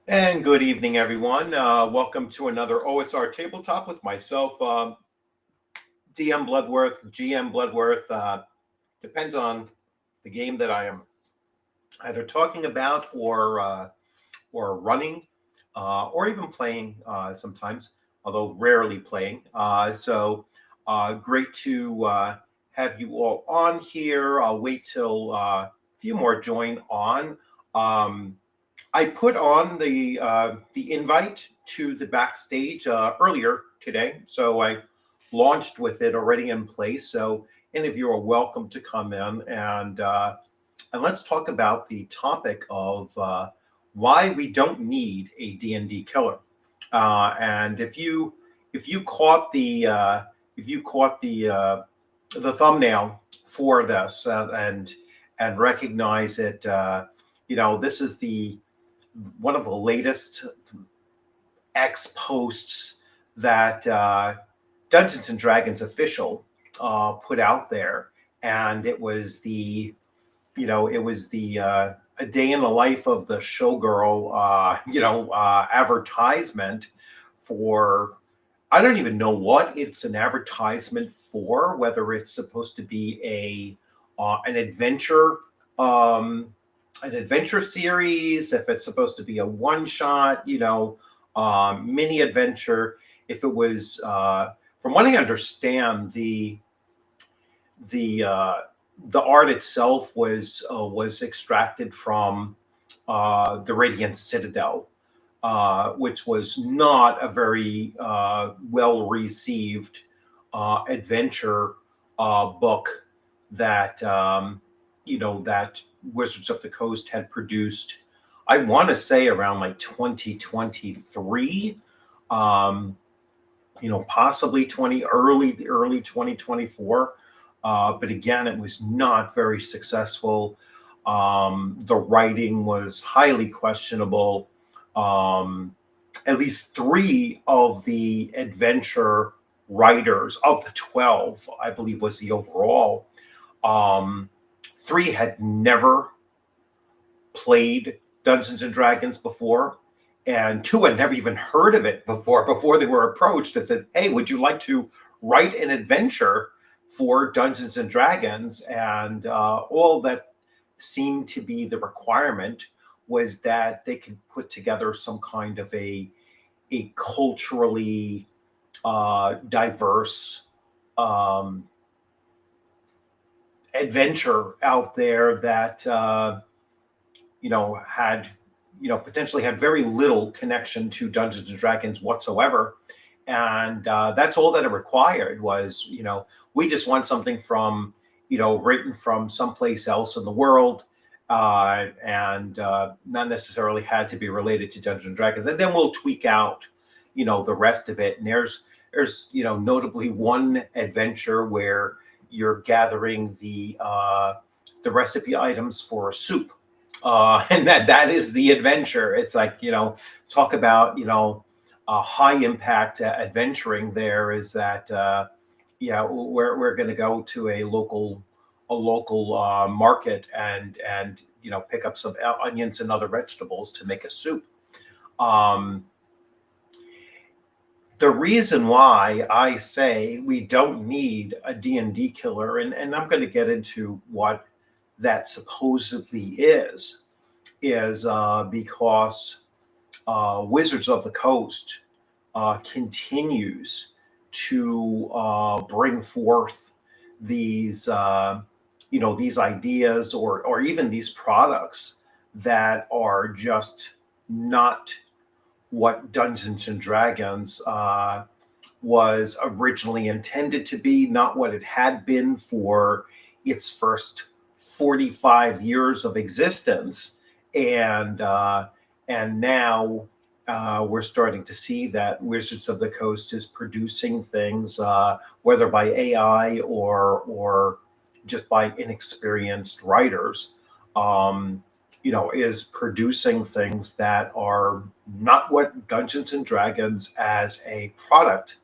And good evening, everyone. Welcome to another OSR Tabletop with myself, DM Bloodworth, GM Bloodworth. Depends on the game that I am either talking about or running, or even playing sometimes, although rarely playing. So great to have you all on here. I'll wait till a few more join on. I put on the invite to the backstage earlier today, so I launched with it already in place. So any of you are welcome to come in and let's talk about the topic of why we don't need a D&D killer. And if you caught the the thumbnail for this and recognize it, this is one of the latest X posts that Dungeons and Dragons official put out there, and it was a day in the life of the showgirl, advertisement for. I don't even know what it's an advertisement for. Whether it's supposed to be an adventure. An adventure series, if it's supposed to be a one-shot, mini adventure. If it was, from what I understand, the art itself was extracted from the Radiant Citadel, which was not a very well-received adventure book that that Wizards of the Coast had produced. I want to say around like 2023, possibly early 2024. But again, it was not very successful. The writing was highly questionable. At least 3 of the adventure writers of the 12, I believe, was the overall. 3 had never played Dungeons and Dragons before, and 2 had never even heard of it before they were approached and said, "Hey, would you like to write an adventure for Dungeons and Dragons?" And all that seemed to be the requirement was that they could put together some kind of a culturally diverse adventure out there that had potentially had very little connection to Dungeons and Dragons whatsoever. And that's all that it required was, we just want something from, written from someplace else in the world, and not necessarily had to be related to Dungeons and Dragons. And then we'll tweak out, the rest of it. And there's notably one adventure where you're gathering the recipe items for a soup, and that is the adventure. It's like, talk about high impact adventuring. There is that we're going to go to a local market and pick up some onions and other vegetables to make a soup. The reason why I say we don't need a D&D killer, and I'm going to get into what that supposedly is because Wizards of the Coast continues to bring forth these these ideas or even these products that are just not what Dungeons and Dragons was originally intended to be, not what it had been for its first 45 years of existence, and now we're starting to see that Wizards of the Coast is producing things, whether by AI or just by inexperienced writers, is producing things that are not what Dungeons and Dragons as a product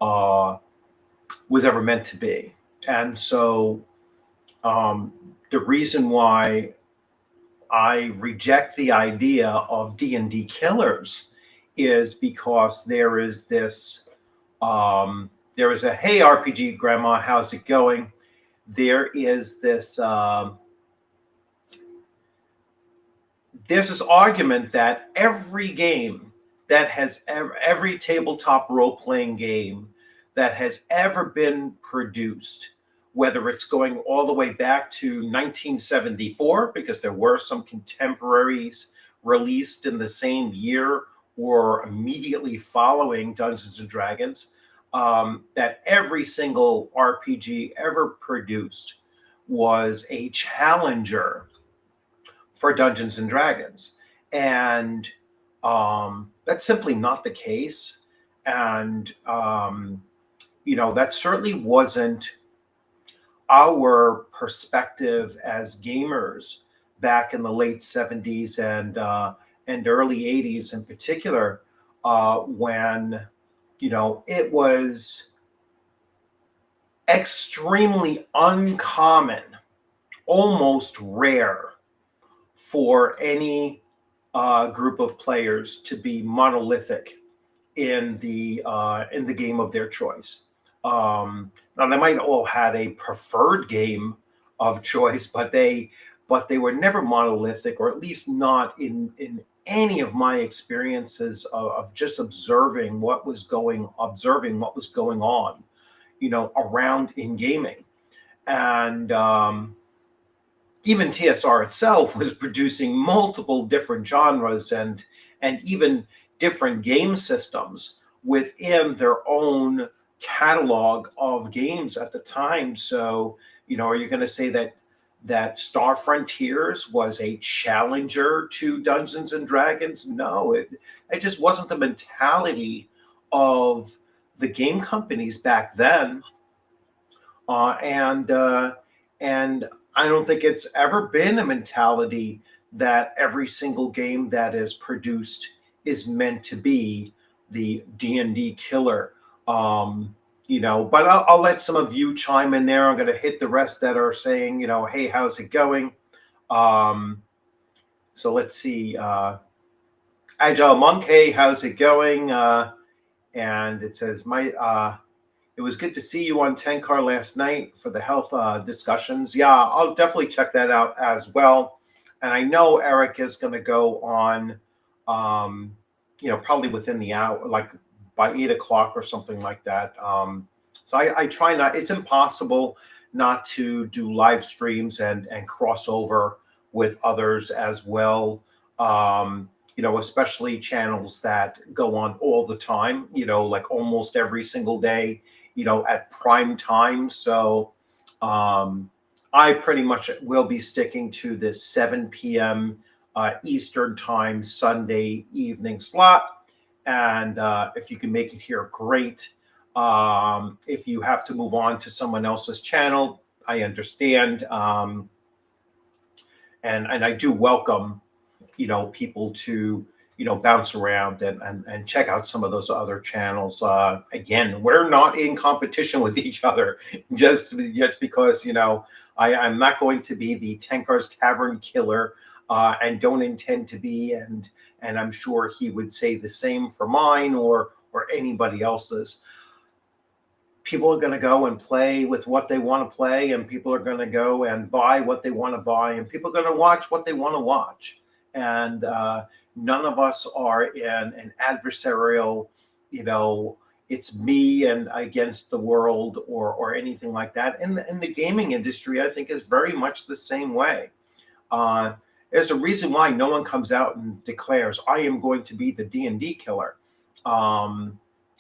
was ever meant to be. And so the reason why I reject the idea of D&D killers is because there is this, there is a, hey, RPG grandma, how's it going? There is this, there's this argument that every game that has every tabletop role-playing game that has ever been produced, whether it's going all the way back to 1974, because there were some contemporaries released in the same year or immediately following Dungeons and Dragons, that every single RPG ever produced was a challenger for Dungeons and Dragons. And that's simply not the case. And, that certainly wasn't our perspective as gamers back in the late 70s and early 80s in particular, when, it was extremely uncommon, almost rare, for any group of players to be monolithic in the game of their choice. Now they might all had a preferred game of choice, but they were never monolithic, or at least not in any of my experiences of just observing what was going on, around in gaming. And even TSR itself was producing multiple different genres and even different game systems within their own catalog of games at the time. So, are you going to say that Star Frontiers was a challenger to Dungeons and Dragons? No, it just wasn't the mentality of the game companies back then. And I don't think it's ever been a mentality that every single game that is produced is meant to be the D&D killer. But I'll let some of you chime in there. I'm going to hit the rest that are saying, hey, how's it going? So let's see. Agile Monk, hey, how's it going? And it says, it was good to see you on Tenkar last night for the health discussions. Yeah, I'll definitely check that out as well. And I know Eric is going to go on, probably within the hour, like by 8 o'clock or something like that. So I try not, it's impossible not to do live streams and cross over with others as well. Especially channels that go on all the time, like almost every single day, at prime time. So I pretty much will be sticking to this 7 p.m. Eastern time Sunday evening slot. And if you can make it here, great. If you have to move on to someone else's channel, I understand. And I do welcome, people to, bounce around and check out some of those other channels. Again, we're not in competition with each other, just because, I'm not going to be the Tenkar's Tavern killer, and don't intend to be, and I'm sure he would say the same for mine or anybody else's. People are going to go and play with what they want to play, and people are going to go and buy what they want to buy, and people are going to watch what they want to watch. And none of us are in an adversarial, it's me and against the world or anything like that. And the gaming industry, I think, is very much the same way. There's a reason why no one comes out and declares, I am going to be the D&D killer.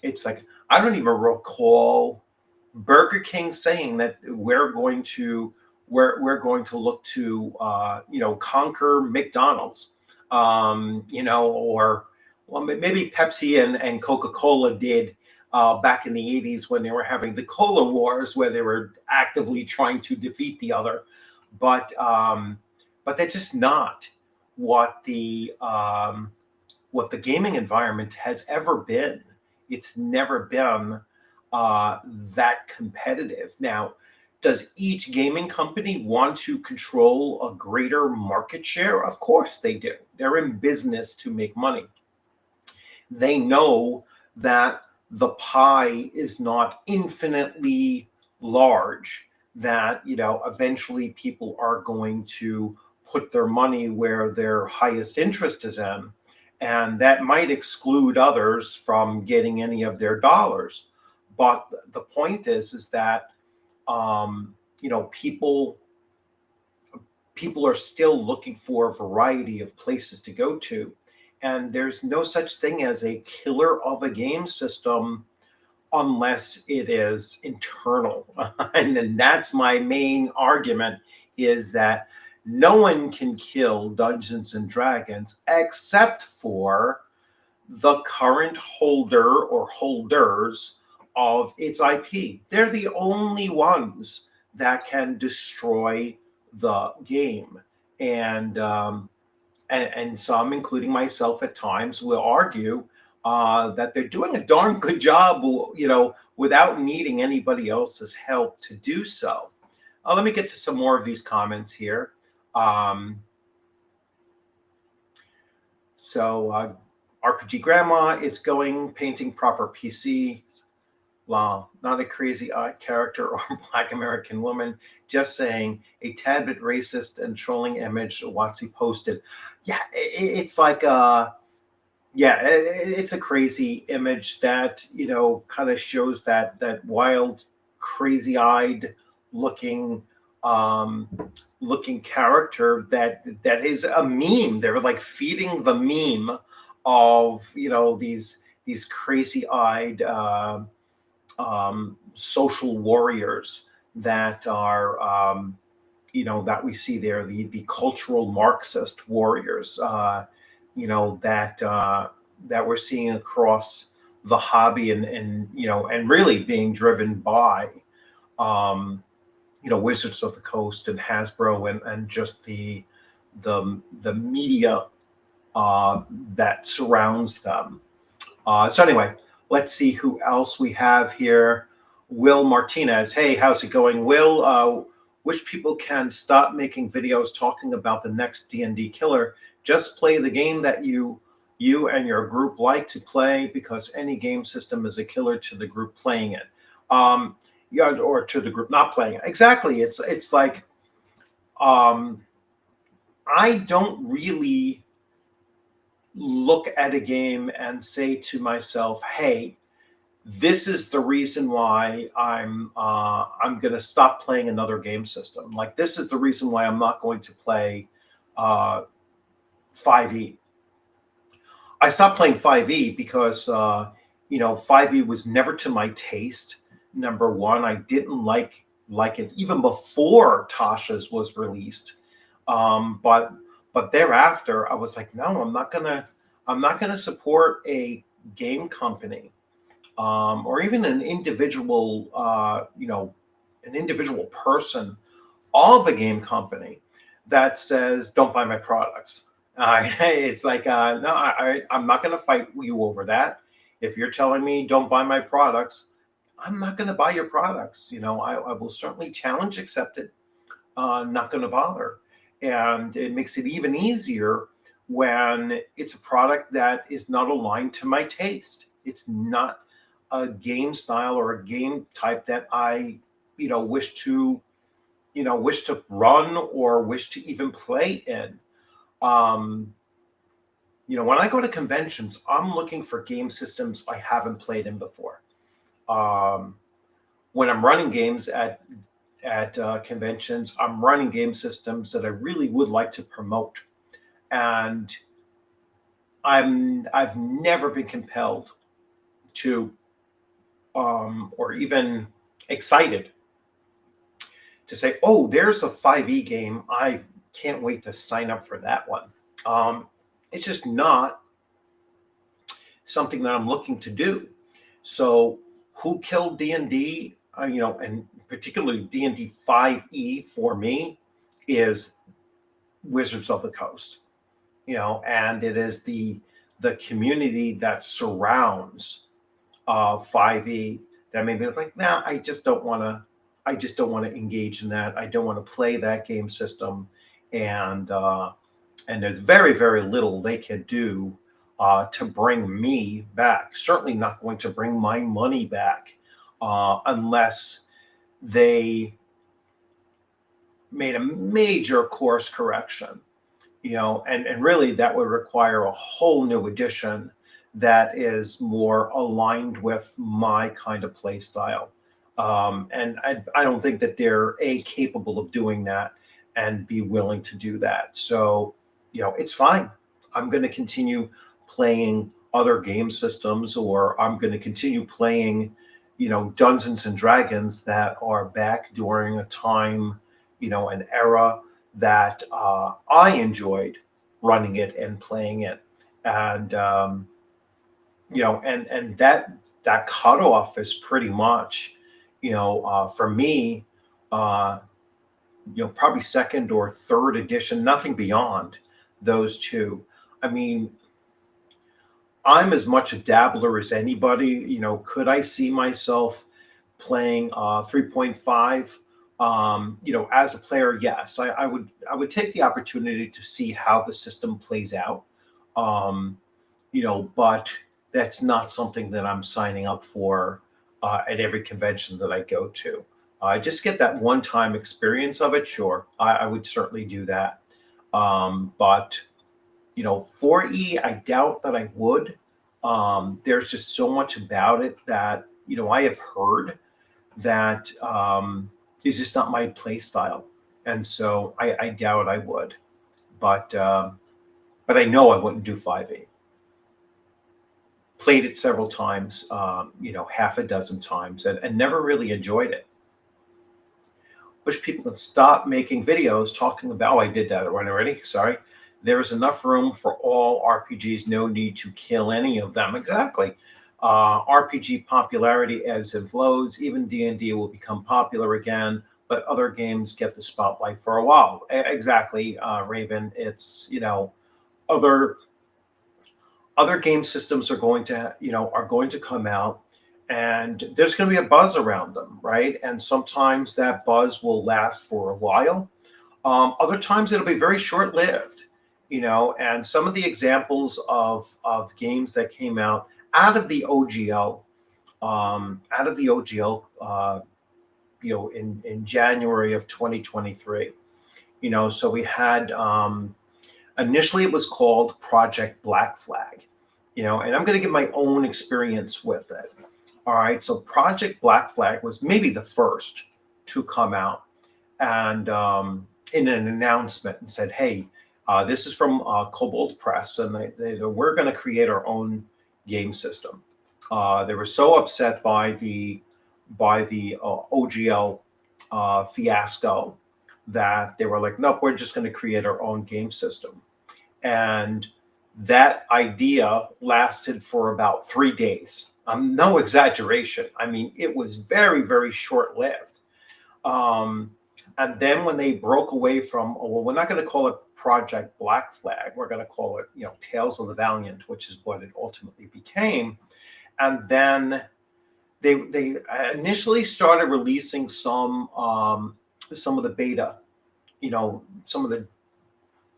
It's like, I don't even recall Burger King saying that we're going to we're going to look to conquer McDonald's, or well, maybe Pepsi and Coca-Cola did back in the 80s when they were having the cola wars, where they were actively trying to defeat the other. But that's just not what the gaming environment has ever been. It's never been that competitive. Now, does each gaming company want to control a greater market share? Of course they do. They're in business to make money. They know that the pie is not infinitely large, that eventually people are going to put their money where their highest interest is in, and that might exclude others from getting any of their dollars. But the point is that people are still looking for a variety of places to go to, and there's no such thing as a killer of a game system unless it is internal. And then that's my main argument, is that no one can kill Dungeons and Dragons except for the current holder or holders of its IP. They're the only ones that can destroy the game. And some, including myself at times, will argue that they're doing a darn good job, without needing anybody else's help to do so. Let me get to some more of these comments here. RPG Grandma, it's going, painting proper PC. Wow, not a crazy odd character or Black American woman, just saying, a tad bit racist and trolling image Watsy posted. Yeah, it's like it's a crazy image that kind of shows that wild, crazy-eyed looking character that is a meme. They're like feeding the meme of these crazy-eyed social warriors that are that we see there, the cultural Marxist warriors that we're seeing across the hobby, and really being driven by Wizards of the Coast and Hasbro and just the media that surrounds them. So anyway, let's see who else we have here. Will Martinez. Hey, how's it going, Will? Wish people can stop making videos talking about the next D&D Killer. Just play the game that you and your group like to play, because any game system is a killer to the group playing it. Or to the group not playing it. Exactly. It's like I don't really look at a game and say to myself, hey, this is the reason why I'm going to stop playing another game system. Like, this is the reason why I'm not going to play 5e. I stopped playing 5e because 5e was never to my taste. Number one, I didn't like it even before Tasha's was released. But thereafter, I was like, no, I'm not gonna support a game company, or even an individual, an individual person of a game company that says, don't buy my products. It's like, no, I'm not going to fight you over that. If you're telling me don't buy my products, I'm not going to buy your products. I will certainly challenge, accept it. Not going to bother. And it makes it even easier when it's a product that is not aligned to my taste. It's not a game style or a game type that I, wish to run or wish to even play in. When I go to conventions, I'm looking for game systems I haven't played in before. When I'm running games at conventions, I'm running game systems that I really would like to promote, and I've never been compelled to, or even excited to say, oh, there's a 5e game. I can't wait to sign up for that one. It's just not something that I'm looking to do. So who killed D&D, and particularly D&D 5e for me is Wizards of the Coast, and it is the community that surrounds 5e that made me like, nah, I just don't want to engage in that. I don't want to play that game system, and there's very, very little they can do to bring me back. Certainly not going to bring my money back unless they made a major course correction, and really that would require a whole new edition that is more aligned with my kind of play style. And I don't think that they're capable of doing that and be willing to do that. So, it's fine. I'm going to continue playing other game systems, or I'm going to continue playing, Dungeons and Dragons that are back during a time, an era that I enjoyed running it and playing it. And, and that cutoff is pretty much, for me, probably second or third edition, nothing beyond those two. I mean, I'm as much a dabbler as anybody. Could I see myself playing 3.5? As a player, yes, I would take the opportunity to see how the system plays out. But that's not something that I'm signing up for at every convention that I go to. Just get that one-time experience of it. Sure, I would certainly do that. But 4E, I doubt that I would. There's just so much about it that I have heard that is just not my play style, and so I doubt I would. But I know I wouldn't do 5E. Played it several times, half a dozen times, and never really enjoyed it. Wish people would stop making videos talking about, oh, I did that already, sorry. There is enough room for all RPGs, no need to kill any of them. Exactly. RPG popularity ebbs and flows. Even D&D will become popular again, but other games get the spotlight for a while. Exactly, Raven. It's, other game systems are going to come out, and there's going to be a buzz around them, right? And sometimes that buzz will last for a while. Other times it'll be very short-lived, and some of the examples of games that came out of the OGL, in January of 2023, so we had, initially it was called Project Black Flag, and I'm going to give my own experience with it. All right, so Project Black Flag was maybe the first to come out, and in an announcement, and said, hey, this is from Cobalt Press, and we're going to create our own game system. They were so upset by the OGL fiasco that they were like, nope, we're just going to create our own game system. And that idea lasted for about 3 days. No exaggeration. I mean, it was very, very short-lived. And then when they broke away from, well, we're not going to call it Project Black Flag. We're going to call it, Tales of the Valiant, which is what it ultimately became. And then they initially started releasing some of the beta, some of the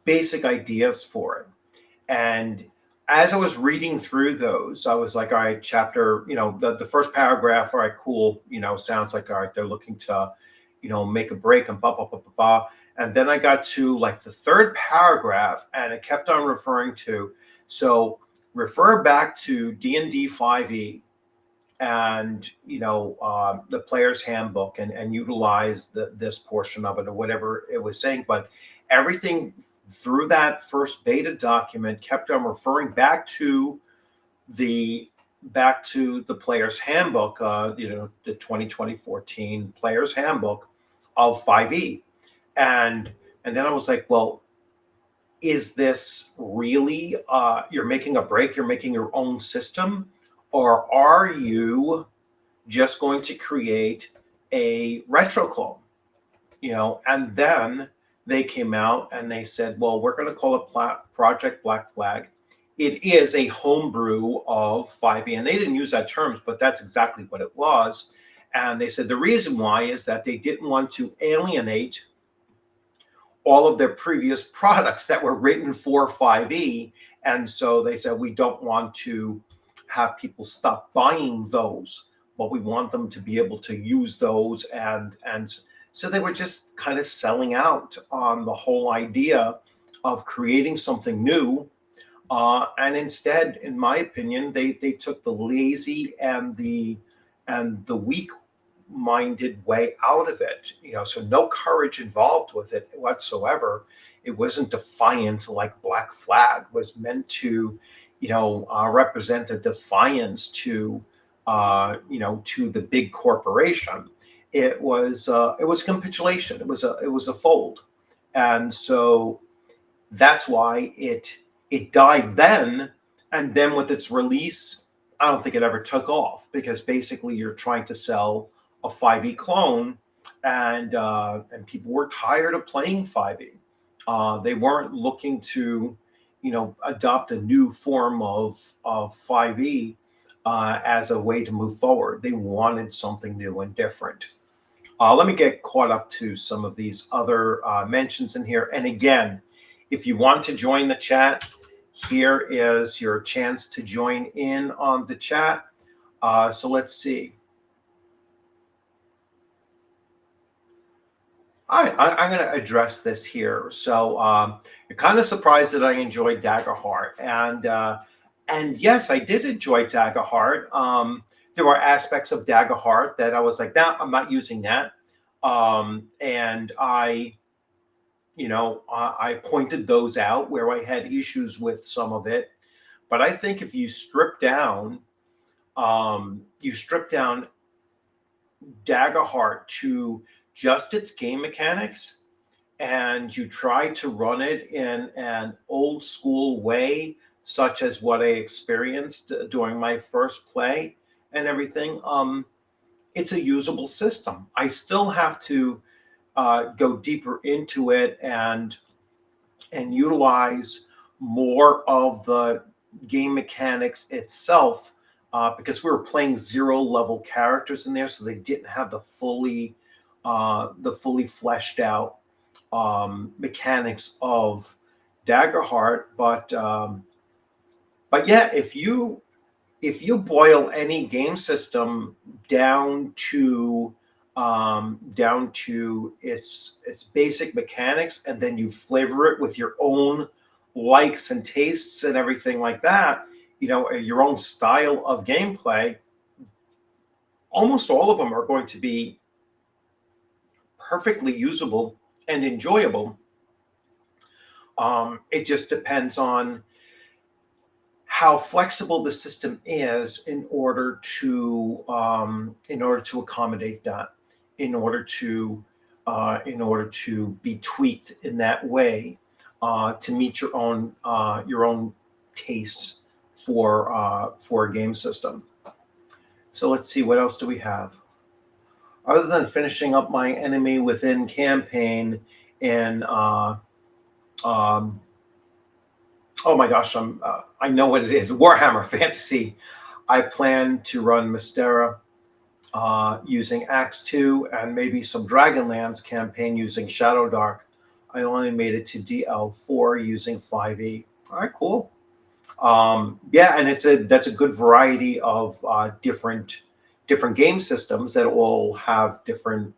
basic ideas for it. And as I was reading through those, I was like, all right, chapter, the first paragraph, all right, cool, sounds like, all right, they're looking to, make a break and blah, blah, blah, blah, blah. And then I got to like the third paragraph, and it kept on referring to, so refer back to D&D 5e and, the player's handbook, and utilize this portion of it or whatever it was saying. But everything through that first beta document kept on referring back to the player's handbook, the 2014 player's handbook, of 5e. And then I was like, well, is this really you're making a break, you're making your own system, or are you just going to create a retro clone? And then they came out and they said, well, we're going to call it Project Black Flag. It is a homebrew of 5e, and they didn't use that term, but that's exactly what it was. And they said the reason why is that they didn't want to alienate all of their previous products that were written for 5e. And so they said, we don't want to have people stop buying those, but we want them to be able to use those. And so they were just kind of selling out on the whole idea of creating something new. And instead, in my opinion, they took the lazy and the weak-minded way out of it. So no courage involved with it whatsoever. It wasn't defiant like Black Flag was meant to, represent a defiance to, to the big corporation. It was capitulation. It was a fold, and so that's why it died then. And then with its release, I don't think it ever took off, because basically you're trying to sell a 5e clone, and people were tired of playing 5e. They weren't looking to, adopt a new form of 5e as a way to move forward. They wanted something new and different. Let me get caught up to some of these other mentions in here. And again, if you want to join the chat, here is your chance to join in on the chat. So let's see. I'm going to address this here. So you're kind of surprised that I enjoyed Daggerheart, and yes, I did enjoy Daggerheart. There were aspects of Daggerheart that I was like, nah, I'm not using that, and I pointed those out where I had issues with some of it. But I think if you strip down Daggerheart to just its game mechanics, and you try to run it in an old school way, such as what I experienced during my first play and everything, it's a usable system. I still have to go deeper into it and utilize more of the game mechanics itself, because we were playing 0-level characters in there, so they didn't have the fully fleshed out mechanics of Daggerheart. But yeah, if you boil any game system down to its basic mechanics, and then you flavor it with your own likes and tastes and everything like that, your own style of gameplay, almost all of them are going to be perfectly usable and enjoyable. It just depends on how flexible the system is in order to accommodate that, in order to be tweaked in that way, to meet your own tastes for a game system. So let's see, what else do we have? Other than finishing up my enemy within campaign in oh my gosh, I know what it is, Warhammer Fantasy, I plan to run Mystera using Axe 2, and maybe some Dragonlance campaign using Shadow Dark. I only made it to DL4 using 5e. All right, cool. Yeah, and that's a good variety of different game systems that all have different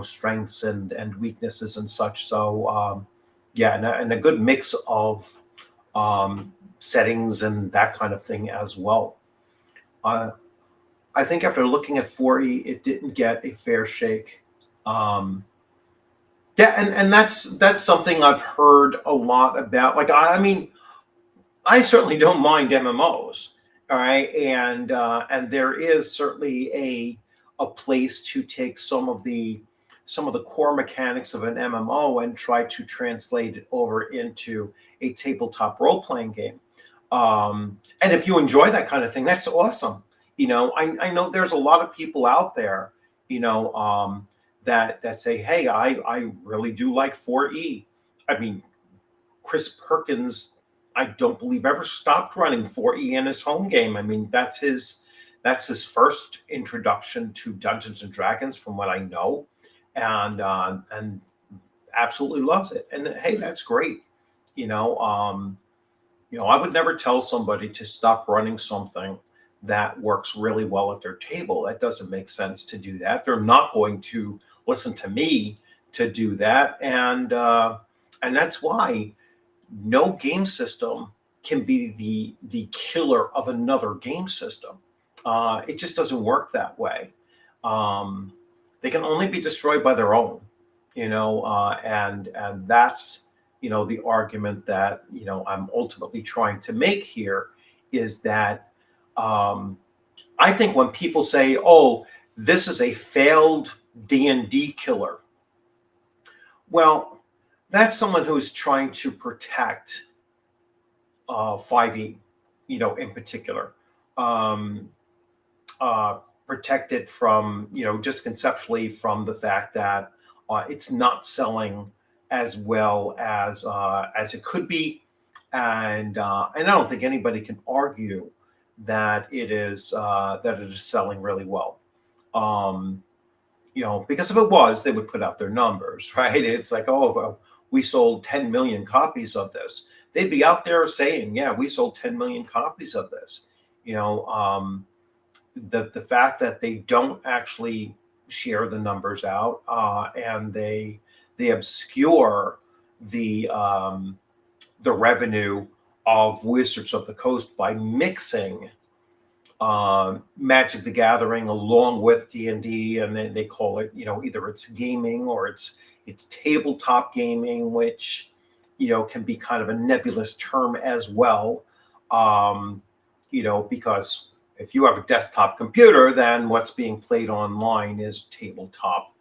strengths and weaknesses and such. So yeah, and a good mix of settings and that kind of thing as well. I think after looking at 4e, it didn't get a fair shake. Yeah, and that's something I've heard a lot about. Like, I mean, I certainly don't mind MMOs, all right, and there is certainly a place to take some of the some of the core mechanics of an MMO and try to translate it over into a tabletop role-playing game. And if you enjoy that kind of thing, that's awesome. I know there's a lot of people out there, that say, hey, I really do like 4E. I mean, Chris Perkins, I don't believe ever stopped running 4E in his home game. I mean, that's his first introduction to Dungeons and Dragons, from what I know, and absolutely loves it. And hey, that's great. I would never tell somebody to stop running something that works really well at their table. That doesn't make sense to do that. They're not going to listen to me to do that, and that's why no game system can be the killer of another game system. It just doesn't work that way. They can only be destroyed by their own, and that's the argument that I'm ultimately trying to make here, is that I think when people say, "Oh, this is a failed D&D killer," well, that's someone who's trying to protect 5e, in particular. Protect it from, just conceptually, from the fact that it's not selling as well as it could be, and I don't think anybody can argue that it is selling really well. Because if it was, they would put out their numbers, right? It's like, oh, we sold 10 million copies of this. They'd be out there saying, yeah, we sold 10 million copies of this. The fact that they don't actually share the numbers out, and they obscure the revenue of Wizards of the Coast by mixing Magic the Gathering along with D&D, and then they call it, either it's gaming or it's tabletop gaming, which can be kind of a nebulous term as well. Because if you have a desktop computer, then what's being played online is tabletop,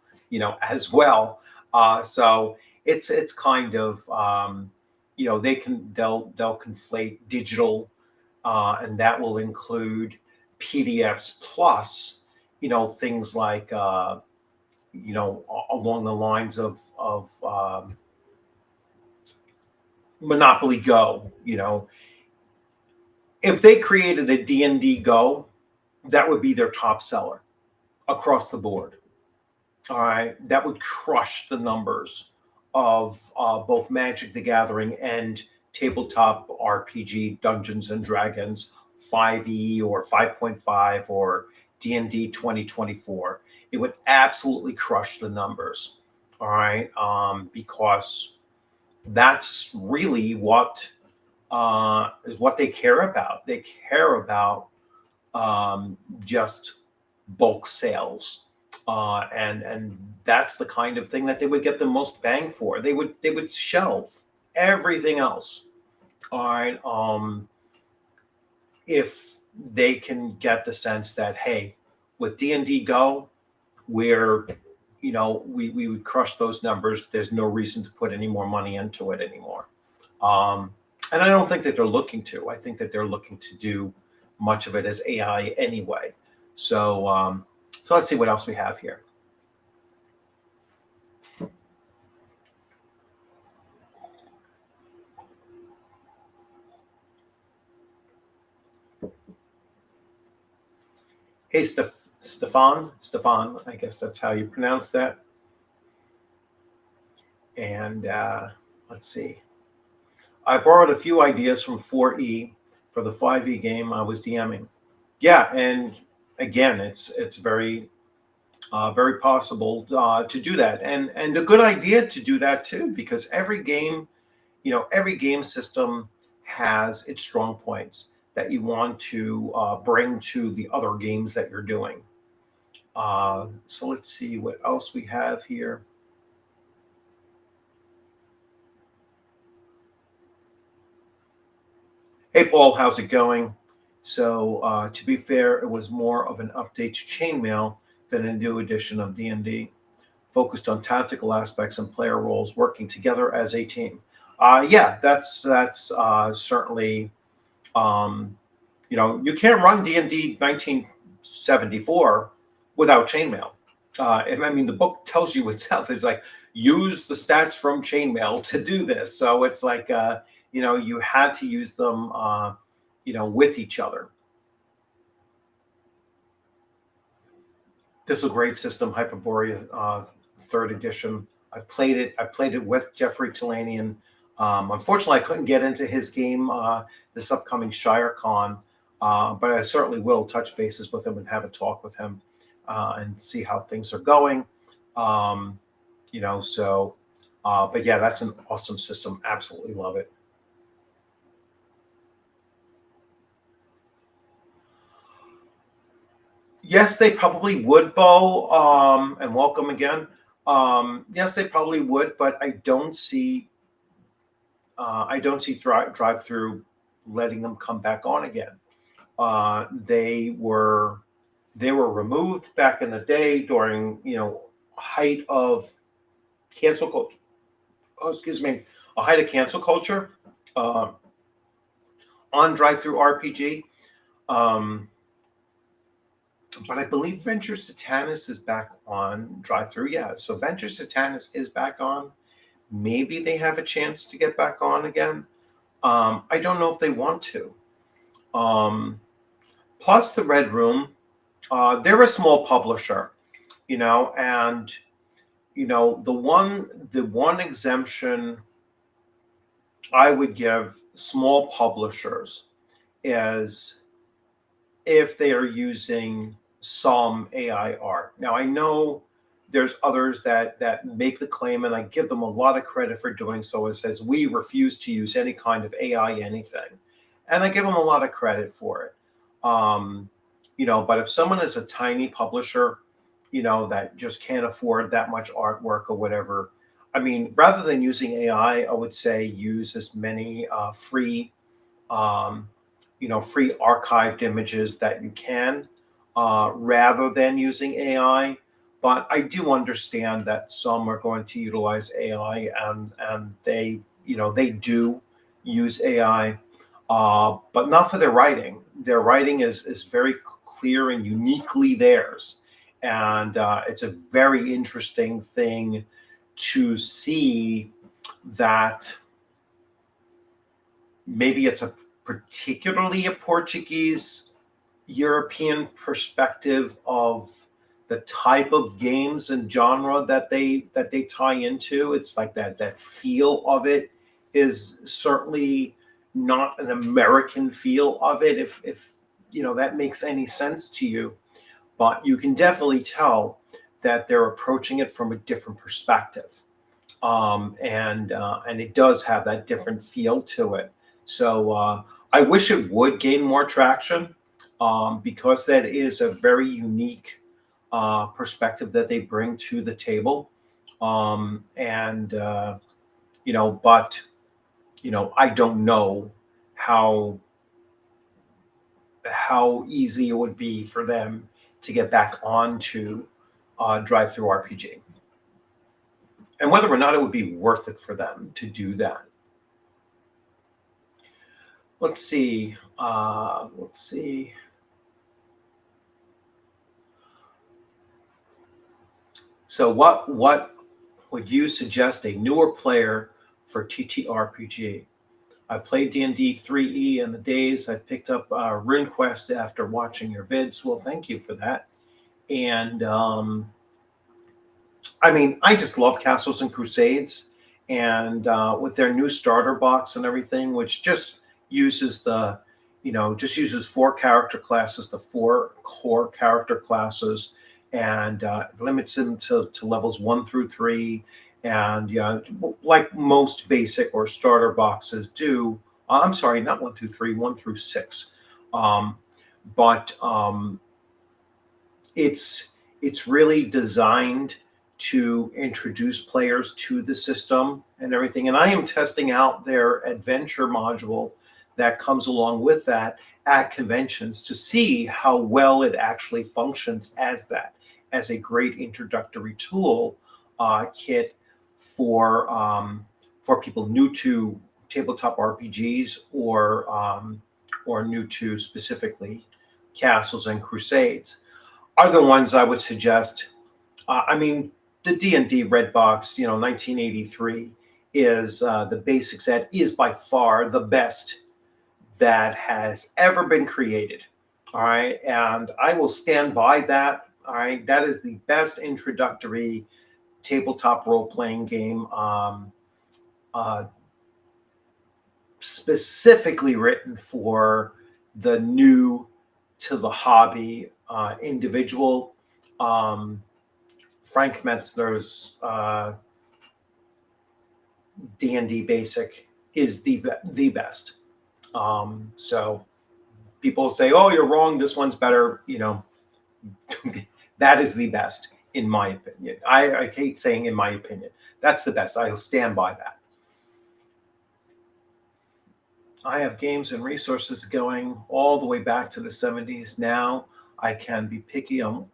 as well. So it's kind of they'll conflate digital, and that will include PDFs plus things like along the lines of Monopoly Go. If they created a D&D Go, that would be their top seller across the board. All right, that would crush the numbers of both Magic the Gathering and tabletop RPG, Dungeons and Dragons 5e or 5.5 or D&D 2024. It would absolutely crush the numbers. All right, because that's really what is what they care about. They care about just bulk sales, and that's the kind of thing that they would get the most bang for. They would shelve everything else. All right, if they can get the sense that, hey, with D&D Go, we're we would crush those numbers. There's no reason to put any more money into it anymore. And I don't think that they're looking to. I think that they're looking to do much of it as AI anyway. So let's see what else we have here. Hey, Stefan, I guess that's how you pronounce that. And let's see. I borrowed a few ideas from 4E for the 5e game I was DMing. Yeah, and again, it's very very possible to do that, and a good idea to do that too, because every game system has its strong points that you want to bring to the other games that you're doing. So let's see what else we have here. Hey, Paul, how's it going? So to be fair, it was more of an update to Chainmail than a new edition of D&D. focused on tactical aspects and player roles, working together as a team. Yeah, that's certainly. You can't run D&D 1974 without chainmail. I mean, the book tells you itself. It's like, use the stats from chainmail to do this. So it's like, you had to use them, with each other. This is a great system, Hyperborea, third edition. I've played it. I played it with Jeffrey Talanian. Unfortunately, I couldn't get into his game this upcoming ShireCon, but I certainly will touch bases with him and have a talk with him and see how things are going. But yeah, that's an awesome system. Absolutely love it. Yes, they probably would, Bo, and welcome again. Yes, they probably would, but I don't see drive through letting them come back on again. They were removed back in the day during height of cancel culture. Oh, excuse me, a height of cancel culture on drive through RPG. But I believe Venture Satanis is back on drive through. Yeah, so Venture Satanis is back on. Maybe they have a chance to get back on again. I don't know if they want to. Plus the Red Room, they're a small publisher, and the one exemption I would give small publishers is if they are using some AI art. Now, I know there's others that make the claim, and I give them a lot of credit for doing so. It says, we refuse to use any kind of AI anything. And I give them a lot of credit for it. But if someone is a tiny publisher, that just can't afford that much artwork or whatever, I mean, rather than using AI, I would say use as many free archived images that you can, rather than using AI. But I do understand that some are going to utilize AI, and they do use AI, but not for their writing. Their writing is very clear and uniquely theirs, and it's a very interesting thing to see that maybe it's particularly a Portuguese European perspective of the type of games and genre that they tie into. It's like that feel of it is certainly not an American feel of it, if that makes any sense to you. But you can definitely tell that they're approaching it from a different perspective, and it does have that different feel to it. So I wish it would gain more traction, because that is a very unique perspective that they bring to the table. But I don't know how easy it would be for them to get back onto drive-through RPG, and whether or not it would be worth it for them to do that. Let's see. So what would you suggest a newer player for TTRPG? I've played D&D 3E in the days. I've picked up RuneQuest after watching your vids. Well, thank you for that. And I mean, I just love Castles and Crusades, and with their new starter box and everything, which just uses four character classes, the four core character classes, and limits them to levels 1 through 3. And like most basic or starter boxes do. I'm sorry, not 1 through 3, 1 through 6. But it's really designed to introduce players to the system and everything. And I am testing out their adventure module that comes along with that at conventions to see how well it actually functions as a great introductory tool kit for people new to tabletop RPGs or new to specifically Castles and Crusades. Other ones I would suggest. I mean, the D&D Red Box, 1983 is the basic set is by far the best that has ever been created. All right, and I will stand by that. All right, that is the best introductory tabletop role-playing game, uh, specifically written for the new to the hobby individual. Frank Metzner's D&D Basic is the best. So people say, "Oh, you're wrong. This one's better." That is the best in my opinion. I hate saying in my opinion. That's the best. I'll stand by that. I have games and resources going all the way back to the 70s. Now I can be picky on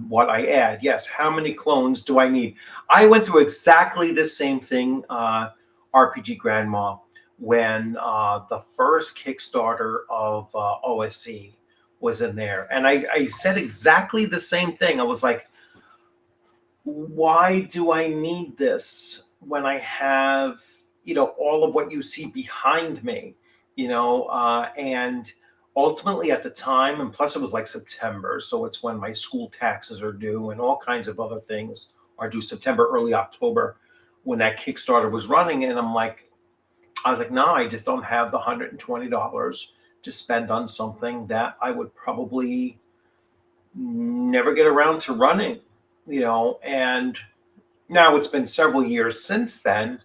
what I add. Yes, how many clones do I need? I went through exactly the same thing, RPG Grandma, when the first Kickstarter of OSC was in there. And I said exactly the same thing. I was like, why do I need this when I have, all of what you see behind me, and ultimately at the time, and plus it was like September, so it's when my school taxes are due and all kinds of other things are due, September, early October, when that Kickstarter was running. And I was like, no, I just don't have the $120 to spend on something that I would probably never get around to running, and now it's been several years since then.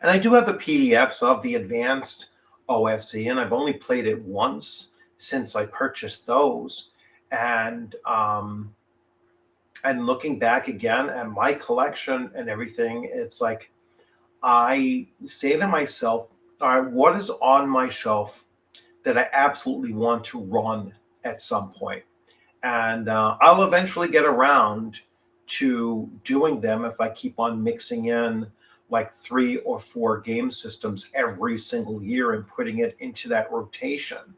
And I do have the PDFs of the advanced OSC, and I've only played it once since I purchased those. And looking back again at my collection and everything, it's like I say to myself, all right, what is on my shelf that I absolutely want to run at some point? And I'll eventually get around to doing them if I keep on mixing in like 3 or 4 game systems every single year and putting it into that rotation.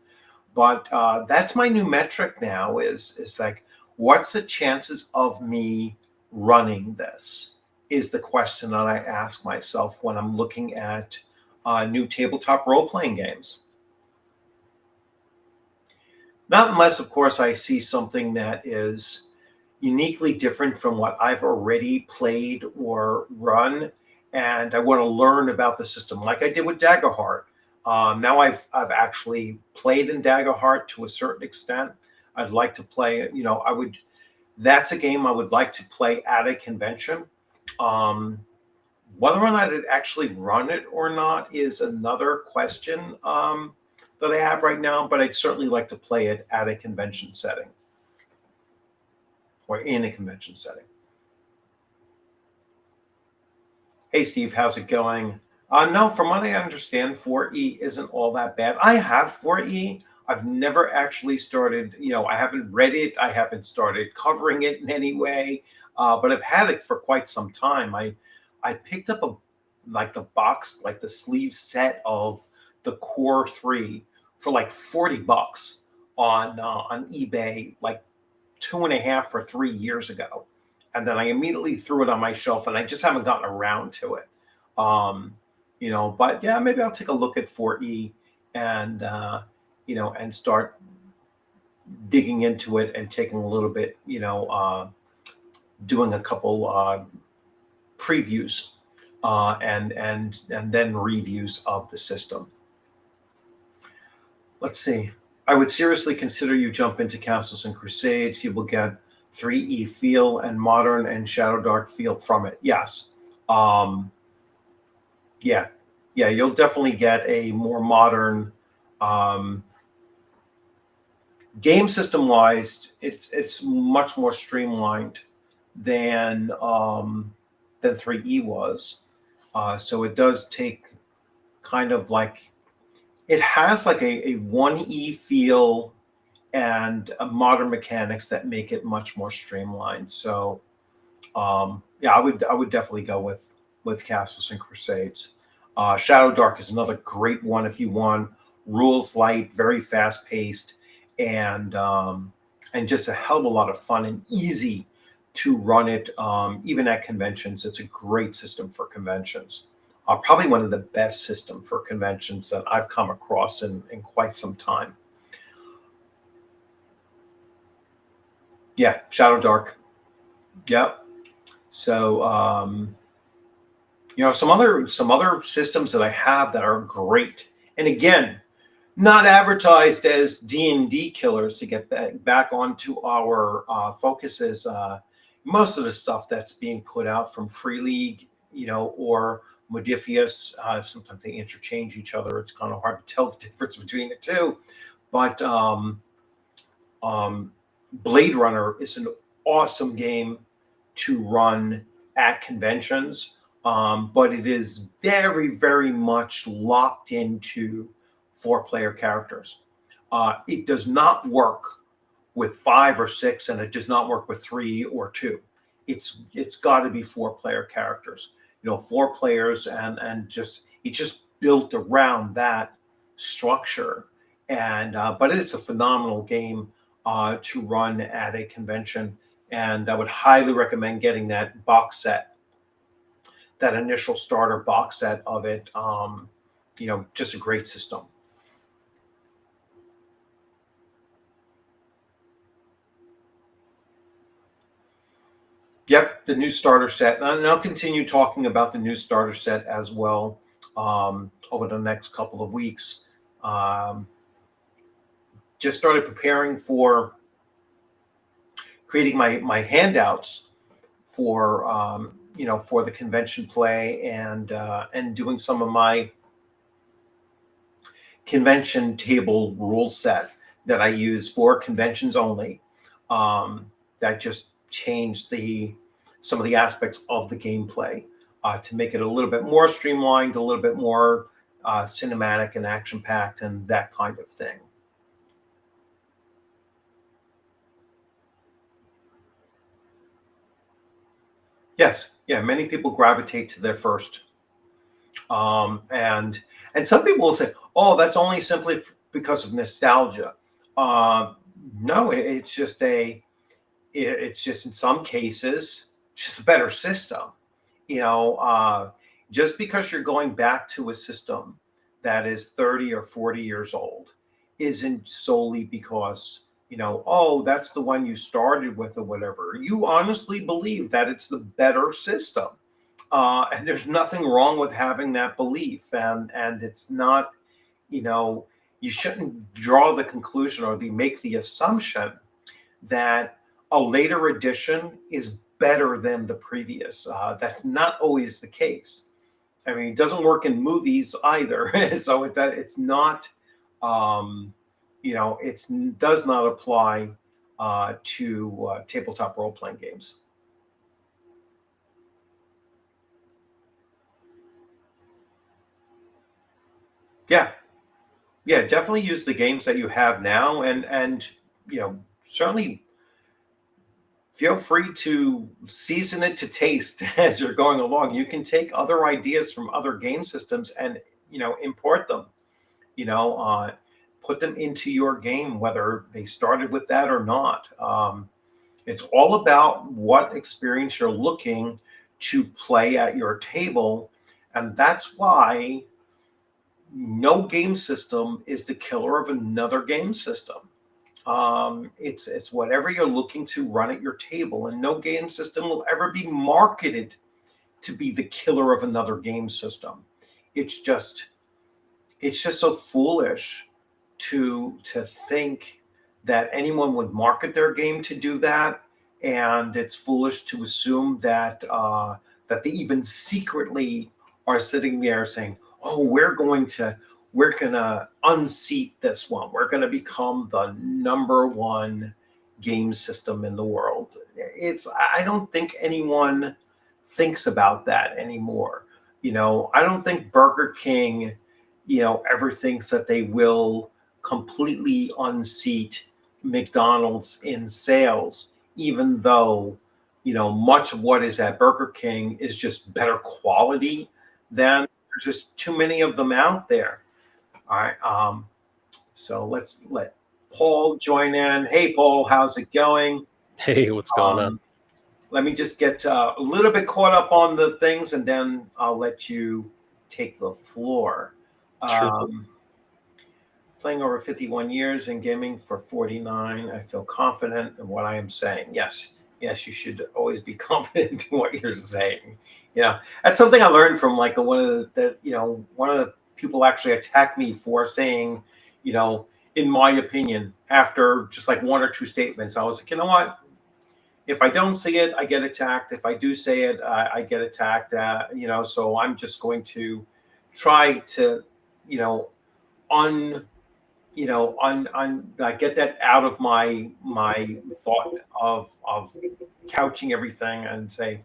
But that's my new metric now is like, what's the chances of me running this is the question that I ask myself when I'm looking at new tabletop role-playing games. Not unless, of course, I see something that is uniquely different from what I've already played or run, and I want to learn about the system, like I did with Daggerheart. Now I've actually played in Daggerheart to a certain extent. I'd like to play. That's a game I would like to play at a convention. Whether or not I'd actually run it or not is another question that I have right now, but I'd certainly like to play it at a convention setting or in a convention setting. Hey, Steve, how's it going? No, from what I understand, 4E isn't all that bad. I have 4E. I've never actually started, I haven't read it. I haven't started covering it in any way, but I've had it for quite some time. I picked up the box, like the sleeve set of the Core 3 for like $40 on eBay, like 2.5 or 3 years ago. And then I immediately threw it on my shelf, and I just haven't gotten around to it. But yeah, maybe I'll take a look at 4E and, and start digging into it and taking a little bit, doing a couple previews and then reviews of the system. Let's see. I would seriously consider you jump into Castles and Crusades. You will get 3E feel and modern and Shadow Dark feel from it. Yes. Yeah, you'll definitely get a more modern game system wise. It's much more streamlined than 3E was. So it does take kind of like, it has like a 1E feel and modern mechanics that make it much more streamlined. So yeah, I would definitely go with Castles and Crusades. Shadow Dark is another great one if you want rules light, very fast paced, and just a hell of a lot of fun and easy to run it. Even at conventions, it's a great system for conventions. Probably one of the best system for conventions that I've come across in quite some time. Yeah, Shadow Dark. Yep. So some other systems that I have that are great. And again, not advertised as D&D killers to get back onto our focuses. Most of the stuff that's being put out from Free League, or Modifius, sometimes they interchange each other. It's kind of hard to tell the difference between the two. But um, Blade Runner is an awesome game to run at conventions, but it is very, very much locked into four-player characters. It does not work with five or six, and it does not work with three or two. It's got to be four-player characters. Four players, and it's just built around that structure. And but it's a phenomenal game to run at a convention, and I would highly recommend getting that box set, that initial starter box set of it. Just a great system. Yep, the new starter set, and I'll continue talking about the new starter set as well over the next couple of weeks. Um, just started preparing for creating my handouts for for the convention play, and doing some of my convention table rule set that I use for conventions only. That just changed some of the aspects of the gameplay to make it a little bit more streamlined, a little bit more cinematic and action packed, and that kind of thing. Yes, yeah, many people gravitate to their first, and some people will say, "Oh, that's only simply because of nostalgia." Uh, no, it's just in some cases just a better system. You know, uh, just because you're going back to a system that is 30 or 40 years old isn't solely because, oh, that's the one you started with or whatever. You honestly believe that it's the better system. And there's nothing wrong with having that belief. And it's not, you know, you shouldn't draw the conclusion or make the assumption that a later edition is better than the previous. That's not always the case. I mean, it doesn't work in movies either. So it's not, um, it does not apply to tabletop role playing games. Yeah, yeah, definitely use the games that you have now, and certainly feel free to season it to taste as you're going along. You can take other ideas from other game systems and import them. You know, uh, put them into your game, whether they started with that or not. It's all about what experience you're looking to play at your table, and that's why no game system is the killer of another game system. It's whatever you're looking to run at your table, and no game system will ever be marketed to be the killer of another game system. It's just it's just so foolish to think that anyone would market their game to do that, and it's foolish to assume that they even secretly are sitting there saying, "Oh, we're gonna unseat this one. We're gonna become the number one game system in the world." I don't think anyone thinks about that anymore. I don't think Burger King, ever thinks that they will completely unseat McDonald's in sales, even though, much of what is at Burger King is just better quality than there's just too many of them out there. All right. So let's let Paul join in. Hey, Paul, how's it going? Hey, what's going on? Let me just get a little bit caught up on the things, and then I'll let you take the floor. Sure. Playing over 51 years in gaming for 49, I feel confident in what I am saying. Yes, you should always be confident in what you're saying. That's something I learned from like one of the people actually attacked me for saying, in my opinion, after just like one or two statements, I was like, you know what? If I don't say it, I get attacked. If I do say it, I get attacked. So I'm just going to try to, un get that out of my thought of couching everything and say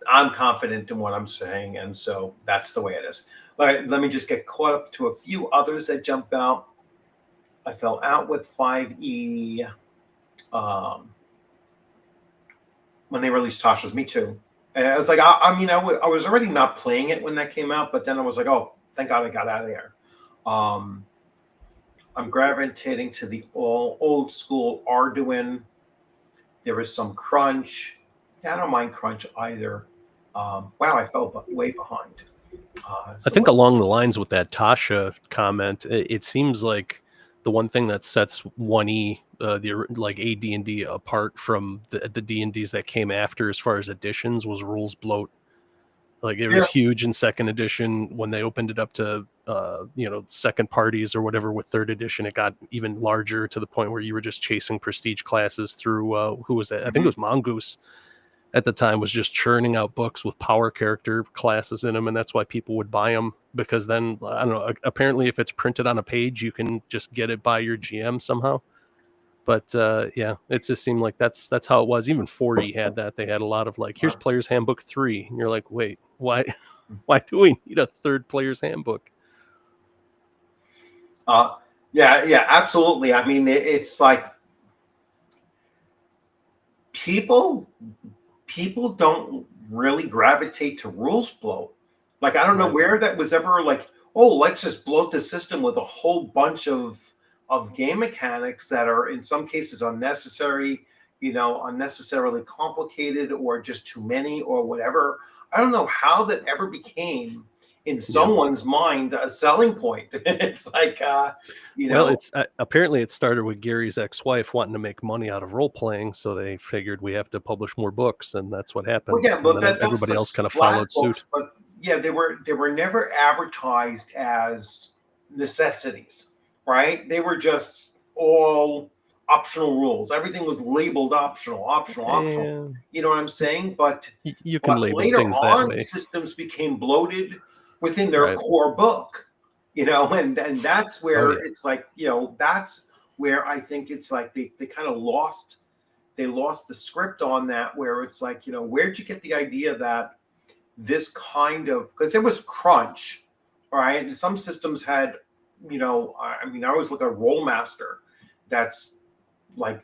I'm confident in what I'm saying, and so that's the way it is. All right, let me just get caught up to a few others that jump out. I fell out with 5e when they released Tasha's. Me too. And I was like, I was already not playing it when that came out, but then I was like, oh, thank God I got out of there. I'm gravitating to the old school Arduin. There is some crunch. Yeah, I don't mind crunch either. Wow, I fell way behind. I think along the lines with that Tasha comment, it seems like the one thing that sets 1E, like AD&D, apart from the D&Ds that came after as far as editions was rules bloat. Like it was huge in second edition. When they opened it up to second parties or whatever with third edition, it got even larger to the point where you were just chasing prestige classes through who was that? I think it was Mongoose at the time, was just churning out books with power character classes in them, and that's why people would buy them, because then I don't know, apparently if it's printed on a page you can just get it by your GM somehow. But yeah, it just seemed like that's how it was. Even 40 had that. They had a lot of like, here's Player's Handbook 3, and you're like, wait, why do we need a third Player's Handbook? Yeah, absolutely. I mean, it's like people don't really gravitate to rules bloat. Like, I don't know where that was ever like, oh, let's just bloat the system with a whole bunch of game mechanics that are in some cases unnecessary, unnecessarily complicated, or just too many, or whatever. I don't know how that ever became in someone's mind a selling point. It's like, well, it's apparently it started with Gary's ex-wife wanting to make money out of role playing, so they figured we have to publish more books, and that's what happened. Well, yeah, but and then everybody else kind of followed suit. But yeah, they were never advertised as necessities, right? They were just all optional rules. Everything was labeled optional. You know what I'm saying? But you can label later things on, that way. Systems became bloated within their core book, and that's where it's like, that's where I think it's like they kind of lost the script on that, where it's like, where'd you get the idea that this kind of, because there was crunch, right? And some systems had, I always look at Rollmaster. That's like,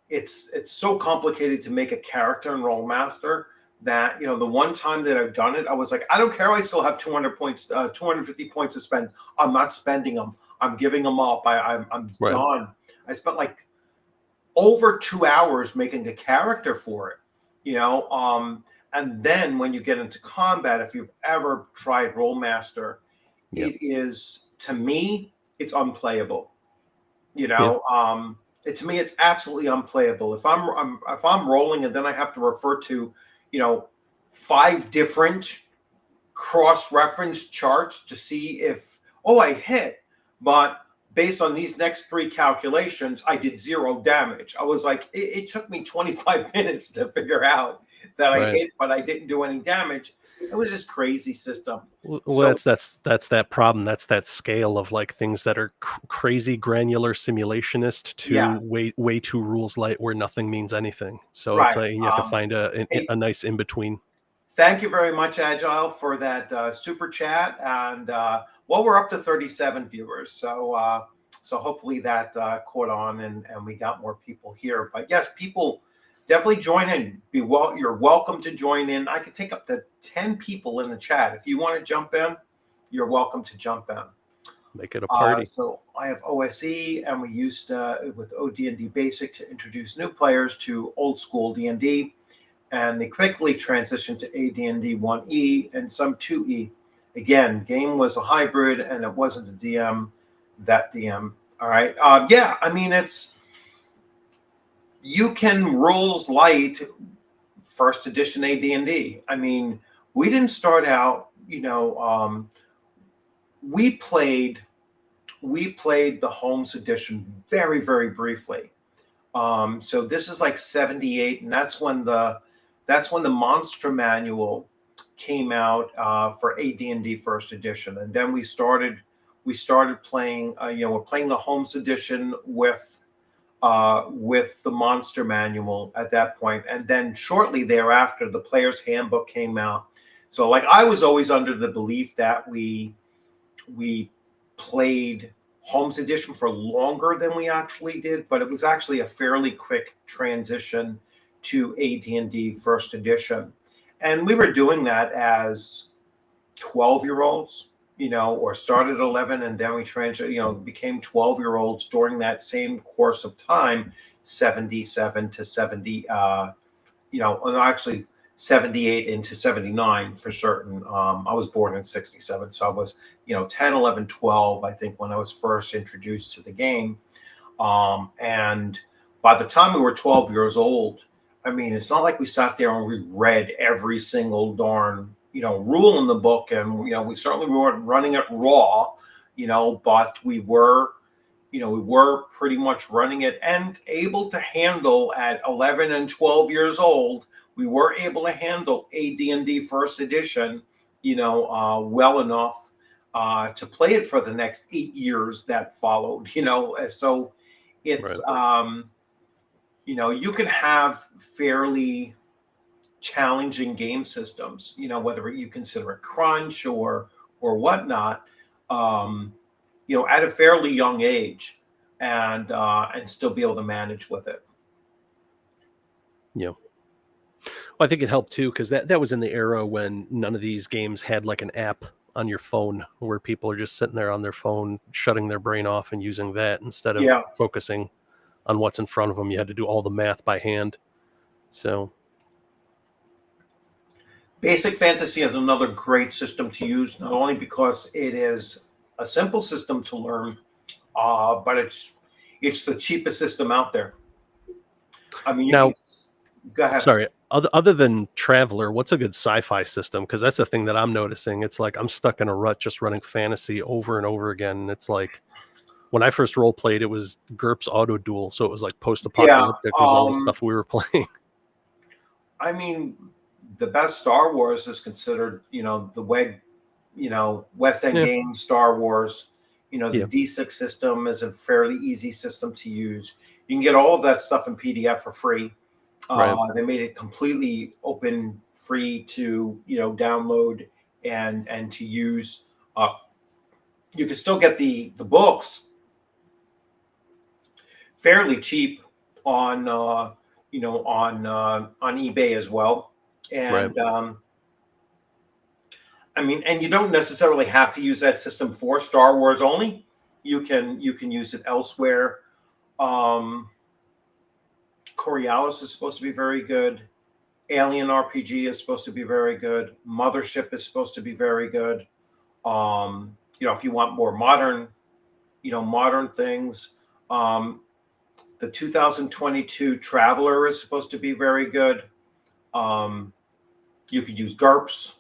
it's so complicated to make a character in Rollmaster that, the one time that I've done it, I was like, I don't care. I still have 200 points, 250 points to spend. I'm not spending them. I'm giving them up. I'm done. I spent like over 2 hours making a character for it, and then when you get into combat, if you've ever tried Rollmaster, it is, to me, it's unplayable. To me, it's absolutely unplayable. If I'm rolling and then I have to refer to, 5 different cross-reference charts to see if, I hit, but based on these next 3 calculations, I did 0 damage. I was like, it took me 25 minutes to figure out that I hit, but I didn't do any damage. It was just crazy system. Well, that's that problem. That's that scale of like things that are crazy granular simulationist to way too rules light where nothing means anything. So it's like you have to find a nice in between. Thank you very much, Agile, for that super chat. And we're up to 37 viewers, so hopefully that caught on and we got more people here. But yes, people definitely join in. You're welcome to join in. I could take up to 10 people in the chat. If you want to jump in, you're welcome to jump in. Make it a party. So I have OSE, and we used with OD&D Basic to introduce new players to old school D&D, and they quickly transitioned to AD&D 1E and some 2E. Again, game was a hybrid, and it wasn't a DM, that DM. All right. Yeah, I mean, you can rules light first edition AD&D. I mean, we didn't start out, we played the Holmes edition very, very briefly. So this is like 78, and that's when the Monster Manual came out for AD&D First Edition, and then we started playing. We're playing the Holmes edition with the Monster Manual at that point, and then shortly thereafter, the Player's Handbook came out. So, like, I was always under the belief that we played Holmes edition for longer than we actually did, but it was actually a fairly quick transition to AD&D First Edition. And we were doing that as 12-year-olds, or started at 11, and then we became 12-year-olds during that same course of time, 77 to 70, actually 78 into 79 for certain. I was born in 67, so I was 10, 11, 12, I think, when I was first introduced to the game. And by the time we were 12 years old, I mean, it's not like we sat there and we read every single darn rule in the book, and we certainly weren't running it raw, but we were pretty much running it and able to handle at 11 and 12 years old. We were able to handle AD&D First Edition, well enough to play it for the next 8 years that followed. So it's right. You can have fairly challenging game systems, whether you consider it crunch or whatnot, at a fairly young age, and still be able to manage with it. Yeah. Well, I think it helped too, because that was in the era when none of these games had like an app on your phone where people are just sitting there on their phone, shutting their brain off and using that instead of focusing on what's in front of them. You had to do all the math by hand. So Basic Fantasy is another great system to use, not only because it is a simple system to learn, but it's the cheapest system out there. I mean, go ahead. Sorry. Other than Traveler, what's a good sci-fi system? Because that's the thing that I'm noticing. It's like I'm stuck in a rut just running fantasy over and over again. And it's like when I first role played, it was GURPS Auto Duel, so it was like post-apocalyptic was all the stuff we were playing. I mean, the best Star Wars is considered, the West End Games Star Wars. The D6 system is a fairly easy system to use. You can get all of that stuff in PDF for free. Right. They made it completely open, free to download and to use. You can still get the books fairly cheap on on eBay as well. And I mean, and you don't necessarily have to use that system for Star Wars only. You can use it elsewhere. Coriolis is supposed to be very good. Alien RPG is supposed to be very good. Mothership is supposed to be very good. If you want more modern things, the 2022 Traveler is supposed to be very good. You could use GURPS,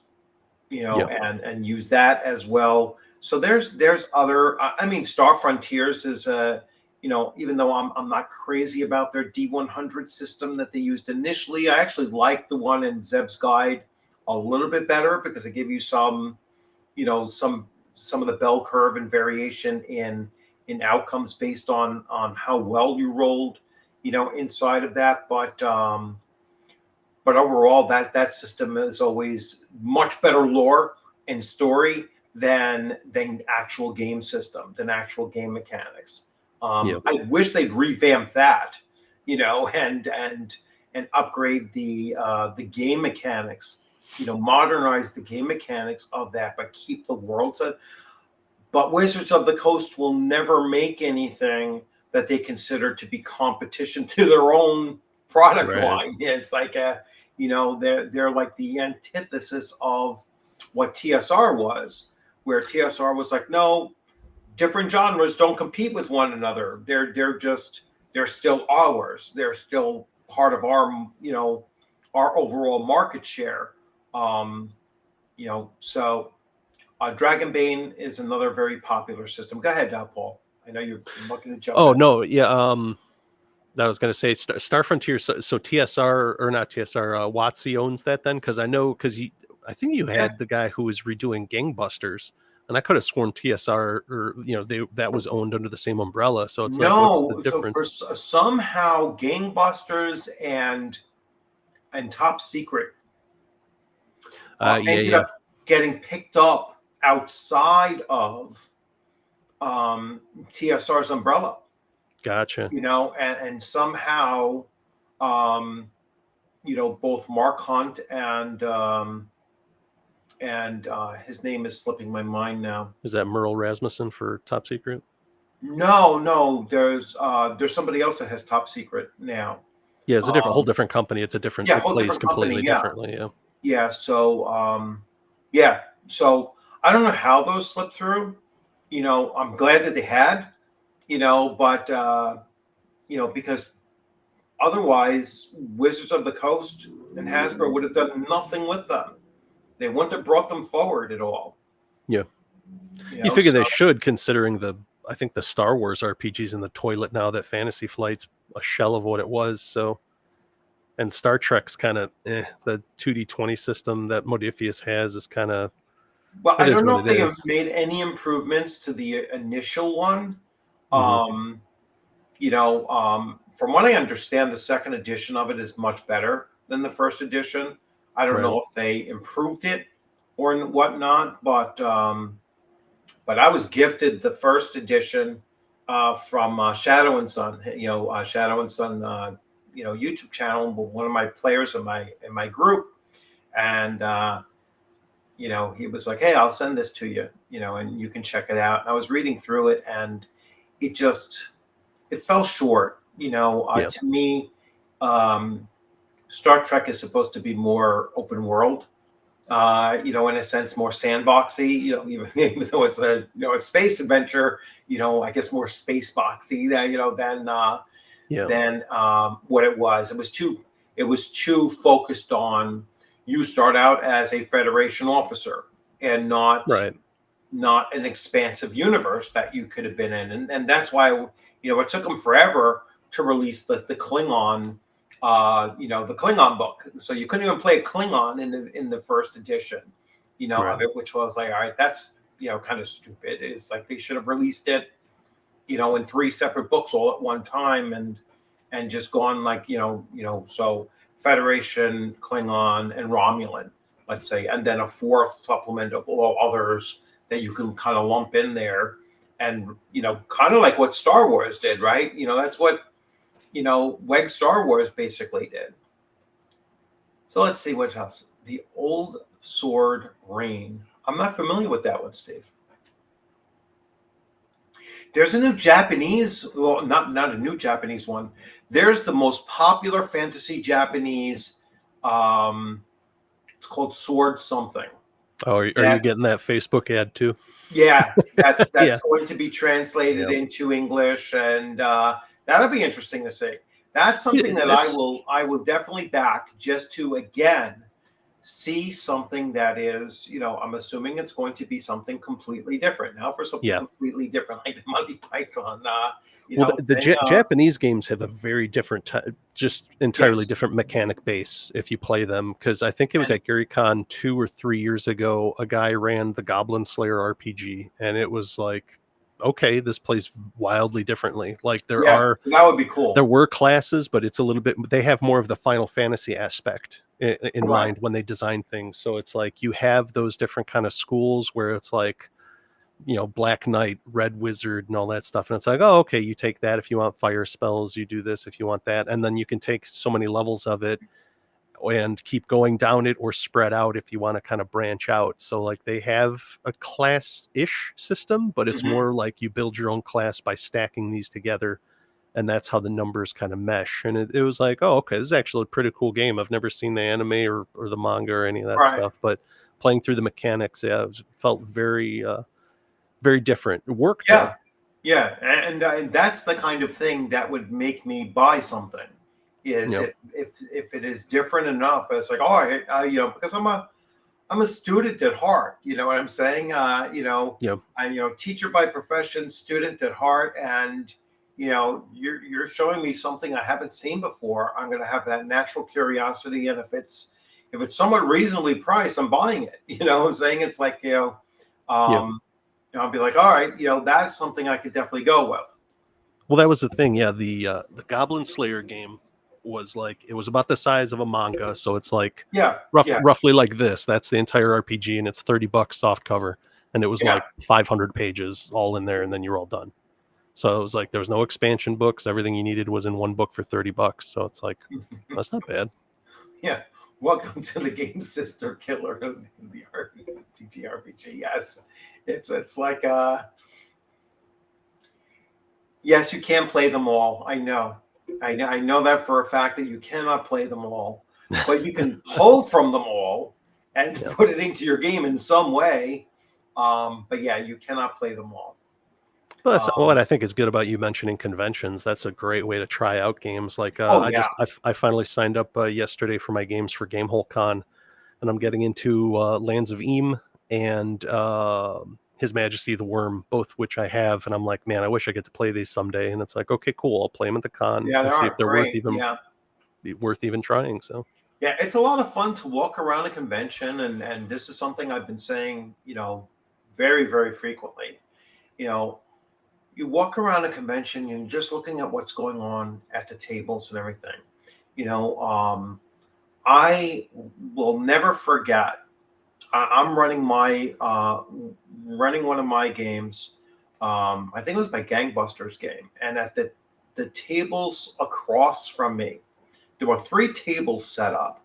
and use that as well. So there's other. I mean, Star Frontiers is even though I'm not crazy about their D100 system that they used initially, I actually liked the one in Zeb's Guide a little bit better because it gave you some of the bell curve and variation in outcomes based on how well you rolled, inside of that. But overall, that system is always much better lore and story than actual game system, than actual game mechanics. I wish they'd revamp that, and and upgrade the game mechanics, modernize the game mechanics of that, but keep the world set. But Wizards of the Coast will never make anything that they consider to be competition to their own product line. It's like they're like the antithesis of what TSR was, where TSR was like, no, different genres don't compete with one another. They're still ours. They're still part of our our overall market share. So Dragonbane is another very popular system. Go ahead, Paul. I know you're looking to jump. Oh no, yeah. I was going to say Star Frontier. So TSR or not TSR? WotC owns that then, because I think you had the guy who was redoing Gangbusters, and I could have sworn TSR or that was owned under the same umbrella. So it's like, what's the difference? So somehow Gangbusters and Top Secret ended up getting picked up outside of TSR's umbrella. Gotcha. And somehow, both Mark Hunt and his name is slipping my mind now. Is that Merle Rasmussen for Top Secret? No. There's somebody else that has Top Secret now. Yeah, it's a whole different company. It's a different. It plays completely differently. Yeah. Yeah. So So I don't know how those slipped through. I'm glad that they had. But because otherwise Wizards of the Coast and Hasbro would have done nothing with them. They wouldn't have brought them forward at all. Yeah. You figure they should, considering I think the Star Wars RPG's in the toilet now, that Fantasy Flight's a shell of what it was. So, and Star Trek's kind of the 2D20 system that Modiphius has is kind of. Well, I don't know if they have made any improvements to the initial one. From what I understand, the second edition of it is much better than the first edition. I don't know if they improved it or whatnot, but I was gifted the first edition from Shadow and Sun. Shadow and Sun, YouTube channel. One of my players in my group, and he was like, "Hey, I'll send this to you, and you can check it out." And I was reading through it, and it fell short. To me, Star Trek is supposed to be more open world, in a sense, more sandboxy, even though it's a space adventure, I guess more space boxy than what it was. It was too focused on, you start out as a Federation officer and not an expansive universe that you could have been in. And that's why, it took them forever to release the Klingon, the Klingon book. So you couldn't even play a Klingon in the first edition, of it, which was like, all right, that's, kind of stupid. It's like they should have released it, in 3 separate books all at one time and just gone like, so Federation, Klingon, and Romulan, let's say, and then a 4th supplement of all others that you can kind of lump in there. And, kind of like what Star Wars did, right? That's what, WEG Star Wars basically did. So let's see what else. The Old Sword Rain. I'm not familiar with that one, Steve. There's a new Japanese, well, not a new Japanese one. There's the most popular fantasy Japanese. It's called Sword something. Oh, are you getting that Facebook ad too? Yeah, that's going to be translated into English, and that'll be interesting to see. That's something that I will definitely back, just to again see something that is, I'm assuming it's going to be something completely different now, for something completely different, like the Monty Python. Japanese games have a very different, just entirely different mechanic base if you play them. Because I think it was at GaryCon 2 or 3 years ago, a guy ran the Goblin Slayer RPG, and it was like, okay, this plays wildly differently. Like that would be cool. There were classes, but it's a little bit. They have more of the Final Fantasy aspect in mind when they design things. So it's like you have those different kind of schools where it's like Black Knight, Red Wizard, and all that stuff. And it's like, oh, okay, you take that if you want fire spells, you do this if you want that, and then you can take so many levels of it and keep going down it or spread out if you want to kind of branch out. So like they have a class-ish system, but it's Mhm. more like you build your own class by stacking these together, and that's how the numbers kind of mesh. And it was like, oh, okay, this is actually a pretty cool game. I've never seen the anime or the manga or any of that Right. stuff, but playing through the mechanics, yeah, it felt very different. It worked Yeah. though. Yeah. And that's the kind of thing that would make me buy something. Is Yep. if it is different enough, it's like, oh, because I'm a student at heart. You know what I'm saying? Yep. Teacher by profession, student at heart, and you're showing me something I haven't seen before. I'm going to have that natural curiosity, and if it's somewhat reasonably priced, I'm buying it. You know what I'm saying? It's like Yep. um, I'll be like, all right, that's something I could definitely go with. Well, that was the thing. Yeah, the Goblin Slayer game was like, it was about the size of a manga, so it's like Yeah, yeah, roughly like this. That's the entire RPG, and it's $30 soft cover, and it was yeah. like 500 pages all in there, and then you're all done. So it was like there was no expansion books. Everything you needed was in one book for $30. So it's like that's not bad. Yeah. Welcome to the game sister killer of the TTRPG. Yes, it's like yes, you can play them all. I know that for a fact that you cannot play them all, but you can pull from them all and Yeah. put it into your game in some way. But yeah, you cannot play them all. Well, that's what Um, I think is good about you mentioning conventions. That's a great way to try out games. Like oh yeah, I finally signed up yesterday for my games for Gamehole Con, and I'm getting into Lands of Eam and His Majesty the Worm, both which I have. And I'm like, man, I wish I get to play these someday. And it's like, okay, cool. I'll play them at the con yeah, they and see if are they're great. Yeah. worth even trying. So Yeah, it's a lot of fun to walk around a convention, and this is something I've been saying, very, very frequently. You know, you walk around a convention and you're just looking at what's going on at the tables and everything. You know, I will never forget. I'm running one of my games. I think it was my Gangbusters game, and at the tables across from me, there were three tables set up.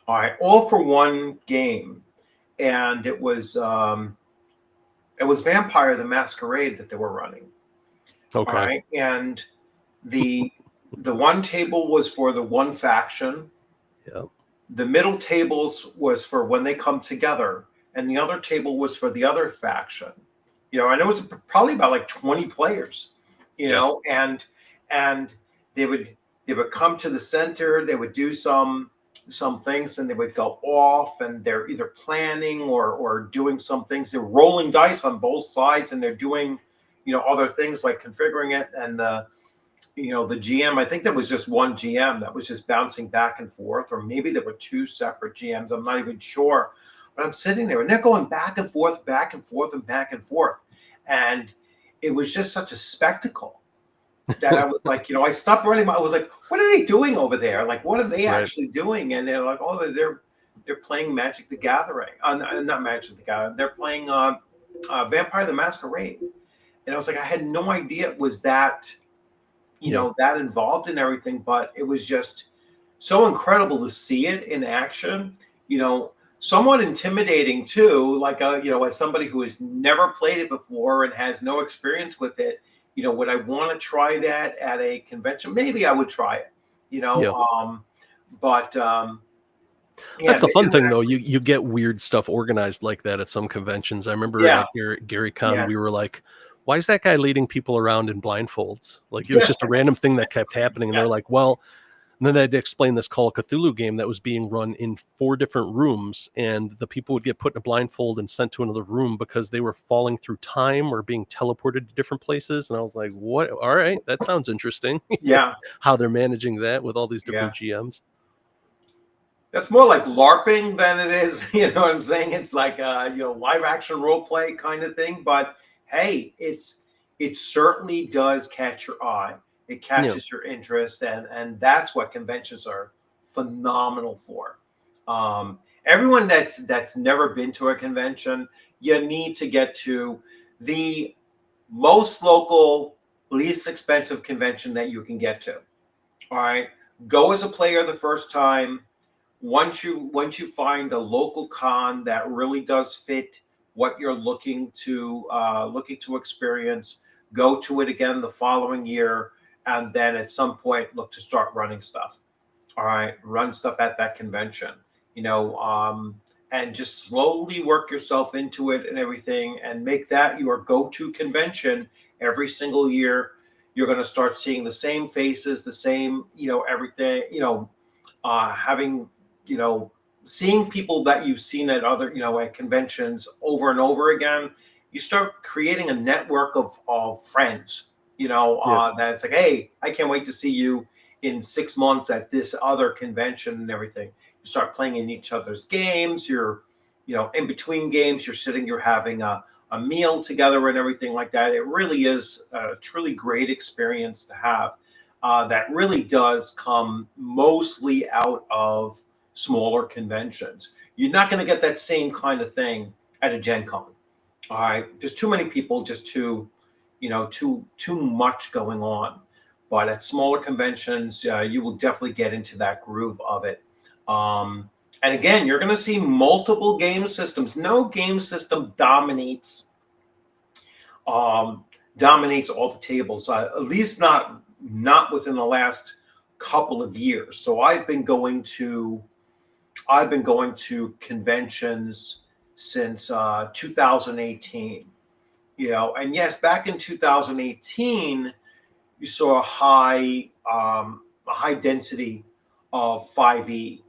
All right, all for one game, and it was Vampire the Masquerade that they were running. All okay, right, and the the one table was for the one faction. yeah, The middle tables was for when they come together, and the other table was for the other faction. And it was probably about like 20 players. yeah, And they would come to the center. They would do some things, and they would go off, and they're either planning or doing some things. They're rolling dice on both sides, and they're doing other things like configuring it. And the GM, I think there was just one GM that was just bouncing back and forth, or maybe there were two separate GMs. I'm not even sure. But I'm sitting there and they're going back and forth, back and forth, and back and forth. And it was just such a spectacle that I was like, I stopped running. I was like, what are they doing over there? Like, what are they right. actually doing? And they're like, oh, they're playing Magic the Gathering. Not Magic the Gathering. They're playing Vampire the Masquerade. And I was like, I had no idea it was that Yeah, that involved in everything, but it was just so incredible to see it in action. Somewhat intimidating too, like as somebody who has never played it before and has no experience with it. Would I want to try that at a convention? Maybe I would try it. yeah. But yeah, That's the they fun do thing, though. actually. You get weird stuff organized like that at some conventions. I remember Yeah, at Gary Con, yeah, we were like, "Why is that guy leading people around in blindfolds?" Like it was just a random thing that kept happening, and yeah, they're like, "Well." And then they had to explain this Call of Cthulhu game that was being run in 4 different rooms, and the people would get put in a blindfold and sent to another room because they were falling through time or being teleported to different places. And I was like, "What? All right, that sounds interesting." yeah, How they're managing that with all these yeah. different GMs. That's more like LARPing than it is, you know what I'm saying? It's like live action role play kind of thing. But hey, it certainly does catch your eye. It Yeah, catches your interest, and that's what conventions are phenomenal for. Everyone that's never been to a convention, you need to get to. the most local, least expensive convention that you can get to. All right. Go as a player the first time. Once you find a local con that really does fit what you're looking to experience, go to it again the following year, and then at some point look to start running stuff. All right, run stuff at that convention. You know, and just slowly work yourself into it and everything, and make that your go-to convention every single year. You're going to start seeing the same faces, the same, everything, having, seeing people that you've seen at other, at conventions over and over again. You start creating a network of friends, Yeah. that's like, hey, I can't wait to see you in 6 months at this other convention and everything. You start playing in each other's games. You're, in between games, you're having a meal together and everything like that. It really is a truly great experience to have. That really does come mostly out of smaller conventions. You're not going to get that same kind of thing at a Gen Con. All right, there's too many people, just too much going on. But at smaller conventions, you will definitely get into that groove of it. And again, you're going to see multiple game systems. No game system dominates all the tables, at least not within the last couple of years. So I've been going to conventions since 2018. And yes, back in 2018, you saw a high density of 5e.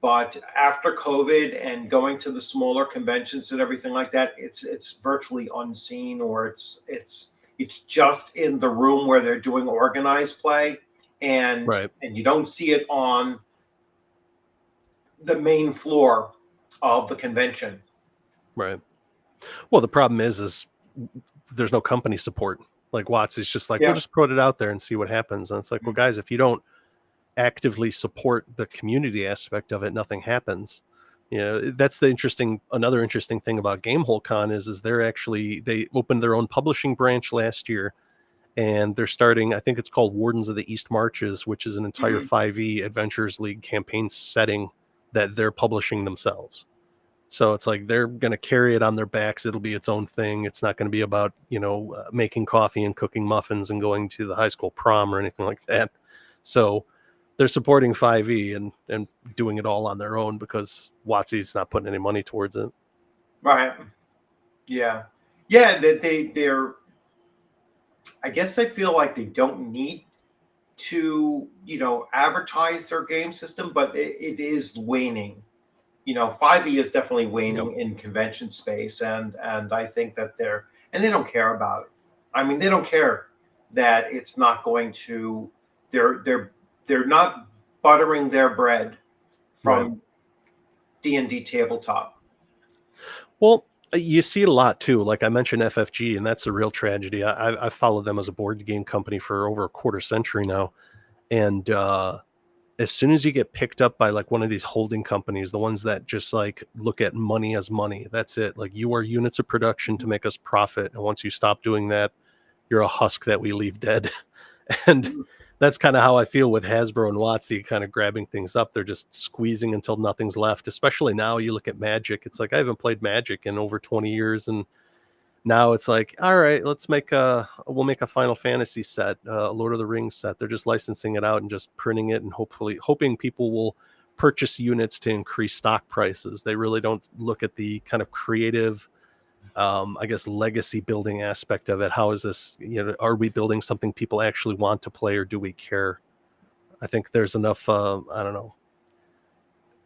But after COVID and going to the smaller conventions and everything like that, it's virtually unseen, or it's just in the room where they're doing organized play, and Right. you don't see it on the main floor of the convention. Right. Well, the problem is there's no company support. Like Watts is just like, we'll just put it out there and see what happens. And it's like, well, guys, if you don't actively support the community aspect of it, nothing happens. That's another interesting thing about Gamehole Con is they opened their own publishing branch last year, and they're starting, I think it's called Wardens of the East Marches, which is an entire 5e Adventures League campaign setting that they're publishing themselves. So it's like they're going to carry it on their backs. It'll be its own thing. It's not going to be about, making coffee and cooking muffins and going to the high school prom or anything like that. So they're supporting 5e and doing it all on their own because WotC's not putting any money towards it. Right. Yeah. Yeah. They're, I guess I feel like they don't need to, advertise their game system, but it is waning. 5e is definitely waning in convention space, and I think that they don't care about it. I mean, they don't care that it's not going to. They're not buttering their bread from D&D tabletop. Well, you see it a lot too. Like I mentioned FFG, and that's a real tragedy. I've followed them as a board game company for over a quarter century now, and as soon as you get picked up by like one of these holding companies, the ones that just like look at money as money, that's it. Like, you are units of production to make us profit, and once you stop doing that, you're a husk that we leave dead. And that's kind of how I feel with Hasbro and WotC kind of grabbing things up. They're just squeezing until nothing's left. Especially now, you look at Magic. It's like, I haven't played Magic in over 20 years, and now it's like, all right, we'll make a Final Fantasy set, a Lord of the Rings set. They're just licensing it out and just printing it, and hoping people will purchase units to increase stock prices. They really don't look at the kind of creative, I guess, legacy building aspect of it. How is this, are we building something people actually want to play, or do we care? I think there's enough, I don't know,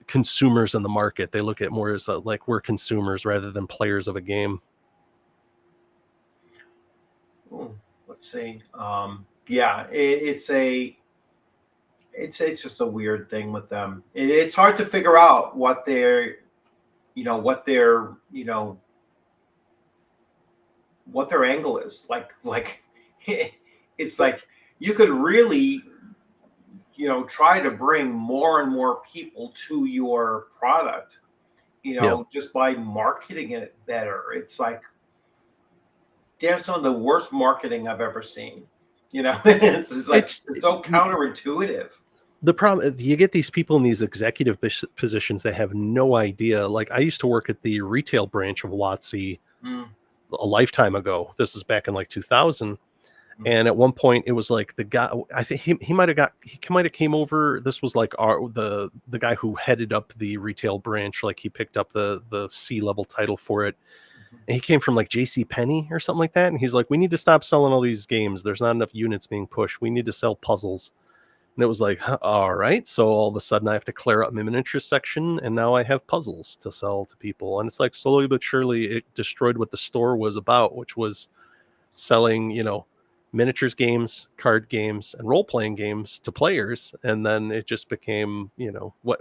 consumers in the market. They look at more as like we're consumers rather than players of a game. Let's see. Yeah, it's just a weird thing with them. It's hard to figure out what their angle is. Like it's like you could really, try to bring more and more people to your product, just by marketing it better. It's like, they have some of the worst marketing I've ever seen. You know, it's just like it's so counterintuitive. The problem, you get these people in these executive positions that have no idea. Like, I used to work at the retail branch of WotC a lifetime ago. This is back in like 2000. And at one point it was like the guy, I think he might have came over. This was like the guy who headed up the retail branch. Like, he picked up the C-level title for it. And he came from like JC Penney or something like that. And he's like, we need to stop selling all these games. There's not enough units being pushed. We need to sell puzzles. And it was like, all right. So all of a sudden I have to clear out my miniatures section, and now I have puzzles to sell to people. And it's like, slowly but surely it destroyed what the store was about, which was selling, miniatures games, card games, and role-playing games to players. And then it just became, what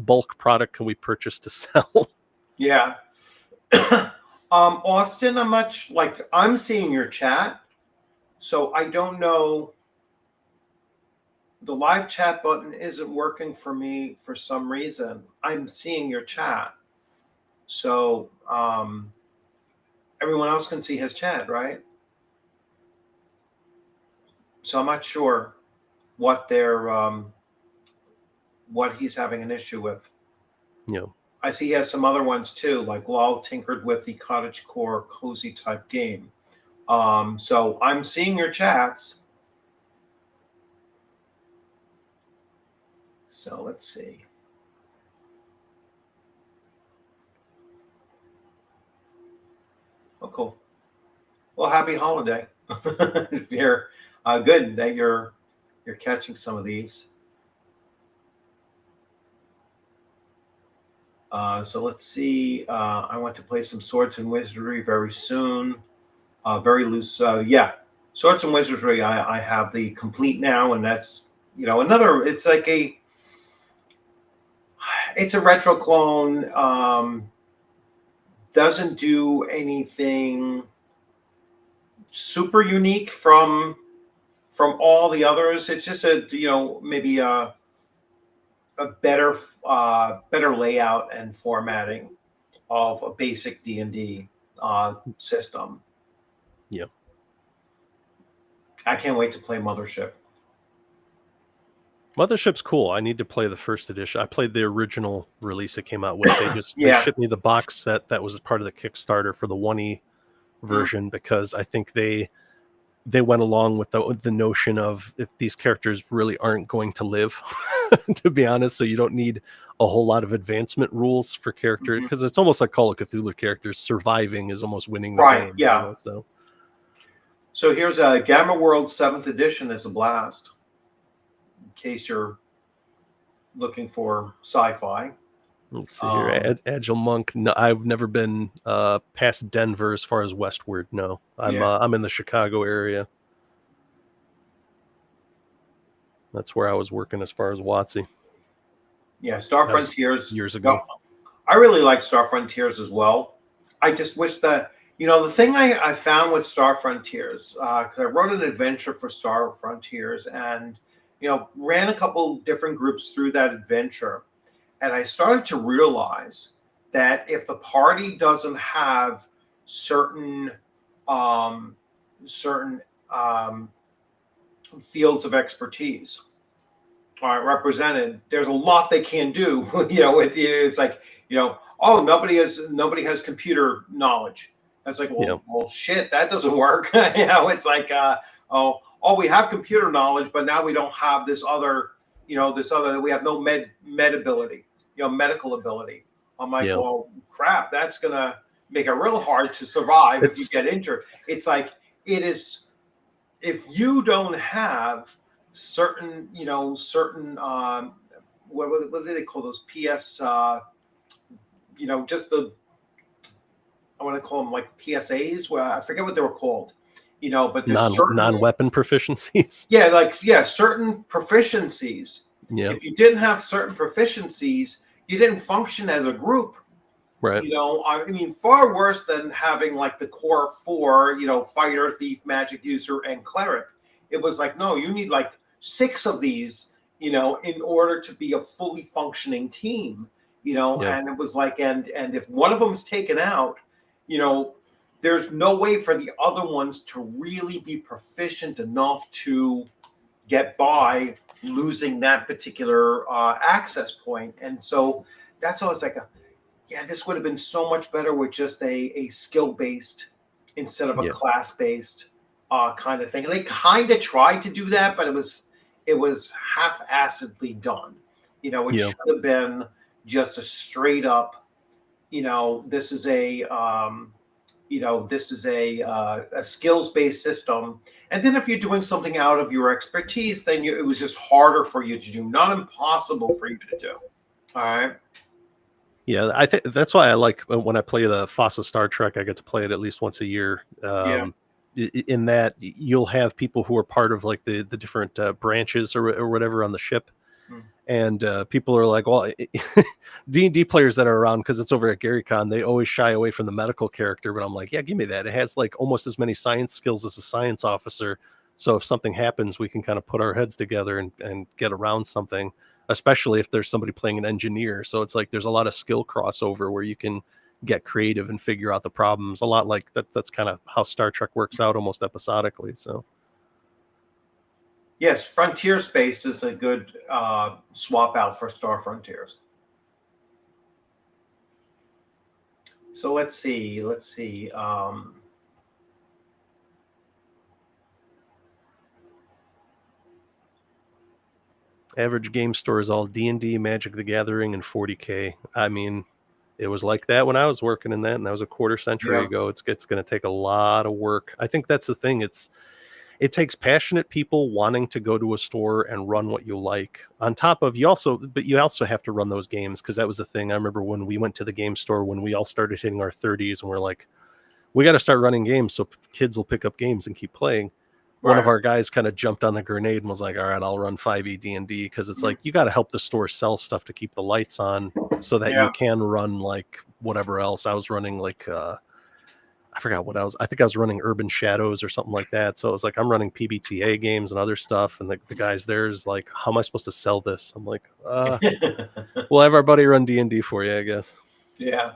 bulk product can we purchase to sell? Yeah. Austin, I'm seeing your chat, so I don't know. The live chat button isn't working for me for some reason. I'm seeing your chat, so everyone else can see his chat, right? So I'm not sure what what he's having an issue with. Yeah. I see he has some other ones too, like Lol tinkered with the cottagecore cozy type game. So I'm seeing your chats. So let's see. Oh, cool. Well, happy holiday. You're good that you're catching some of these. So let's see. I want to play some Swords and Wizardry very soon. Very loose. Yeah, Swords and Wizardry. I have the complete now, and that's another. It's like it's a retro clone. Doesn't do anything super unique from all the others. It's just maybe a better layout and formatting of a basic D&D system. Yeah. I can't wait to play Mothership. Mothership's cool. I need to play the first edition. I played the original release it came out with. They shipped me the box set that was part of the Kickstarter for the 1E version, because I think they went along with the notion of, if these characters really aren't going to live, to be honest, so you don't need a whole lot of advancement rules for character, because it's almost like Call of Cthulhu characters. Surviving is almost winning the game. Yeah. So here's a Gamma World 7th edition is a blast. In case you're looking for sci-fi. Let's see here. Agile Monk. No, I've never been past Denver as far as westward. No, I'm in the Chicago area. That's where I was working as far as WotC. Yeah, Star Frontiers years ago. I really like Star Frontiers as well. I just wish that the thing I found with Star Frontiers, because I wrote an adventure for Star Frontiers, and ran a couple different groups through that adventure. And I started to realize that if the party doesn't have certain fields of expertise represented, there's a lot they can do. It's like nobody has computer knowledge. That's like, well, shit, that doesn't work. It's like we have computer knowledge, but now we don't have this other. We have no med ability, medical ability. I'm like, well, crap, that's gonna make it real hard to survive if you get injured. It's like, it is, if you don't have certain, what do they call those? PS, just the, I want to call them like PSAs. Well, I forget what they were called. But there's non-weapon proficiencies. Certain proficiencies. Yeah. If you didn't have certain proficiencies, you didn't function as a group. Right. I mean, far worse than having like the core 4, fighter, thief, magic user, and cleric. It was like, no, you need like 6 of these, in order to be a fully functioning team. And it was like, and if one of them is taken out, there's no way for the other ones to really be proficient enough to get by losing that particular access point. And so that's always like yeah, this would have been so much better with just a skill based instead of a class based kind of thing. And they kind of tried to do that, but it was half-assedly done. You know, it should have been just a straight up, you know, this is a skills based system. And then if you're doing something out of your expertise, then it was just harder for you to do, not impossible for you to do. All right. Yeah, I think that's why I like when I play the FOSSA Star Trek. I get to play it at least once a year. In that you'll have people who are part of like the different branches or whatever on the ship, and people are like, well, D&D players that are around, because it's over at GaryCon, they always shy away from the medical character, but I'm like, yeah, give me that. It has like almost as many science skills as a science officer, so if something happens, we can kind of put our heads together and get around something, especially if there's somebody playing an engineer. So it's like there's a lot of skill crossover where you can get creative and figure out the problems, a lot like that's kind of how Star Trek works out, almost episodically. So yes, Frontier Space is a good swap out for Star Frontiers. So let's see. Average game store is all D&D, Magic the Gathering, and 40K. I mean, it was like that when I was working in that, and that was a quarter century ago. It's going to take a lot of work. I think that's the thing. It takes passionate people wanting to go to a store and run what you like. On top of you also have to run those games, because that was the thing. I remember when we went to the game store when we all started hitting our 30s, and we're like, we got to start running games so kids will pick up games and keep playing. One of our guys kind of jumped on the grenade and was like, all right, I'll run 5e D&D, because it's like you got to help the store sell stuff to keep the lights on so that you can run like whatever else. I was running like I forgot what I think I was running Urban Shadows or something like that. So it was like, I'm running PBTA games and other stuff, and the guys there is like, how am I supposed to sell this? I'm like, we'll have our buddy run D&D for you, I guess. Yeah.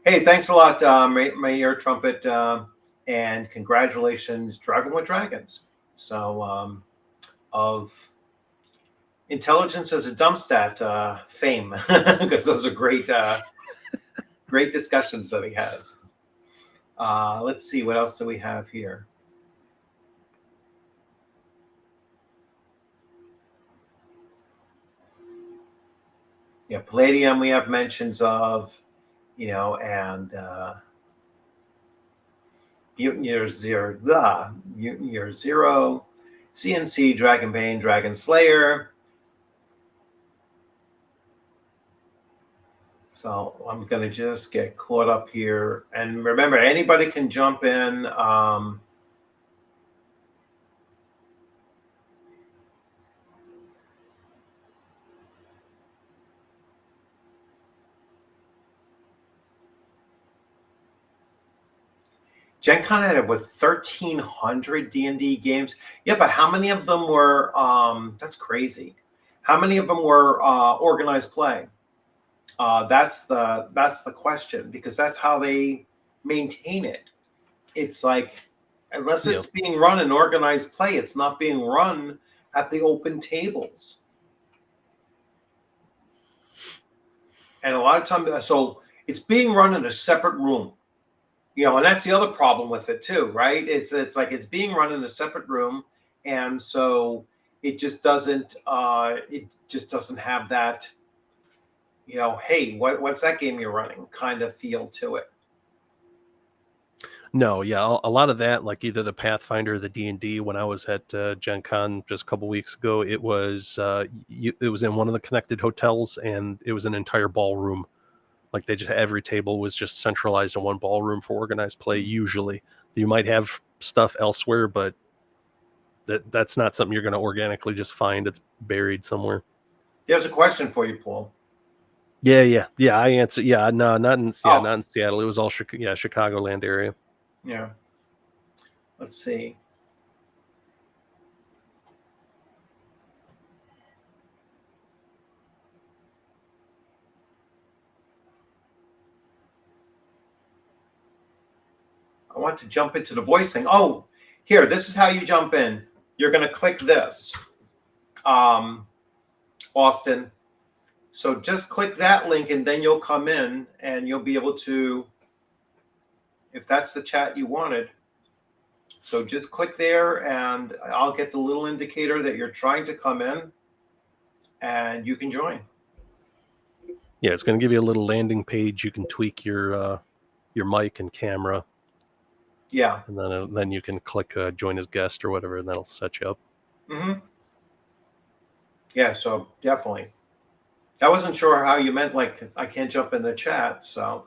Hey, thanks a lot, Mayor Trumpet, and congratulations, Driving with Dragons. So, of intelligence as a dump stat fame, because those are great, great discussions that he has. Let's see, what else do we have here? Yeah, Palladium, we have mentions of, you know, and Mutant Year Zero, Mutant Year Zero, CNC, Dragonbane, Dragon Slayer. So I'm going to just get caught up here. And remember, anybody can jump in. Gen Con had over 1,300 D&D games. Yeah, but how many of them were, that's crazy. How many of them were organized play? That's the question, because that's how they maintain it. It's like, unless it's being run in organized play, it's not being run at the open tables. And a lot of times, so it's being run in a separate room. You know, and that's the other problem with it too, right? It's like it's being run in a separate room, and so it just doesn't have that, you know, hey, what's that game you're running kind of feel to it. No, yeah, a lot of that, like either the Pathfinder or the D&D. When I was at Gen Con just a couple weeks ago, it was it was in one of the connected hotels, and it was an entire ballroom. Like they just, every table was just centralized in one ballroom for organized play. Usually you might have stuff elsewhere, but that's not something you're going to organically just find. It's buried somewhere. There's a question for you, Paul. Yeah. I answered. Yeah, no, not in Seattle. It was all Chicagoland area. Yeah. Let's see. want to jump into the voice thing. Oh, here, this is how you jump in. You're going to click this, Austin. So just click that link, and then you'll come in, and you'll be able to, if that's the chat you wanted. So just click there, and I'll get the little indicator that you're trying to come in, and you can join. Yeah, it's going to give you a little landing page. You can tweak your mic and camera. Yeah. And then you can click join as guest or whatever, and that'll set you up. Mm-hmm. Yeah, so definitely. I wasn't sure how you meant, like, I can't jump in the chat, so.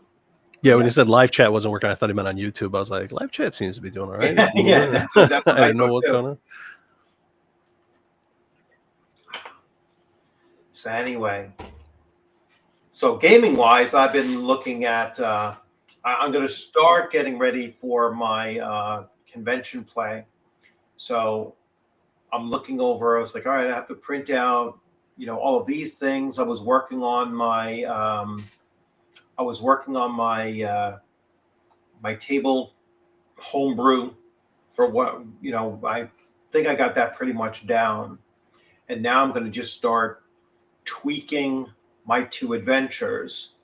Yeah, when he said live chat wasn't working, I thought he meant on YouTube. I was like, live chat seems to be doing all right. Yeah, that's what I didn't know what's going on. So anyway, so gaming-wise, I've been looking at, I'm going to start getting ready for my convention play. So I'm looking over, I was like, all right, I have to print out, all of these things. I was working on my, my table homebrew for what, I think I got that pretty much down. And now I'm going to just start tweaking my 2 adventures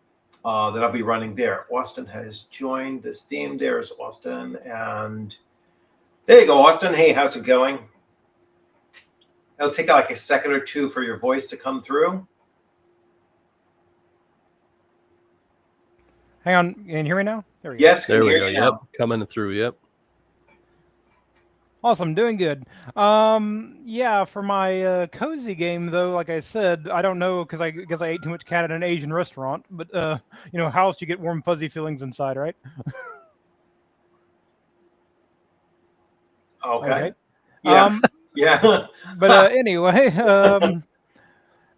that I'll be running there. Austin has joined this team. There's Austin. And there you go, Austin. Hey, how's it going? It'll take like a second or two for your voice to come through. Hang on, can you hear me now? There we go. Yes, there we go. Yep, coming through. Yep. Awesome, doing good. Yeah, for my cozy game though, like I said, I don't know because I guess I ate too much cat at an Asian restaurant. But how else you get warm fuzzy feelings inside, right? Okay. Yeah. Yeah. But anyway,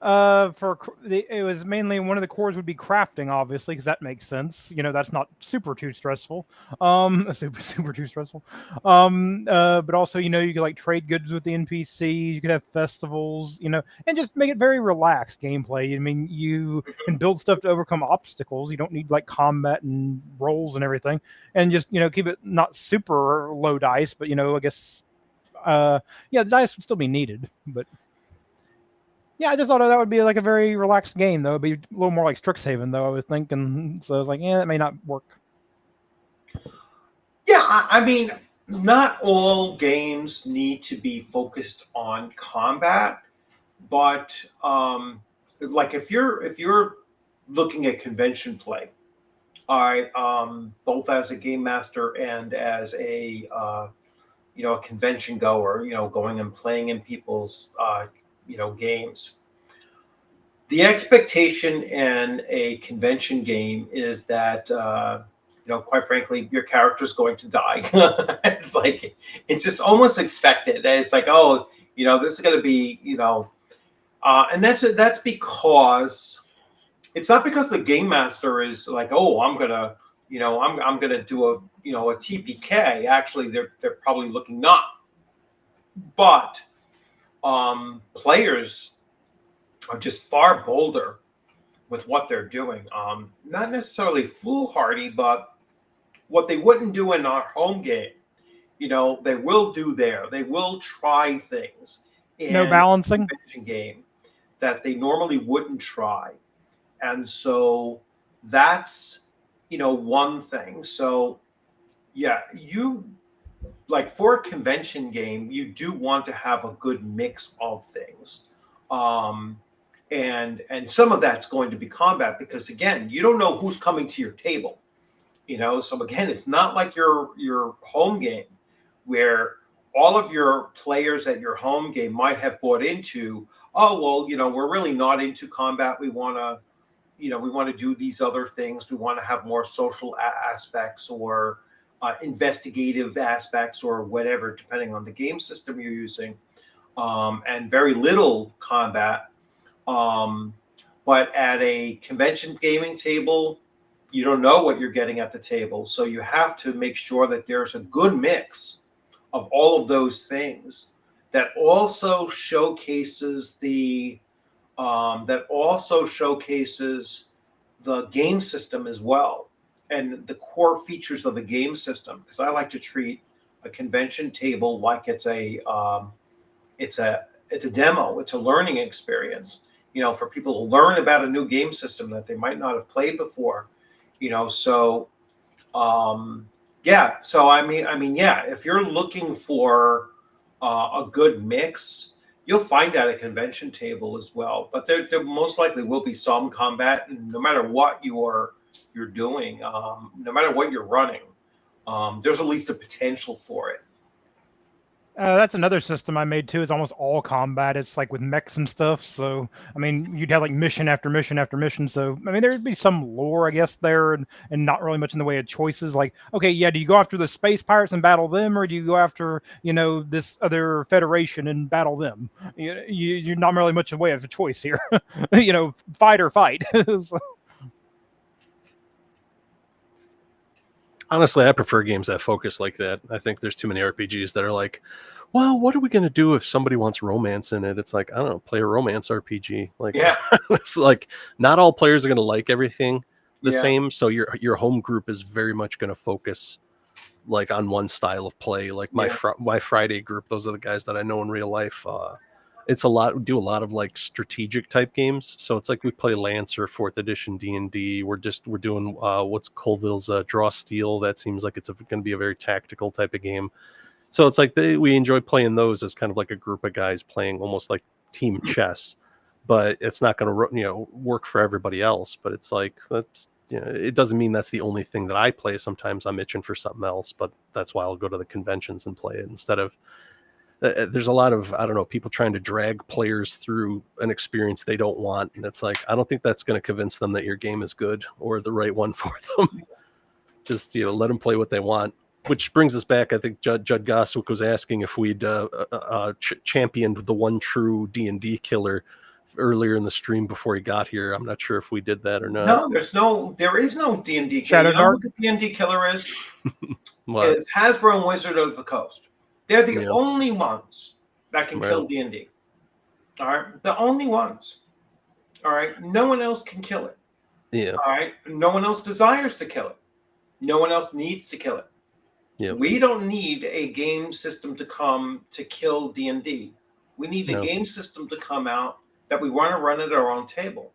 it was mainly one of the cores would be crafting, obviously, because that makes sense. That's not super too stressful. Super too stressful. But also, you could like trade goods with the NPCs. You could have festivals, and just make it very relaxed gameplay. I mean, you can build stuff to overcome obstacles. You don't need like combat and rolls and everything, and just keep it not super low dice, but I guess, the dice would still be needed, but. Yeah, I just thought that would be like a very relaxed game, though. It'd be a little more like Strixhaven, though, I was thinking. So I was like, yeah, that may not work. Yeah, I mean, not all games need to be focused on combat, but like if you're looking at convention play, both as a game master and as a a convention goer, going and playing in people's games. The expectation in a convention game is that, quite frankly, your character's going to die. It's just almost expected. It's like, oh, this is going to be, and that's because it's not because the game master is like, oh, I'm gonna do a TPK. Actually, they're probably looking not, but players are just far bolder with what they're doing. Not necessarily foolhardy, but what they wouldn't do in our home game, they will do there. They will try things in no balancing a convention game that they normally wouldn't try. And so that's, one thing. So yeah, like for a convention game, you do want to have a good mix of things. And some of that's going to be combat because again, you don't know who's coming to your table. So again, it's not like your home game where all of your players at your home game might have bought into, oh, well, we're really not into combat. We want to do these other things. We want to have more social aspects or investigative aspects or whatever, depending on the game system you're using, and very little combat. But at a convention gaming table, you don't know what you're getting at the table. So you have to make sure that there's a good mix of all of those things that also showcases the game system as well. and the core features of a game system, because I like to treat a convention table like it's a demo, it's a learning experience, for people to learn about a new game system that they might not have played before, so yeah. So yeah, if you're looking for a good mix, you'll find that at a convention table as well. But there most likely will be some combat, and no matter what you're doing, no matter what you're running, there's at least a potential for it. That's another system I made too. It's almost all combat. It's like with mechs and stuff. So I mean, you'd have like mission after mission after mission. So I mean, there'd be some lore, I guess, there, and not really much in the way of choices. Like, okay, yeah, do you go after the space pirates and battle them, or do you go after this other federation and battle them? You're not really much in the way of a choice here. Fight or fight. So, Honestly, I prefer games that focus like that. I think there's too many RPGs that are like, well, what are we going to do if somebody wants romance in it? It's like, I don't know, play a romance RPG. Like, Yeah. It's like not all players are going to like everything the Yeah. same. So your home group is very much going to focus like on one style of play. Like my Friday group, those are the guys that I know in real life. It's we do a lot of like strategic type games. So it's like we play Lancer, 4th edition D&D. We're doing what's Colville's Draw Steel. That seems like it's going to be a very tactical type of game. So it's like we enjoy playing those as kind of like a group of guys playing almost like team chess. But it's not going to work for everybody else. But it's like it doesn't mean that's the only thing that I play. Sometimes I'm itching for something else, but that's why I'll go to the conventions and play it instead of. There's a lot of, I don't know, people trying to drag players through an experience they don't want. And it's like, I don't think that's going to convince them that your game is good or the right one for them. Just, let them play what they want. Which brings us back, I think Judd Goswick was asking if we'd championed the one true D&D killer earlier in the stream before he got here. I'm not sure if we did that or not. No, there is no D&D killer. Shadow Dark? What the D&D killer is? What? Is Hasbro and Wizard of the Coast. They're the Yeah. only ones that can kill D&D. All right? The only ones. All right? No one else can kill it. Yeah. All right? No one else desires to kill it. No one else needs to kill it. Yeah. We don't need a game system to come to kill D&D. We need a game system to come out that we want to run at our own table.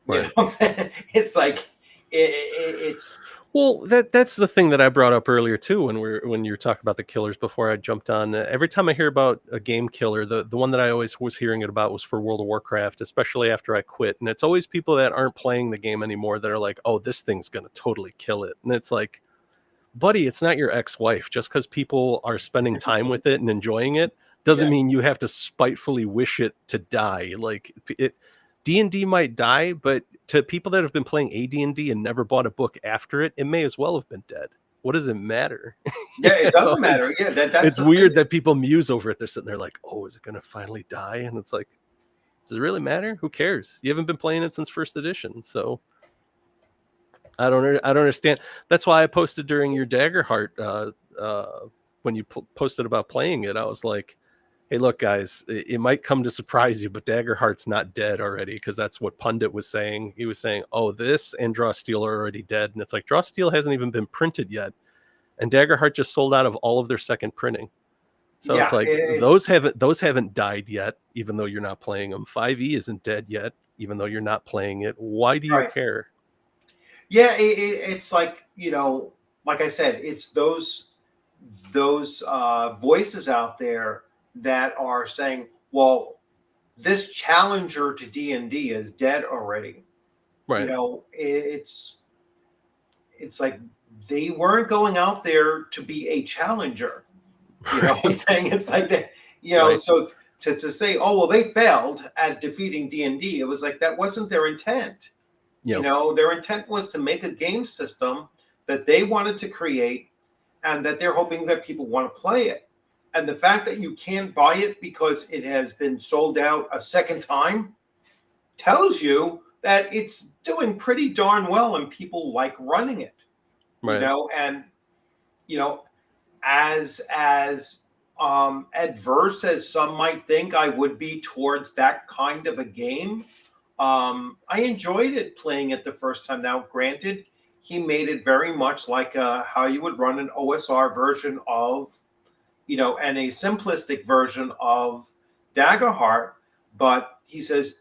You know what I'm saying? It's like it's. Well, that's the thing that I brought up earlier too when you were talking about the killers before I jumped on. Every time I hear about a game killer, the one that I always was hearing it about was for World of Warcraft, especially after I quit. And it's always people that aren't playing the game anymore that are like, "Oh, this thing's going to totally kill it." And it's like, buddy, it's not your ex-wife. Just because people are spending time with it and enjoying it doesn't mean you have to spitefully wish it to die. Like D&D might die, but to people that have been playing AD&D and never bought a book after it, it may as well have been dead. What does it matter? Yeah, it doesn't matter. Yeah, that's it's weird that people muse over it. They're sitting there like, "Oh, is it going to finally die?" And it's like, does it really matter? Who cares? You haven't been playing it since 1st edition, so I don't understand. That's why I posted during your Daggerheart when you posted about playing it. I was like, hey, look, guys, it might come to surprise you, but Daggerheart's not dead already, because that's what Pundit was saying. He was saying, oh, this and Draw Steel are already dead. And it's like, Draw Steel hasn't even been printed yet. And Daggerheart just sold out of all of their second printing. So it's like, those haven't died yet, even though you're not playing them. 5e isn't dead yet, even though you're not playing it. Why do you care? Yeah, it's like, like I said, it's those voices out there that are saying, well, this challenger to D&D is dead already. Right. It's like they weren't going out there to be a challenger. You know what I'm saying? It's like that, so to say, oh, well, they failed at defeating D&D, it was like that wasn't their intent. Yep. Their intent was to make a game system that they wanted to create and that they're hoping that people want to play it. And the fact that you can't buy it because it has been sold out a second time tells you that it's doing pretty darn well and people like running it. Right. And as adverse as some might think I would be towards that kind of a game, I enjoyed it playing it the first time. Now, granted, he made it very much like how you would run an OSR version of, and a simplistic version of Daggerheart. But he says,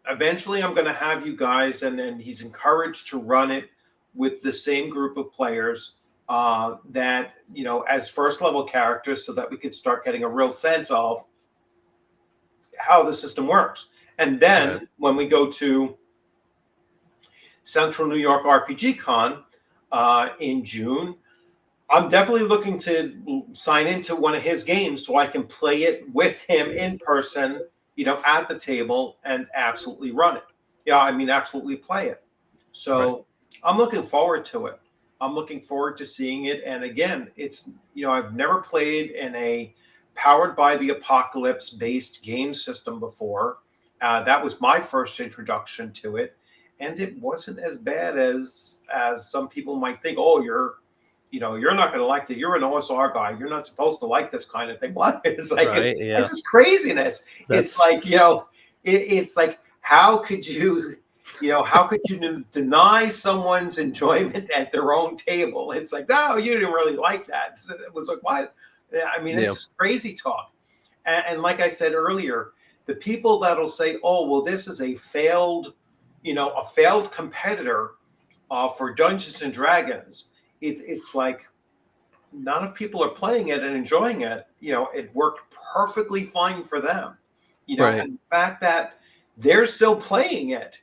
eventually I'm going to have you guys, and then he's encouraged to run it with the same group of players that, as first level characters, so that we could start getting a real sense of how the system works. And then when we go to Central New York RPG Con in June, I'm definitely looking to sign into one of his games so I can play it with him in person, at the table, and absolutely run it. Yeah, I mean, absolutely play it. So I'm looking forward to it. I'm looking forward to seeing it. And again, it's, I've never played in a powered by the apocalypse based game system before. That was my first introduction to it. And it wasn't as bad as some people might think. Oh, you're not going to like it. You're an OSR guy. You're not supposed to like this kind of thing. What? It's like, this is craziness. It's like, it's like, how could you deny someone's enjoyment at their own table? It's like, no, you didn't really like that. It was like, what? I mean, this is crazy talk. And like I said earlier, the people that'll say, oh, well, this is a failed competitor for Dungeons and Dragons. It's like, none of people are playing it and enjoying it. It worked perfectly fine for them. And the fact that they're still playing it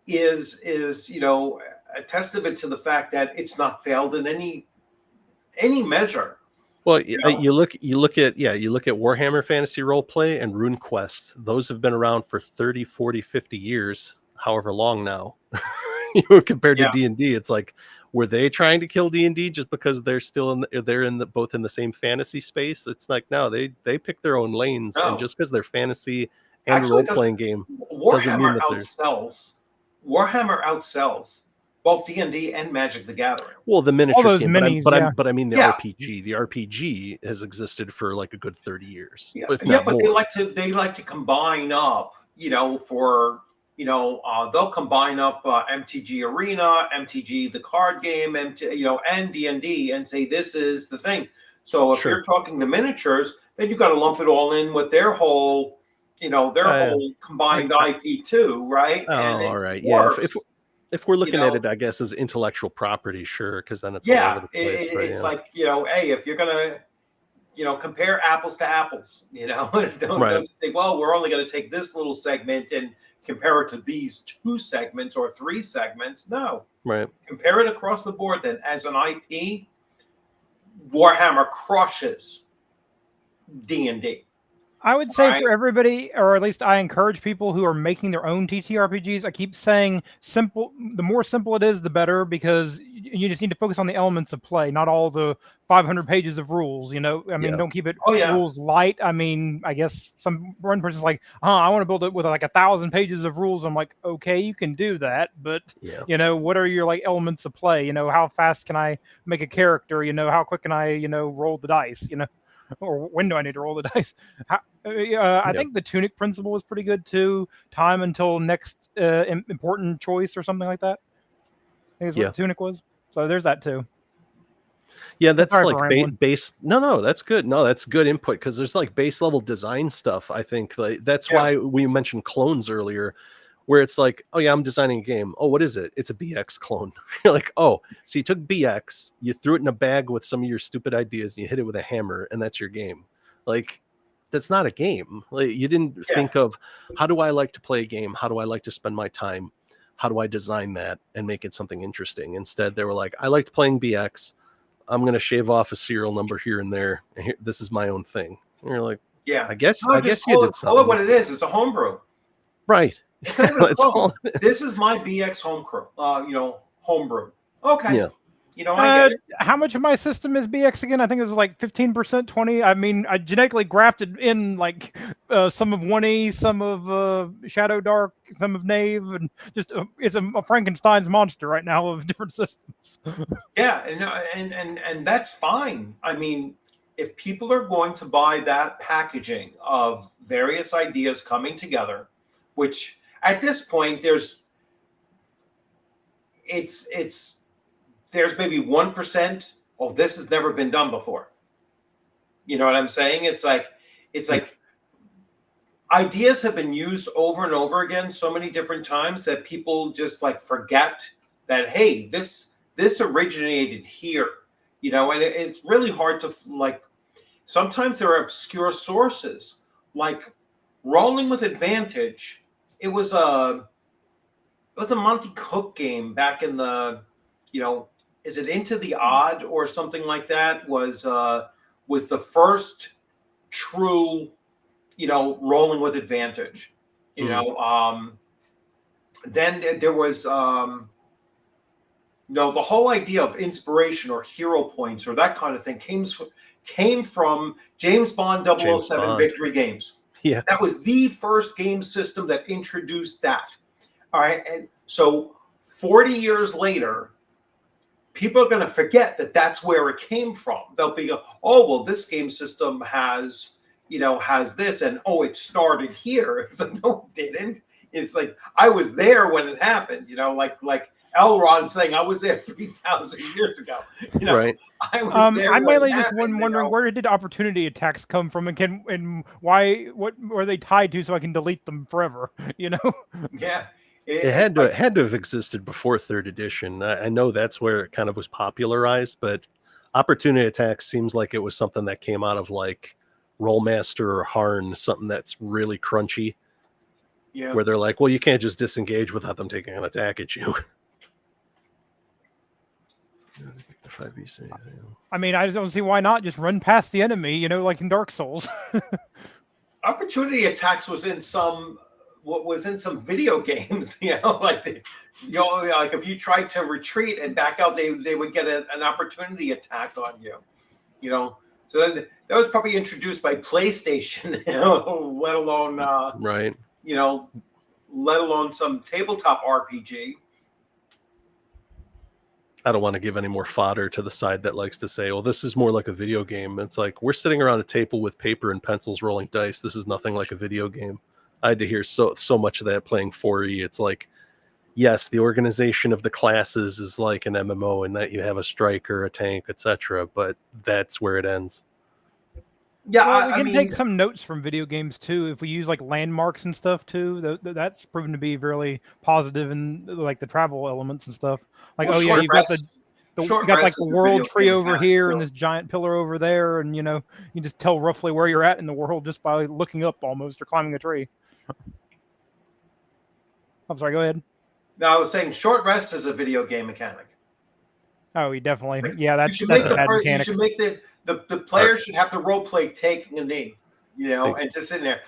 is a testament to the fact that it's not failed in any measure. Well, you look at Warhammer Fantasy Roleplay and RuneQuest. Those have been around for 30, 40, 50 years, however long now. Compared to D&D, it's like, were they trying to kill D&D just because they're still both in the same fantasy space? It's like, no, they pick their own lanes, and just because they're fantasy and role playing game doesn't mean that Warhammer outsells both D&D and Magic the Gathering. Well, the miniatures game, but I mean the RPG. The RPG has existed for like a good 30 years. Yeah, but they like to combine up, they'll combine up MTG Arena, MTG the card game, and D&D, and say this is the thing. So if you're talking the miniatures, then you got to lump it all in with their whole, whole combined IP too, right? All right, If we're looking at it, I guess, as intellectual property, sure, because then it's all over the place. It's like, hey, if you're gonna compare apples to apples, don't say, well, we're only going to take this little segment and compare it to these 2 segments or 3 segments. No, compare it across the board. Then, as an IP, Warhammer crushes D&D. I would say for everybody, or at least I encourage people who are making their own TTRPGs. I keep saying simple. The more simple it is, the better, because you just need to focus on the elements of play, not all the 500 pages of rules. Don't keep it rules light. I mean, I guess one person's like, I want to build it with like 1,000 pages of rules. I'm like, okay, you can do that, but what are your like elements of play? How fast can I make a character? How quick can I roll the dice? Or when do I need to roll the dice? I think the tunic principle is pretty good too. Time until next important choice or something like that. I think is what the tunic was. So there's that too. Yeah, that's like base. No, that's good. No, that's good input, because there's like base level design stuff. I think that's why we mentioned clones earlier, where it's like, oh yeah, I'm designing a game. Oh, what is it? It's a BX clone. You're like, oh, so you took BX, you threw it in a bag with some of your stupid ideas, and you hit it with a hammer, and that's your game. Like, that's not a game. Like, you didn't think of, how do I like to play a game? How do I like to spend my time? How do I design that and make it something interesting? Instead, they were like, I liked playing BX. I'm going to shave off a serial number here and there. And this is my own thing. And you're like, I guess you did something. Call it what it is. It's a homebrew. Right. This is my BX homebrew. Okay. Yeah. I get it. How much of my system is BX again? I think it was like 15%, 20. I mean, I genetically grafted in like some of 1E, some of Shadow Dark, some of Knave, and just it's a Frankenstein's monster right now of different systems. And that's fine. I mean, if people are going to buy that packaging of various ideas coming together, which at this point it's there's maybe 1%. Oh, this has never been done before. You know what I'm saying? It's like ideas have been used over and over again so many different times that people just like forget that, hey, this originated here, you know. And it's really hard to like, sometimes there are obscure sources like Rolling with Advantage. It was a Monty Cook game back in the, you know, is it Into the Odd or something like that, was the first true, you know, Rolling with Advantage. You know, then there was no, the whole idea of inspiration or hero points or that kind of thing came from James Bond 007 James Bond. Victory Games. Yeah. That was the first game system that introduced that. All right. And so 40 years later, people are going to forget that that's where it came from. They'll be, oh, well, this game system has, you know, has this, and oh, it started here. It's like, no, it didn't. It's like, I was there when it happened, you know, like Elrond saying, I was there 3,000 years ago. You know, Right. I was there. I'm when mainly it just happened, wondering, you know? where did opportunity attacks come from, and why, what were they tied to, so I can delete them forever? You know? Yeah. It had to have existed before third edition. I know that's where it kind of was popularized, but opportunity attacks seems like it was something that came out of like Rollmaster or Harn, something that's really crunchy. Yeah. Where they're like, well, you can't just disengage without them taking an attack at you. I mean, I just don't see why not just run past the enemy, you know, like in Dark Souls. Opportunity attacks was in some video games, you know, like like if you tried to retreat and back out, they would get an opportunity attack on you, you know. So then that was probably introduced by PlayStation, you know, let alone right, you know, let alone some tabletop RPG. I don't want to give any more fodder to the side that likes to say, well, this is more like a video game. It's like, we're sitting around a table with paper and pencils rolling dice. This is nothing like a video game. I had to hear so much of that playing 4E. It's like, yes, the organization of the classes is like an MMO in that you have a striker, a tank, etc. But that's where it ends. Yeah, well, we can take some notes from video games too. If we use like landmarks and stuff too, that's proven to be really positive in like the travel elements and stuff. Like, well, oh yeah, you've got you got like the world tree over here and this giant pillar over there, and you know, you just tell roughly where you're at in the world just by looking up almost or climbing a tree. I'm sorry, go ahead. No, I was saying short rest is a video game mechanic. Oh, he definitely, yeah, that's a bad mechanic. You should make the player should have to role play taking a knee, you know, and just sitting there,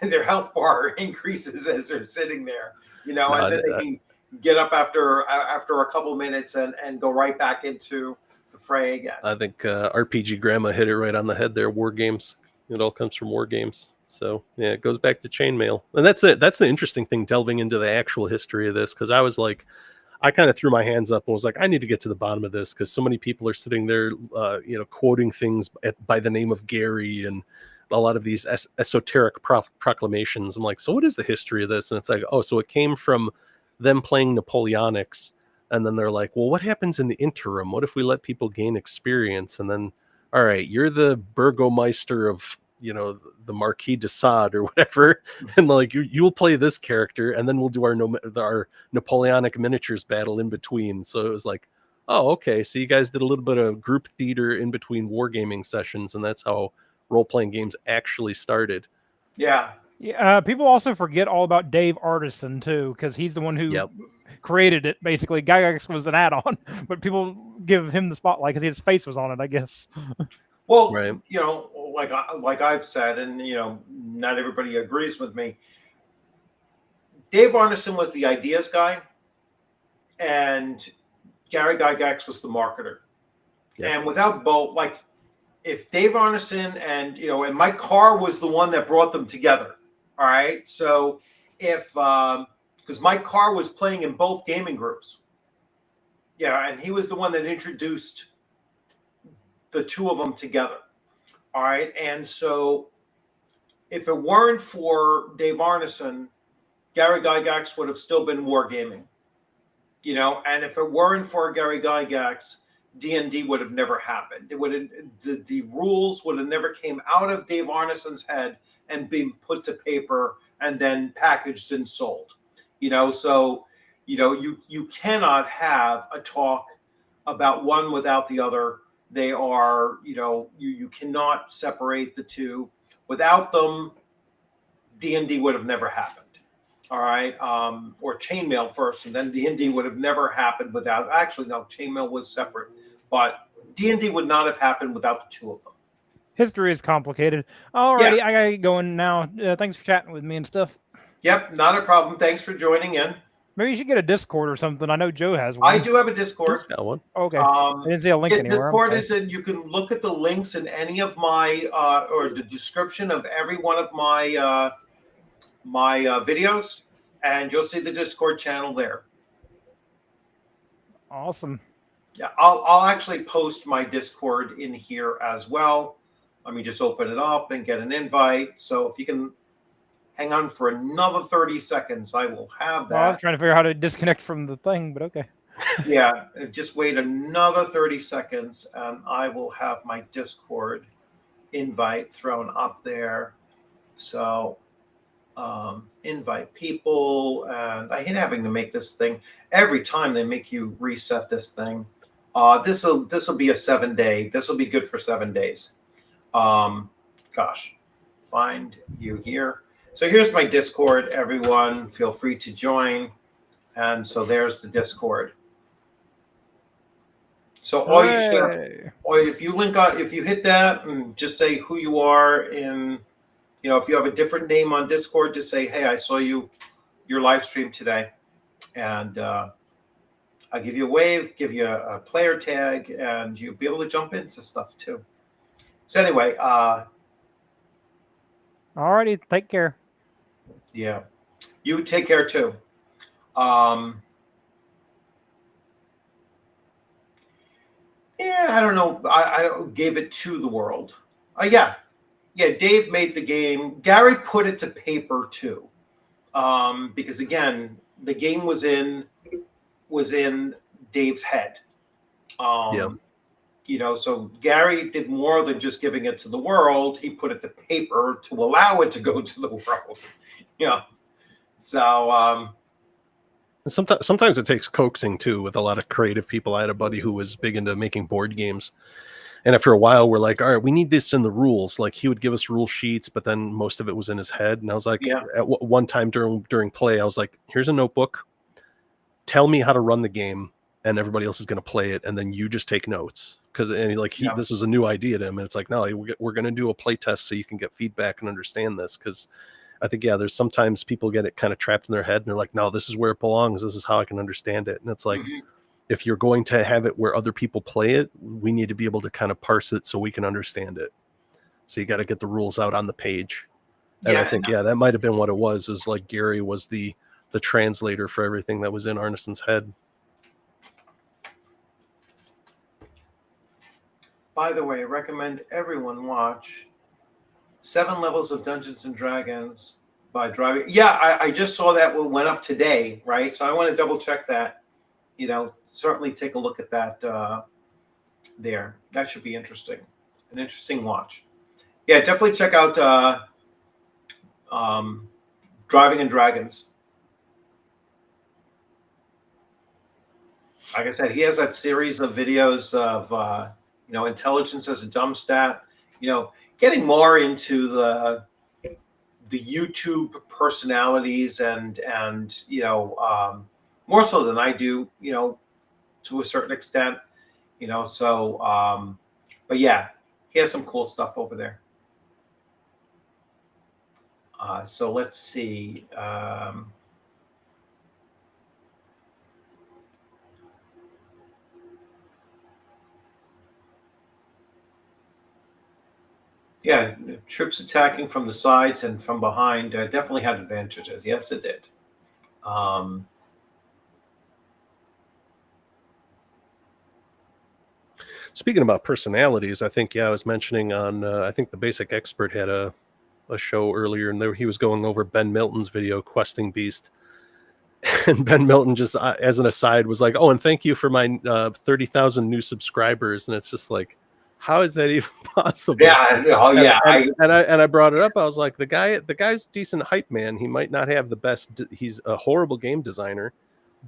and their health bar increases as they're sitting there, you know, and then they can get up after a couple minutes and go right back into the fray again. I think RPG Grandma hit it right on the head there. War games, it all comes from war games. So yeah, it goes back to chainmail, and that's it. That's the interesting thing, delving into the actual history of this, because I was like, I kind of threw my hands up and was like, I need to get to the bottom of this, because so many people are sitting there, you know, quoting things by the name of Gary and a lot of these esoteric proclamations. I'm like, so what is the history of this? And it's like, oh, so it came from them playing Napoleonics, and then they're like, well, what happens in the interim? What if we let people gain experience? And then, all right, you're the Burgomeister of, you know, the Marquis de Sade or whatever, and like you'll play this character, and then we'll do our Napoleonic miniatures battle in between. So it was like, oh, okay, so you guys did a little bit of group theater in between wargaming sessions, and that's how role-playing games actually started. Yeah. Yeah, people also forget all about Dave Artisan too, because he's the one who created it. Basically, Gygax was an add-on, but people give him the spotlight because his face was on it, I guess. Well, you know, like I've said, and you know, not everybody agrees with me. Dave Arneson was the ideas guy, and Gary Gygax was the marketer. Yeah. And without both, like, if Dave Arneson and Mike Carr was the one that brought them together. All right, so if because Mike Carr was playing in both gaming groups, yeah, and he was the one that introduced the two of them together. All right. And so if it weren't for Dave Arneson, Gary Gygax would have still been wargaming. And if it weren't for Gary Gygax, D&D would have never happened. It would have, the rules would have never came out of Dave Arneson's head and been put to paper and then packaged and sold. So you cannot have a talk about one without the other. They are, you cannot separate the two. Without them, D&D would have never happened. All right, or chainmail first, and then D&D would have never happened without. Actually, no, chainmail was separate, but D&D would not have happened without the two of them. History is complicated. Alrighty, I gotta get going now. Thanks for chatting with me and stuff. Yep, not a problem. Thanks for joining in. Maybe you should get a Discord or something. I know Joe has one. I do have a Discord. Got one. Okay. I didn't see a link anywhere. Discord is in. You can look at the links in any of my or the description of every one of my my videos, and you'll see the Discord channel there. Awesome. Yeah, I'll actually post my Discord in here as well. Let me just open it up and get an invite. So if you can hang on for another 30 seconds, I will have that. Well, I was trying to figure out how to disconnect from the thing, but okay. Yeah, just wait another 30 seconds and I will have my Discord invite thrown up there. So invite people, and I hate having to make this thing every time they make you reset this thing. This will be a 7-day. This will be good for 7 days. Gosh, find you here. So here's my Discord. Everyone, feel free to join. And so there's the Discord. So all you share, or if you link on, if you hit that and just say who you are in. If you have a different name on Discord, just say, hey, I saw your live stream today. And I'll give you a wave, give you a player tag, and you'll be able to jump into stuff too. So anyway. Alrighty, take care. Yeah. You take care too. Yeah, I don't know. I gave it to the world. Yeah, Dave made the game. Gary put it to paper too, because again, the game was in Dave's head. So Gary did more than just giving it to the world. He put it to paper to allow it to go to the world. So sometimes it takes coaxing too with a lot of creative people. I had a buddy who was big into making board games. And after a while, we're like, all right, we need this in the rules. Like he would give us rule sheets, but then most of it was in his head. And I was like, at one time during play, I was like, here's a notebook. Tell me how to run the game, and everybody else is going to play it, and then you just take notes. Because this is a new idea to him, and it's like, no, we're going to do a play test so you can get feedback and understand this. Because I think there's sometimes people get it kind of trapped in their head, and they're like, no, this is where it belongs. This is how I can understand it. And it's like. Mm-hmm. If you're going to have it where other people play it, we need to be able to kind of parse it so we can understand it. So you got to get the rules out on the page. And I think, that might have been what it was. Is like Gary was the translator for everything that was in Arneson's head. By the way, I recommend everyone watch 7 Levels of Dungeons and Dragons by Driving. Yeah, I just saw that went up today, right? So I want to double check that. Certainly take a look at that there. That should be interesting. An interesting watch. Yeah, definitely check out Driving and Dragons. Like I said, he has that series of videos of, intelligence as a dumb stat, getting more into the YouTube personalities and more so than I do, to a certain extent, but yeah, he has some cool stuff over there. So let's see. Yeah, troops attacking from the sides and from behind definitely had advantages. Yes, it did. Speaking about personalities, I think, I was mentioning on, I think the Basic Expert had a show earlier, and he was going over Ben Milton's video, Questing Beast. And Ben Milton just, as an aside, was like, "Oh, and thank you for my 30,000 new subscribers." And it's just like, how is that even possible? Yeah. Oh, yeah. And I brought it up. I was like, the guy's a decent hype man. He might not have the best. He's a horrible game designer,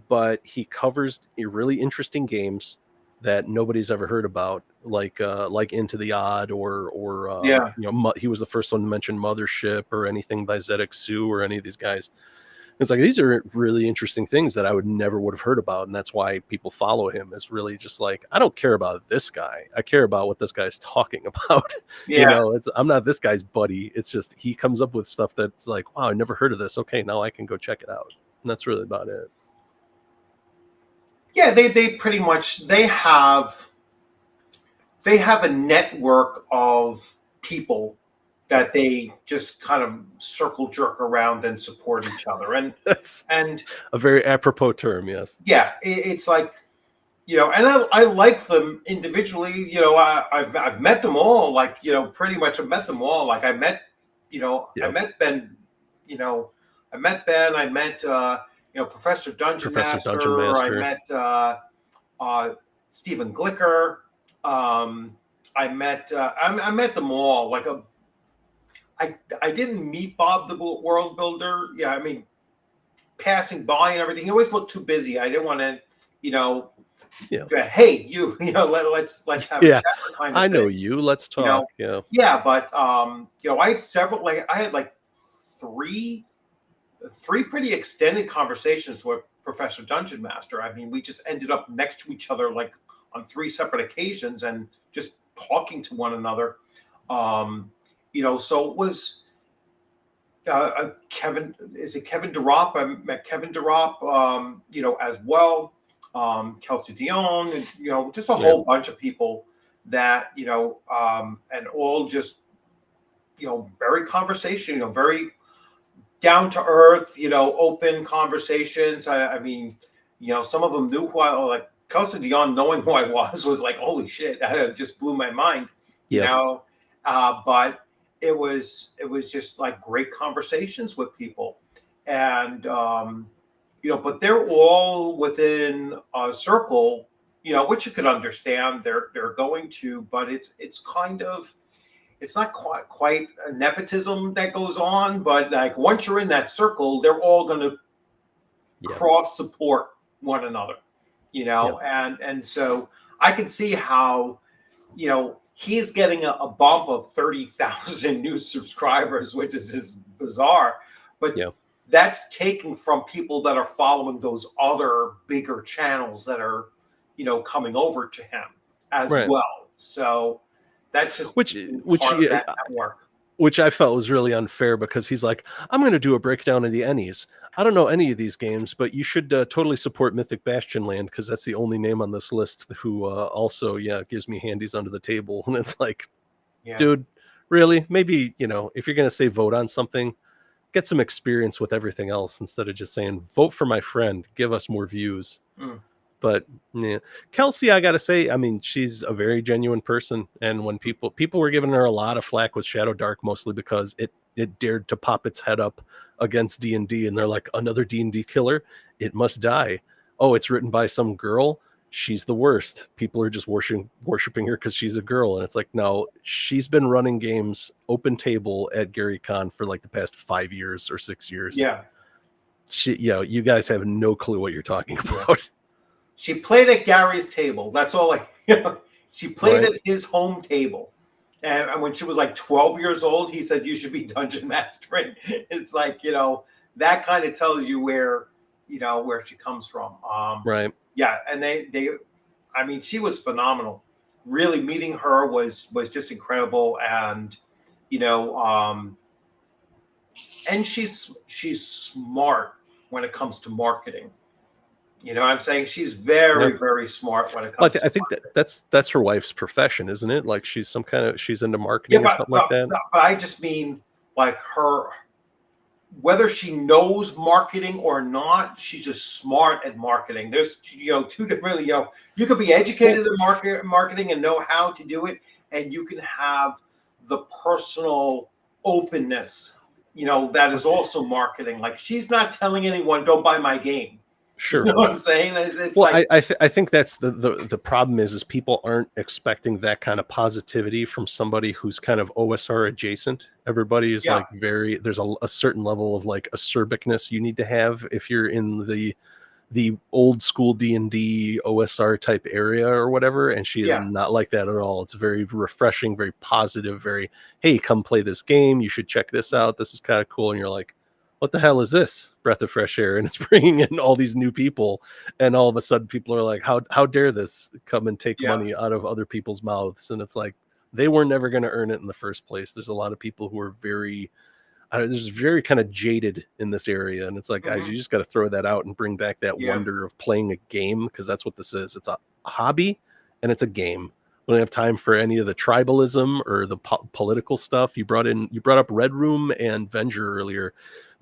but he covers really interesting games that nobody's ever heard about, like Into the Odd or Yeah. he was the first one to mention Mothership or anything by ZX Sue or any of these guys. It's like, these are really interesting things that I would have heard about, and that's why people follow him. Is really just like, I don't care about this guy. I care about what this guy's talking about. Yeah. I'm not this guy's buddy. It's just he comes up with stuff that's like, wow, I never heard of this. Okay, now I can go check it out. And that's really about it. Yeah, they pretty much they have a network of people that they just kind of circle jerk around and support each other. And That's a very apropos term, yes. Yeah, it's like, and I like them individually. I've met them all. Like, pretty much I've met them all. Like I met Ben. I met Ben. I met Professor Dungeon Master. I met Stephen Glicker. I met them all. Like I didn't meet Bob the World Builder. Yeah, I mean, passing by and everything. He always looked too busy. I didn't want to, go, hey, let's have a chat. Kind of I know thing. you. Let's talk. Yeah, but I had several. Like I had three pretty extended conversations with Professor Dungeon Master. I mean, we just ended up next to each other like on 3 separate occasions and just talking to one another. So it was Kevin. Is it Kevin Durop? I met Kevin Durop, as well. Kelsey Dion, and just a whole bunch of people that and all just very conversation, very down to earth, open conversations. I mean, some of them knew who I like. Kelsey Dion knowing who I was like, holy shit, that just blew my mind. But it was just like great conversations with people, and but they're all within a circle, which you could understand. They're going to, but it's kind of, it's not quite a nepotism that goes on, but like once you're in that circle, they're all going to cross support one another, and so I can see how, he's getting a bump of 30,000 new subscribers, which is just bizarre. But that's taken from people that are following those other bigger channels that are, coming over to him as well. So that's just part of that network. Which I felt was really unfair, because he's like, I'm going to do a breakdown of the Ennies. I don't know any of these games, but you should totally support Mythic Bastion Land, because that's the only name on this list who also gives me handies under the table. And it's like, dude, really? Maybe, if you're going to say vote on something, get some experience with everything else instead of just saying, vote for my friend, give us more views. But Kelsey, I gotta say, I mean, she's a very genuine person. And when people were giving her a lot of flack with Shadow Dark, mostly because it dared to pop its head up against D&D, and they're like, another D&D killer, it must die. Oh, it's written by some girl, she's the worst. People are just worshiping her because she's a girl. And it's like, no, she's been running games open table at Gary Con for like the past 5 years or 6 years. You guys have no clue what you're talking about. She played at Gary's table. That's all. She played at his home table, and when she was like 12 years old, he said, "You should be dungeon mastering." It's like, that kind of tells you where she comes from. Yeah, and they, I mean, she was phenomenal. Really, meeting her was just incredible, and and she's smart when it comes to marketing. You know what I'm saying? She's very, very smart when it comes to marketing. that's her wife's profession, isn't it? Like she's into marketing or something like that. But I just mean like her, whether she knows marketing or not, she's just smart at marketing. There's two different, you could be educated in marketing and know how to do it, and you can have the personal openness that is also marketing. Like, she's not telling anyone, don't buy my game. Sure. You know what I'm saying? It's well, like, I think that's the problem is people aren't expecting that kind of positivity from somebody who's kind of OSR adjacent. Everybody is like there's a certain level of like acerbicness you need to have if you're in the old school D&D OSR type area or whatever, and she is not like that at all. It's very refreshing, very positive, very, hey, come play this game, you should check this out, this is kind of cool. And you're like, what the hell is this? Breath of fresh air. And it's bringing in all these new people, and all of a sudden people are like, how dare this come and take money out of other people's mouths? And it's like, they were never going to earn it in the first place. There's a lot of people who are very very kind of jaded in this area, and it's like, guys, you just got to throw that out and bring back that wonder of playing a game, because that's what this is. It's a hobby and it's a game. We don't have time for any of the tribalism or the political stuff. You brought up Red Room and Venger earlier.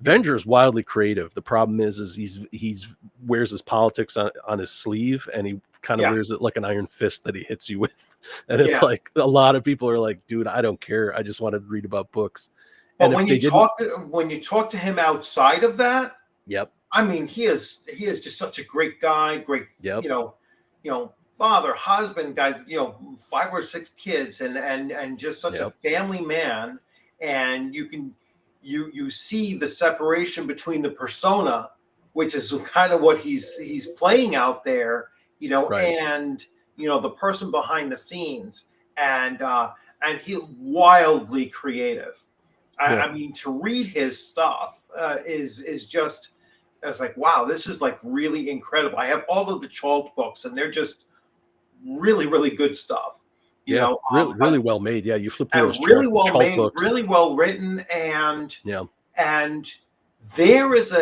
Venger is wildly creative. The problem is he's wears his politics on his sleeve, and he kind of wears it like an iron fist that he hits you with. And it's like, a lot of people are like, dude, I don't care, I just want to read about books. But when you talk to him outside of that, I mean, he is just such a great guy, great, father, husband, guy, 5 or 6 kids, and just such a family man. And you see the separation between the persona, which is kind of what he's playing out there, and the person behind the scenes, and he wildly creative. I mean, to read his stuff is just, it's like, wow, this is like really incredible. I have all of the Chalt books, and they're just really, really good stuff. Really well made. Yeah, you flip through those really well Chalt made, books. really well written, and there is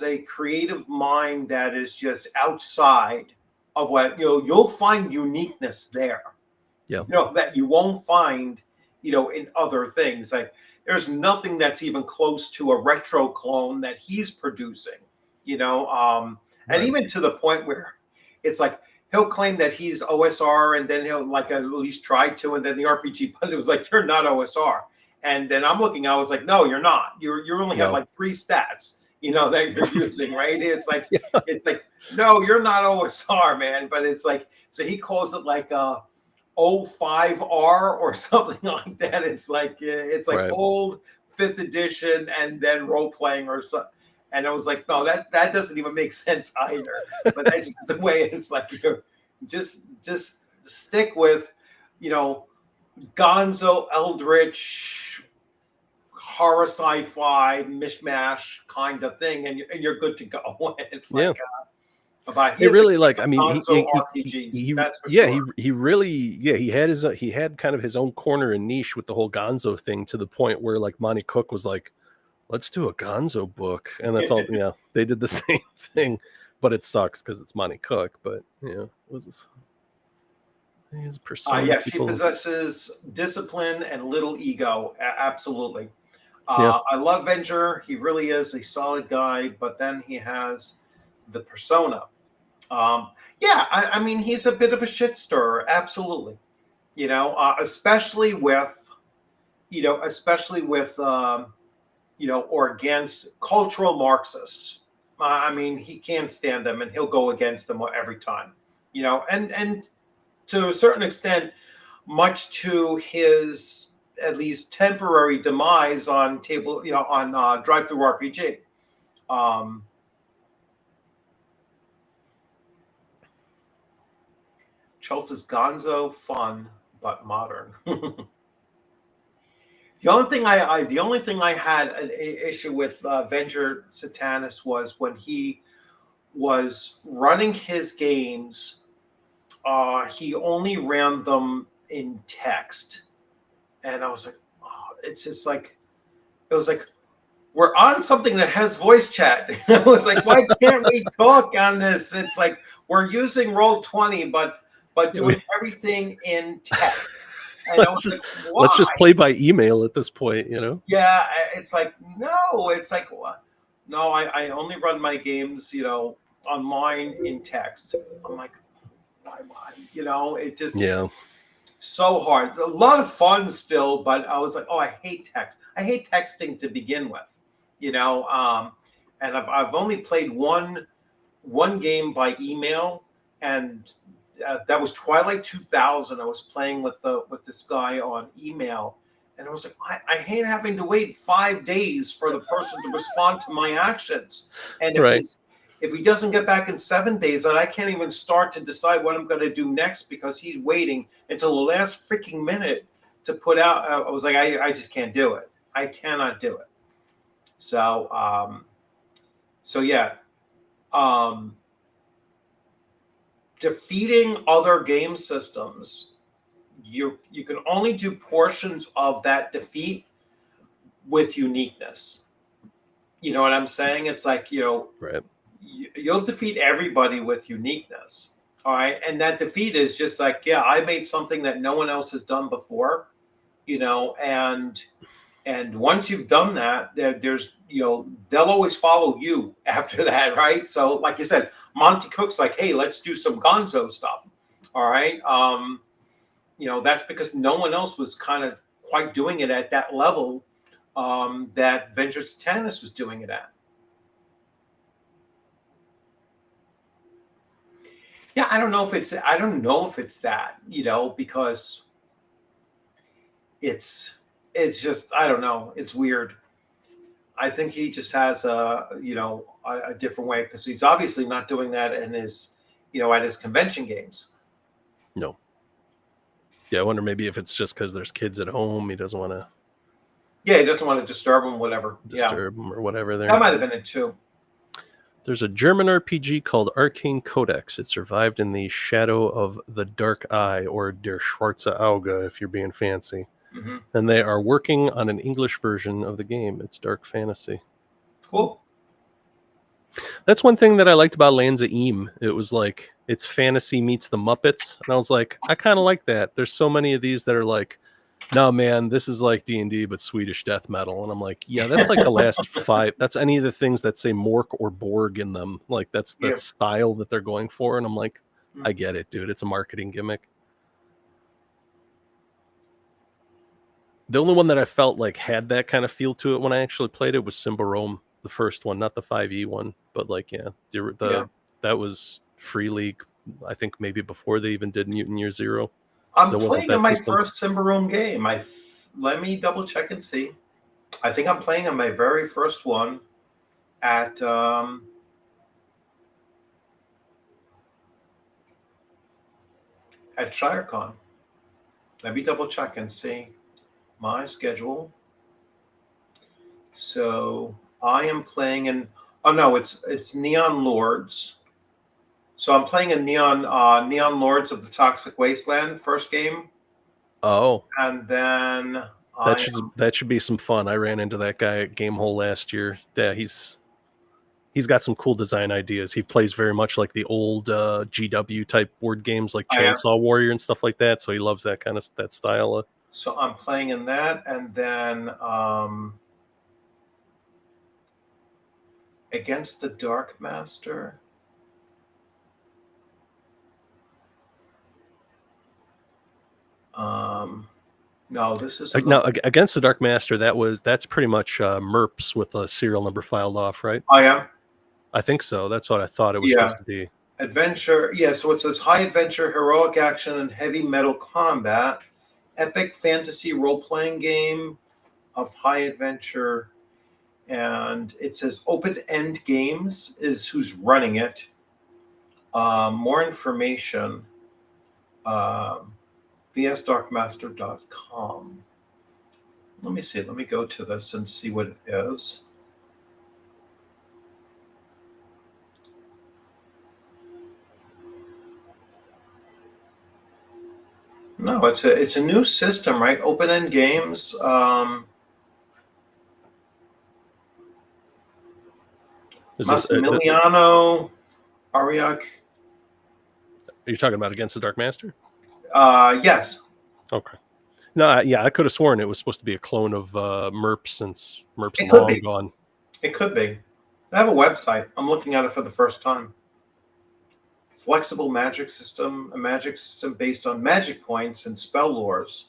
a creative mind that is just outside of what you'll find uniqueness there. That you won't find in other things. Like, there's nothing that's even close to a retro clone that he's producing, and even to the point where it's like, he'll claim that he's OSR, and then he'll like at least try to, and then the RPG pundit was like, you're not OSR. And then I'm looking, I was like, no, you're not. You only have like 3 stats, that you're using, right? It's like, no, you're not OSR, man. But it's like, so he calls it like 05R or something like that. It's like old 5th edition, and then role playing or something. And I was like, no, that doesn't even make sense either. But that's just the way it's like, just stick with, Gonzo Eldritch horror sci-fi mishmash kind of thing, and you're good to go. It's like he really like, I mean, RPGs, that's for sure. He really he had kind of his own corner and niche with the whole Gonzo thing, to the point where like Monty Cook was like, let's do a Gonzo book, and that's all. They did the same thing, but it sucks because it's Monty Cook. But what was this? His persona. She possesses discipline and little ego. Absolutely. I love Venger. He really is a solid guy, but then he has the persona. I mean, he's a bit of a shit stirrer. Absolutely. Especially with or against cultural Marxists. I mean, he can't stand them, and he'll go against them every time. And to a certain extent, much to his at least temporary demise on Drive-Thru RPG. Chult is Gonzo fun but modern. The only thing I had an issue with Venger Satanis was when he was running his games. He only ran them in text, and I was like, it's just like, it was like, we're on something that has voice chat. I was like, why can't we talk on this? It's like, we're using Roll20, but doing everything in text. Let's just play by email at this point, Yeah, it's like, no, it's like, no, I only run my games, online in text. I'm like, why? It just So hard. A lot of fun still, but I was like, oh, I hate text. I hate texting to begin with, you know. And I've only played one game by email, and that was Twilight 2000. I was playing with this guy on email, and I was like, I hate having to wait 5 days for the person to respond to my actions. And if he doesn't get back in 7 days, then I can't even start to decide what I'm going to do next because he's waiting until the last freaking minute to put out. I was like, I just can't do it. I cannot do it. So, yeah. Defeating other game systems, you can only do portions of that defeat with uniqueness. You know what I'm saying? It's like, you'll defeat everybody with uniqueness. All right. And that defeat is just like, yeah, I made something that no one else has done before, and once you've done that, there's, they'll always follow you after that. Right. So like you said, Monty Cook's like, hey, let's do some gonzo stuff. All right. That's because no one else was kind of quite doing it at that level that Venture Satanis was doing it at. Yeah, I don't know if it's that, because it's just, I don't know. It's weird. I think he just has a different way, because he's obviously not doing that in his, at his convention games. No. Yeah, I wonder maybe if it's just because there's kids at home. He doesn't want to. Yeah, he doesn't want to disturb them, whatever. Them or whatever. That might have been it too. There's a German RPG called Arcane Codex. It survived in the shadow of the Dark Eye, or Der Schwarze Auge, if you're being fancy. Mm-hmm. And they are working on an English version of the game. It's dark fantasy. Cool. That's one thing that I liked about Lands of Eam. It was like, it's fantasy meets the Muppets. And I was like, I kind of like that. There's so many of these that are like, no, man, this is like D&D, but Swedish death metal. And I'm like, yeah, that's like the last 5. That's any of the things that say Mork or Borg in them. Like, that's the style that they're going for. And I'm like, I get it, dude. It's a marketing gimmick. The only one that I felt like had that kind of feel to it when I actually played it was Symbarome, the first one, not the 5e one. But like, that was Free League, I think maybe before they even did Mutant Year Zero. I'm playing in my first Symbarome game. Let me double check and see. I think I'm playing on my very first one at ShireCon. Let me double check and see my schedule. So I am playing in. Oh no, it's Neon Lords. So I'm playing in Neon Lords of the Toxic Wasteland, first game. Oh. And then that should be some fun. I ran into that guy at Gamehole last year. Yeah, he's got some cool design ideas. He plays very much like the old GW type board games like Chainsaw Warrior and stuff like that. So he loves that kind of that style. So I'm playing in that, and then Against the Dark Master. No, this is Against the Dark Master. That's pretty much MERPs with a serial number filed off, right? Oh yeah, I think so. That's what I thought it was supposed to be. Adventure, so it says high adventure, heroic action, and heavy metal combat, epic fantasy role-playing game of high adventure, and it says Open End Games is who's running it. More information. vsdarkmaster.com. Let me see. Let me go to this and see what it is. No, it's a new system, right? Open End Games. Massimiliano Ariak. Are you talking about Against the Dark Master? Yes. Okay. No, I could have sworn it was supposed to be a clone of MERP, since MERP's long gone. It could be. I have a website. I'm looking at it for the first time. flexible magic system, a magic system based on magic points and spell lores,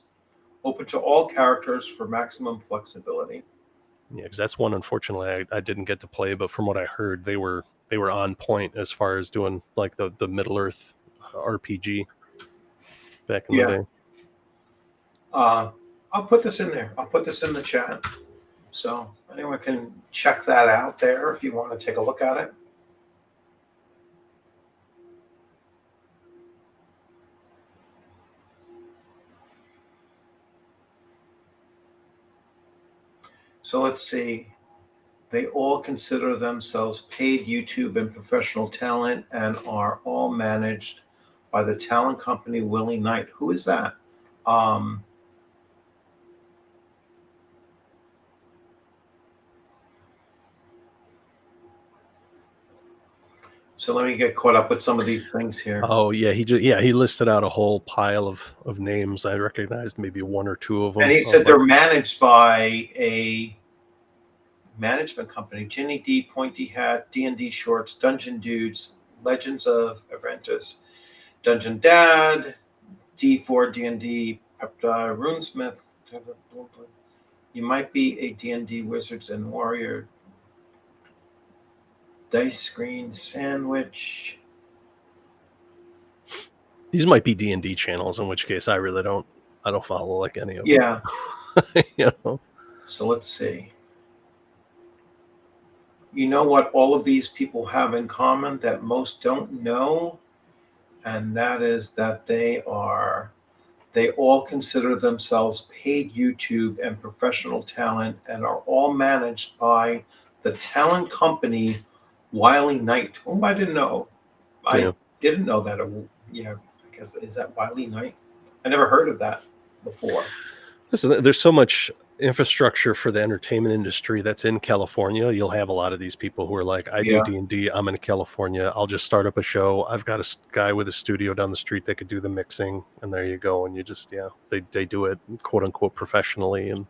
open to all characters for maximum flexibility. Yeah, because that's one, unfortunately, I didn't get to play, but from what I heard, they were on point as far as doing like the Middle Earth RPG back in the day. I'll put this in there. I'll put this in the chat. So anyone can check that out there if you want to take a look at it. So let's see. They all consider themselves paid YouTube and professional talent and are all managed by the talent company Willie Knight. Who is that? So let me get caught up with some of these things here. Oh yeah, he listed out a whole pile of names. I recognized maybe one or two of them. And he said they're managed by a management company: Ginny D, Pointy Hat, D&D Shorts, Dungeon Dudes, Legends of Aventus, Dungeon Dad, D4 D&D, Runesmith. You might be a D&D Wizards and Warrior. Dice Screen Sandwich. These might be D&D channels, in which case I don't follow like any of them. Yeah. You know. So let's see. You know what all of these people have in common that most don't know? And that is that they all consider themselves paid YouTube and professional talent and are all managed by the talent company Wiley Knight, whom I didn't know. I didn't know that. I guess, is that Wiley Knight? I never heard of that before. Listen, there's so much infrastructure for the entertainment industry that's in California. You'll have a lot of these people who are like, I do D&D, I'm in California, I'll just start up a show. I've got a guy with a studio down the street that could do the mixing, and there you go. And you just, they do it, quote unquote, professionally. And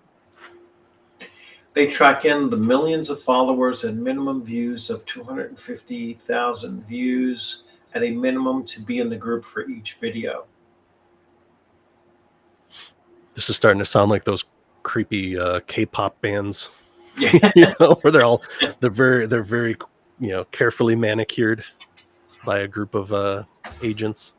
they track in the millions of followers and minimum views of 250,000 views at a minimum to be in the group for each video. This is starting to sound like those creepy K-pop bands, yeah. Where they're very carefully manicured by a group of agents.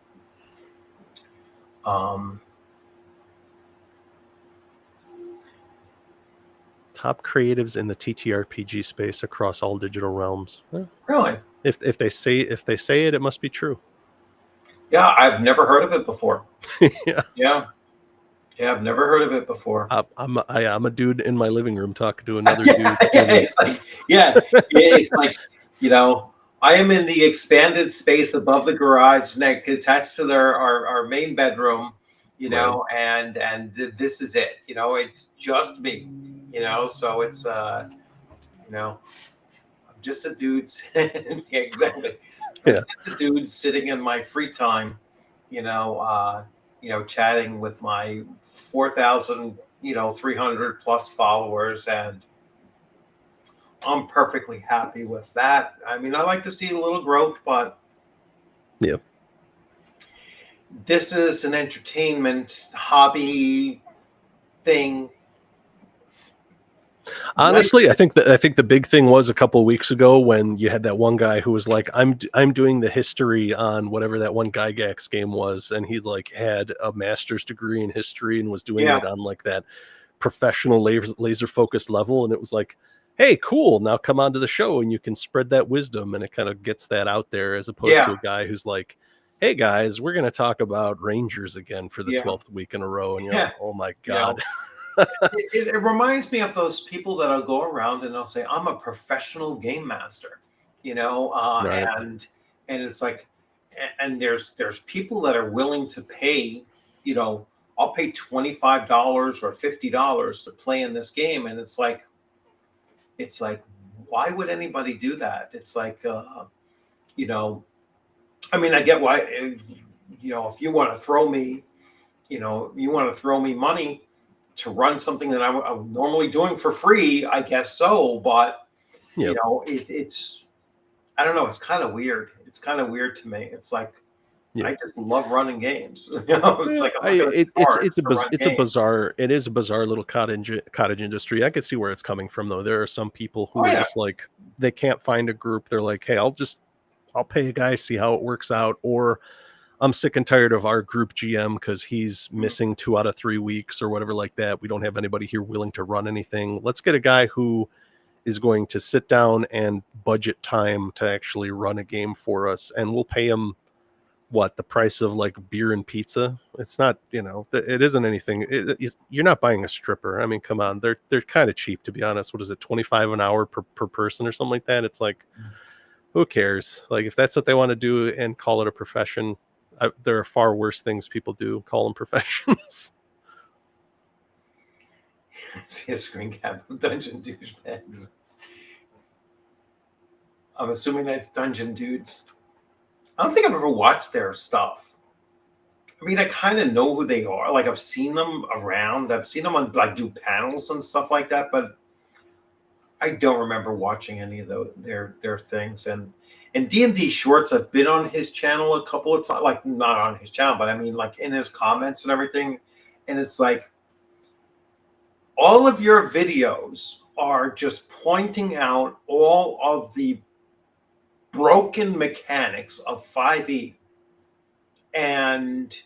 Top creatives in the TTRPG space across all digital realms. Really? If they say it, it must be true. Yeah, I've never heard of it before. Yeah, I've never heard of it before. I'm a dude in my living room talking to another dude. It's like, it's like, I am in the expanded space above the garage, attached to our main bedroom, Right. and this is it. It's just me. So it's I'm just a dude. Exactly. Yeah. Just a dude sitting in my free time, chatting with my 4,000, 300 plus followers, and I'm perfectly happy with that. I mean, I like to see a little growth, but this is an entertainment hobby thing. Honestly, I think the big thing was a couple of weeks ago when you had that one guy who was like, I'm doing the history on whatever that one Gygax game was, and he like had a master's degree in history and was doing it on like that professional laser focused level, and it was like, hey, cool, now come on to the show and you can spread that wisdom, and it kind of gets that out there, as opposed to a guy who's like, hey guys, we're going to talk about Rangers again for the 12th week in a row, and you're like, oh my god. It reminds me of those people that'll go around and they'll say, I'm a professional game master, Right. and it's like, and there's people that are willing to pay, I'll pay $25 or $50 to play in this game. And it's like, why would anybody do that? It's like, I mean, I get why, if you want to throw me, money to run something that I'm normally doing for free, I guess so. But, it's, I don't know. It's kind of weird. It's kind of weird to me. It's like Yeah. I just love running games. It's like I'm not gonna It's a bizarre little cottage industry. I could see where it's coming from though. There are some people who are just like, they can't find a group. They're like, hey, I'll pay a guy, see how it works out, or I'm sick and tired of our group GM because he's missing 2 out of 3 weeks or whatever like that. We don't have anybody here willing to run anything. Let's get a guy who is going to sit down and budget time to actually run a game for us, and we'll pay him the price of like beer and pizza. It's not, it isn't anything. You're not buying a stripper. I mean, come on, they're kind of cheap, to be honest. What is it, 25 an hour per person or something like that? It's like, who cares? Like, if that's what they want to do and call it a profession, there are far worse things people do. Call them professions. See a screen cap of Dungeon Douchebags. I'm assuming that's Dungeon Dudes. I don't think I've ever watched their stuff. I mean, I kind of know who they are. Like, I've seen them around. I've seen them on do panels and stuff like that, but I don't remember watching any of their things. And D&D Shorts, I've been on his channel a couple of times, like not on his channel, but I mean like in his comments and everything. And it's like, all of your videos are just pointing out all of the broken mechanics of 5e. And,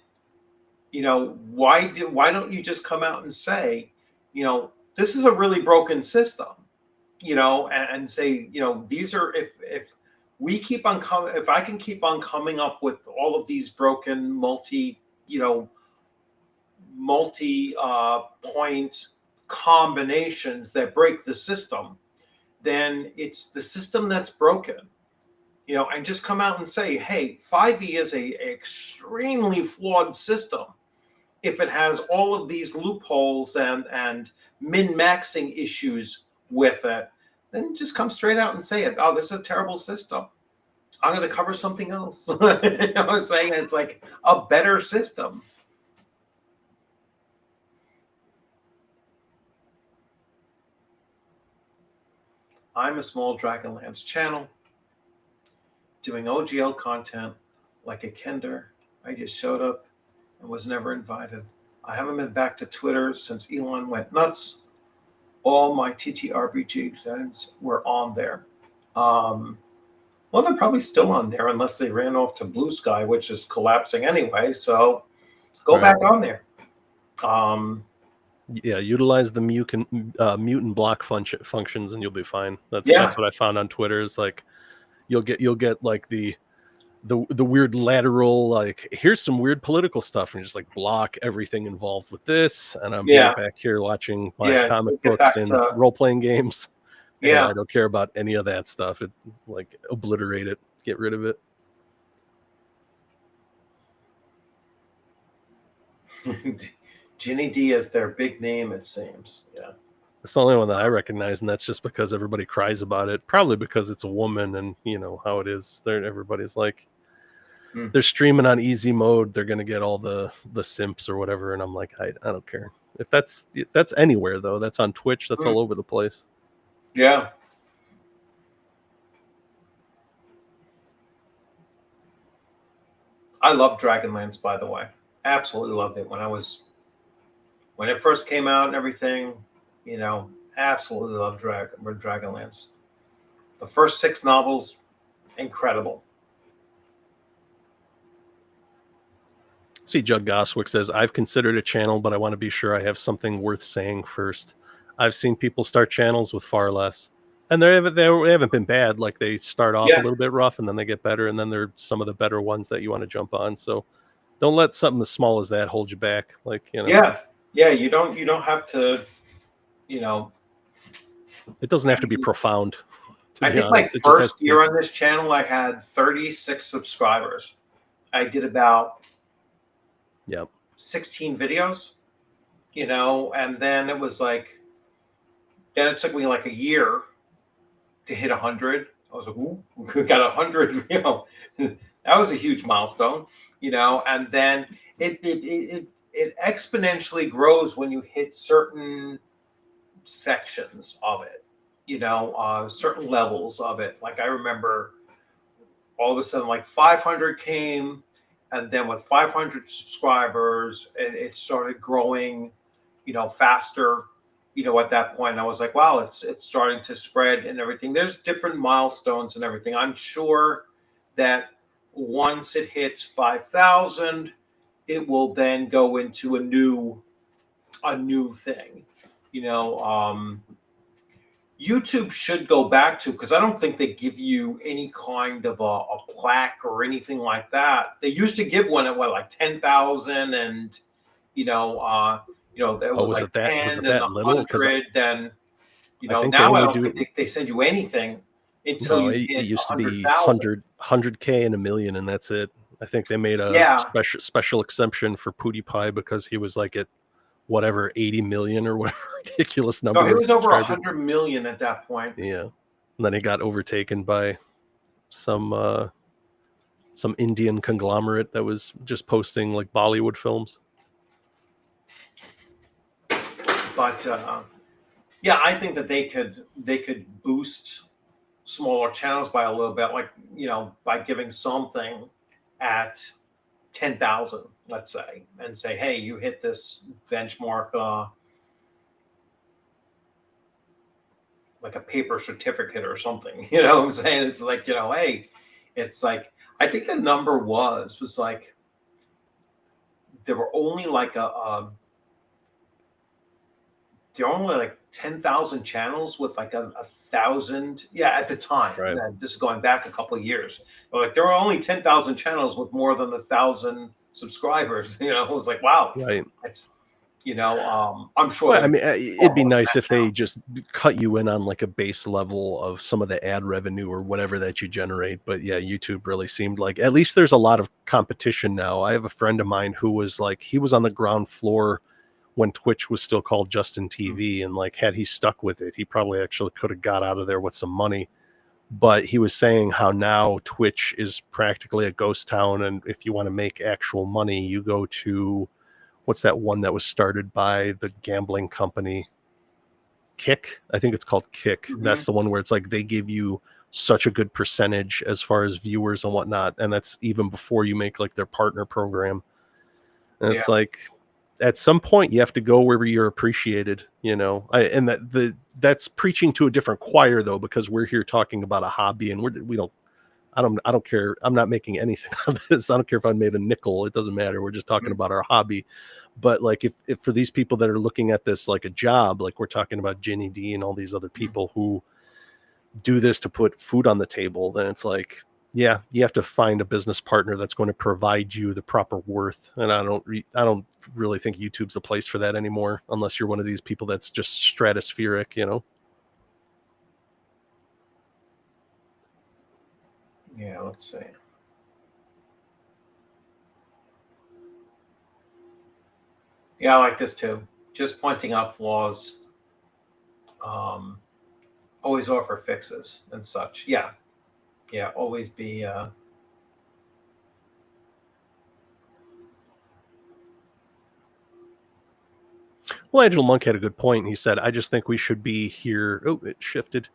why don't you just come out and say, this is a really broken system, and say, these are, if we keep on coming, if I can keep on coming up with all of these broken multi point combinations that break the system, then it's the system that's broken. And just come out and say, hey, 5e is a extremely flawed system. If it has all of these loopholes and min-maxing issues with it, then just come straight out and say it. Oh, this is a terrible system. I'm going to cover something else. I'm saying it's like a better system. I'm a small Dragonlance channel doing OGL content like a Kender. I just showed up and was never invited. I haven't been back to Twitter since Elon went nuts. All my TTRPG friends were on there. Well, they're probably still on there unless they ran off to Blue Sky, which is collapsing anyway. So go back on there. Yeah, utilize the mute and block functions, and you'll be fine. That's what I found on Twitter. Is like you'll get like the weird lateral, like, here's some weird political stuff, and just like block everything involved with this. And I'm back here watching my comic books and role-playing games. Yeah, I don't care about any of that stuff. It like obliterate it, get rid of it. Ginny D is their big name, it seems. Yeah. It's the only one that I recognize, and that's just because everybody cries about it. Probably because it's a woman, and you know how it is. Everybody's like, they're streaming on easy mode. They're gonna get all the simps or whatever, and I'm like, I don't care. If that's anywhere though, that's on Twitch. That's all over the place. Yeah. I love Dragonlance, by the way. Absolutely loved it when it first came out and everything. Absolutely loved Dragonlance. The first 6 novels, incredible. See, Jug Goswick says, I've considered a channel, but I want to be sure I have something worth saying first. I've seen people start channels with far less, and they haven't been bad. Like, they start off a little bit rough, and then they get better, and then they're some of the better ones that you want to jump on. So don't let something as small as that hold you back. Like, Yeah, you don't have to, it doesn't have to be profound. I think my first year on this channel, I had 36 subscribers. I did about 16 videos, and then it was like, then it took me like a year to hit 100. I was like, ooh, we got 100, that was a huge milestone, and then it exponentially grows when you hit certain sections of it, certain levels of it. Like, I remember all of a sudden like 500 came, and then with 500 subscribers, it started growing, faster. At that point, I was like, wow, it's starting to spread and everything. There's different milestones and everything. I'm sure that once it hits 5,000, it will then go into a new thing. YouTube should go back to, because I don't think they give you any kind of a plaque or anything like that. They used to give one at like 10,000, and there was was like it that 10 was it and that little? Because 100. Then I think they now I only don't do. think they send you anything until No, you it hit used to be 100,000. 100K and a million, and that's it. I think they made a Yeah. special exception for PewDiePie because he was like at whatever 80 million or whatever ridiculous number. No, he of was over subscribers. 100 million at that point. Yeah, and then he got overtaken by some Indian conglomerate that was just posting like Bollywood films. But yeah, I think that they could boost smaller channels by a little bit, like by giving something at 10,000, let's say, and say, hey, you hit this benchmark, like a paper certificate or something. You know what I'm saying? It's like, hey, it's like, I think the number was like, there were only like there are only like 10,000 channels with like a 1,000. Yeah, at the time. Right. This is going back a couple of years. Like there are only 10,000 channels with more than 1,000 subscribers. It was like, wow. Right. It's, I'm sure. Well, I mean, it'd be nice if they just cut you in on like a base level of some of the ad revenue or whatever that you generate. But yeah, YouTube really seemed like at least there's a lot of competition now. I have a friend of mine who was like, he was on the ground floor when Twitch was still called Justin TV, and like had he stuck with it, he probably actually could have got out of there with some money. But he was saying how now Twitch is practically a ghost town, and if you want to make actual money, you go to what's that one that was started by the gambling company? Kick? I think it's called Kick. Mm-hmm. That's the one where it's like they give you such a good percentage as far as viewers and whatnot, and that's even before you make like their partner program. And it's like at some point you have to go where you're appreciated, and that's preaching to a different choir though, because we're here talking about a hobby, and I don't care. I'm not making anything out of this. I don't care if I made a nickel. It doesn't matter. We're just talking about our hobby. But like if for these people that are looking at this like a job, like we're talking about Ginny D and all these other people who do this to put food on the table, then it's like, yeah, you have to find a business partner that's going to provide you the proper worth. And I don't really think YouTube's the place for that anymore, unless you're one of these people that's just stratospheric, Yeah, let's see. Yeah, I like this too. Just pointing out flaws. Always offer fixes and such. Yeah. Always be. Well, Angel Monk had a good point. He said, I just think we should be here. Oh, it shifted.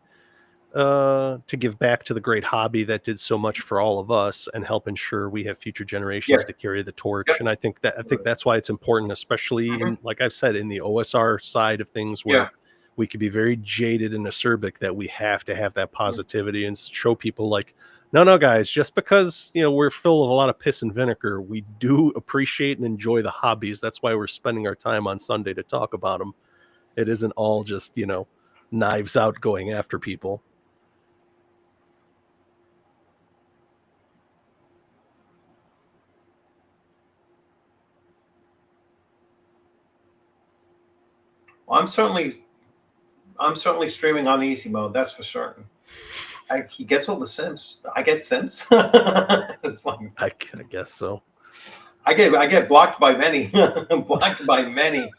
To give back to the great hobby that did so much for all of us and help ensure we have future generations to carry the torch. And I think that's why it's important, especially in, like I've said, in the OSR side of things, where we could be very jaded and acerbic, that we have to have that positivity and show people like, no, guys, just because, we're full of a lot of piss and vinegar, we do appreciate and enjoy the hobbies. That's why we're spending our time on Sunday to talk about them. It isn't all just, knives out going after people. Well, I'm certainly streaming on easy mode. That's for certain. He gets all the Sims. I get Sims. It's like I guess so. I get blocked by many. Blocked by many.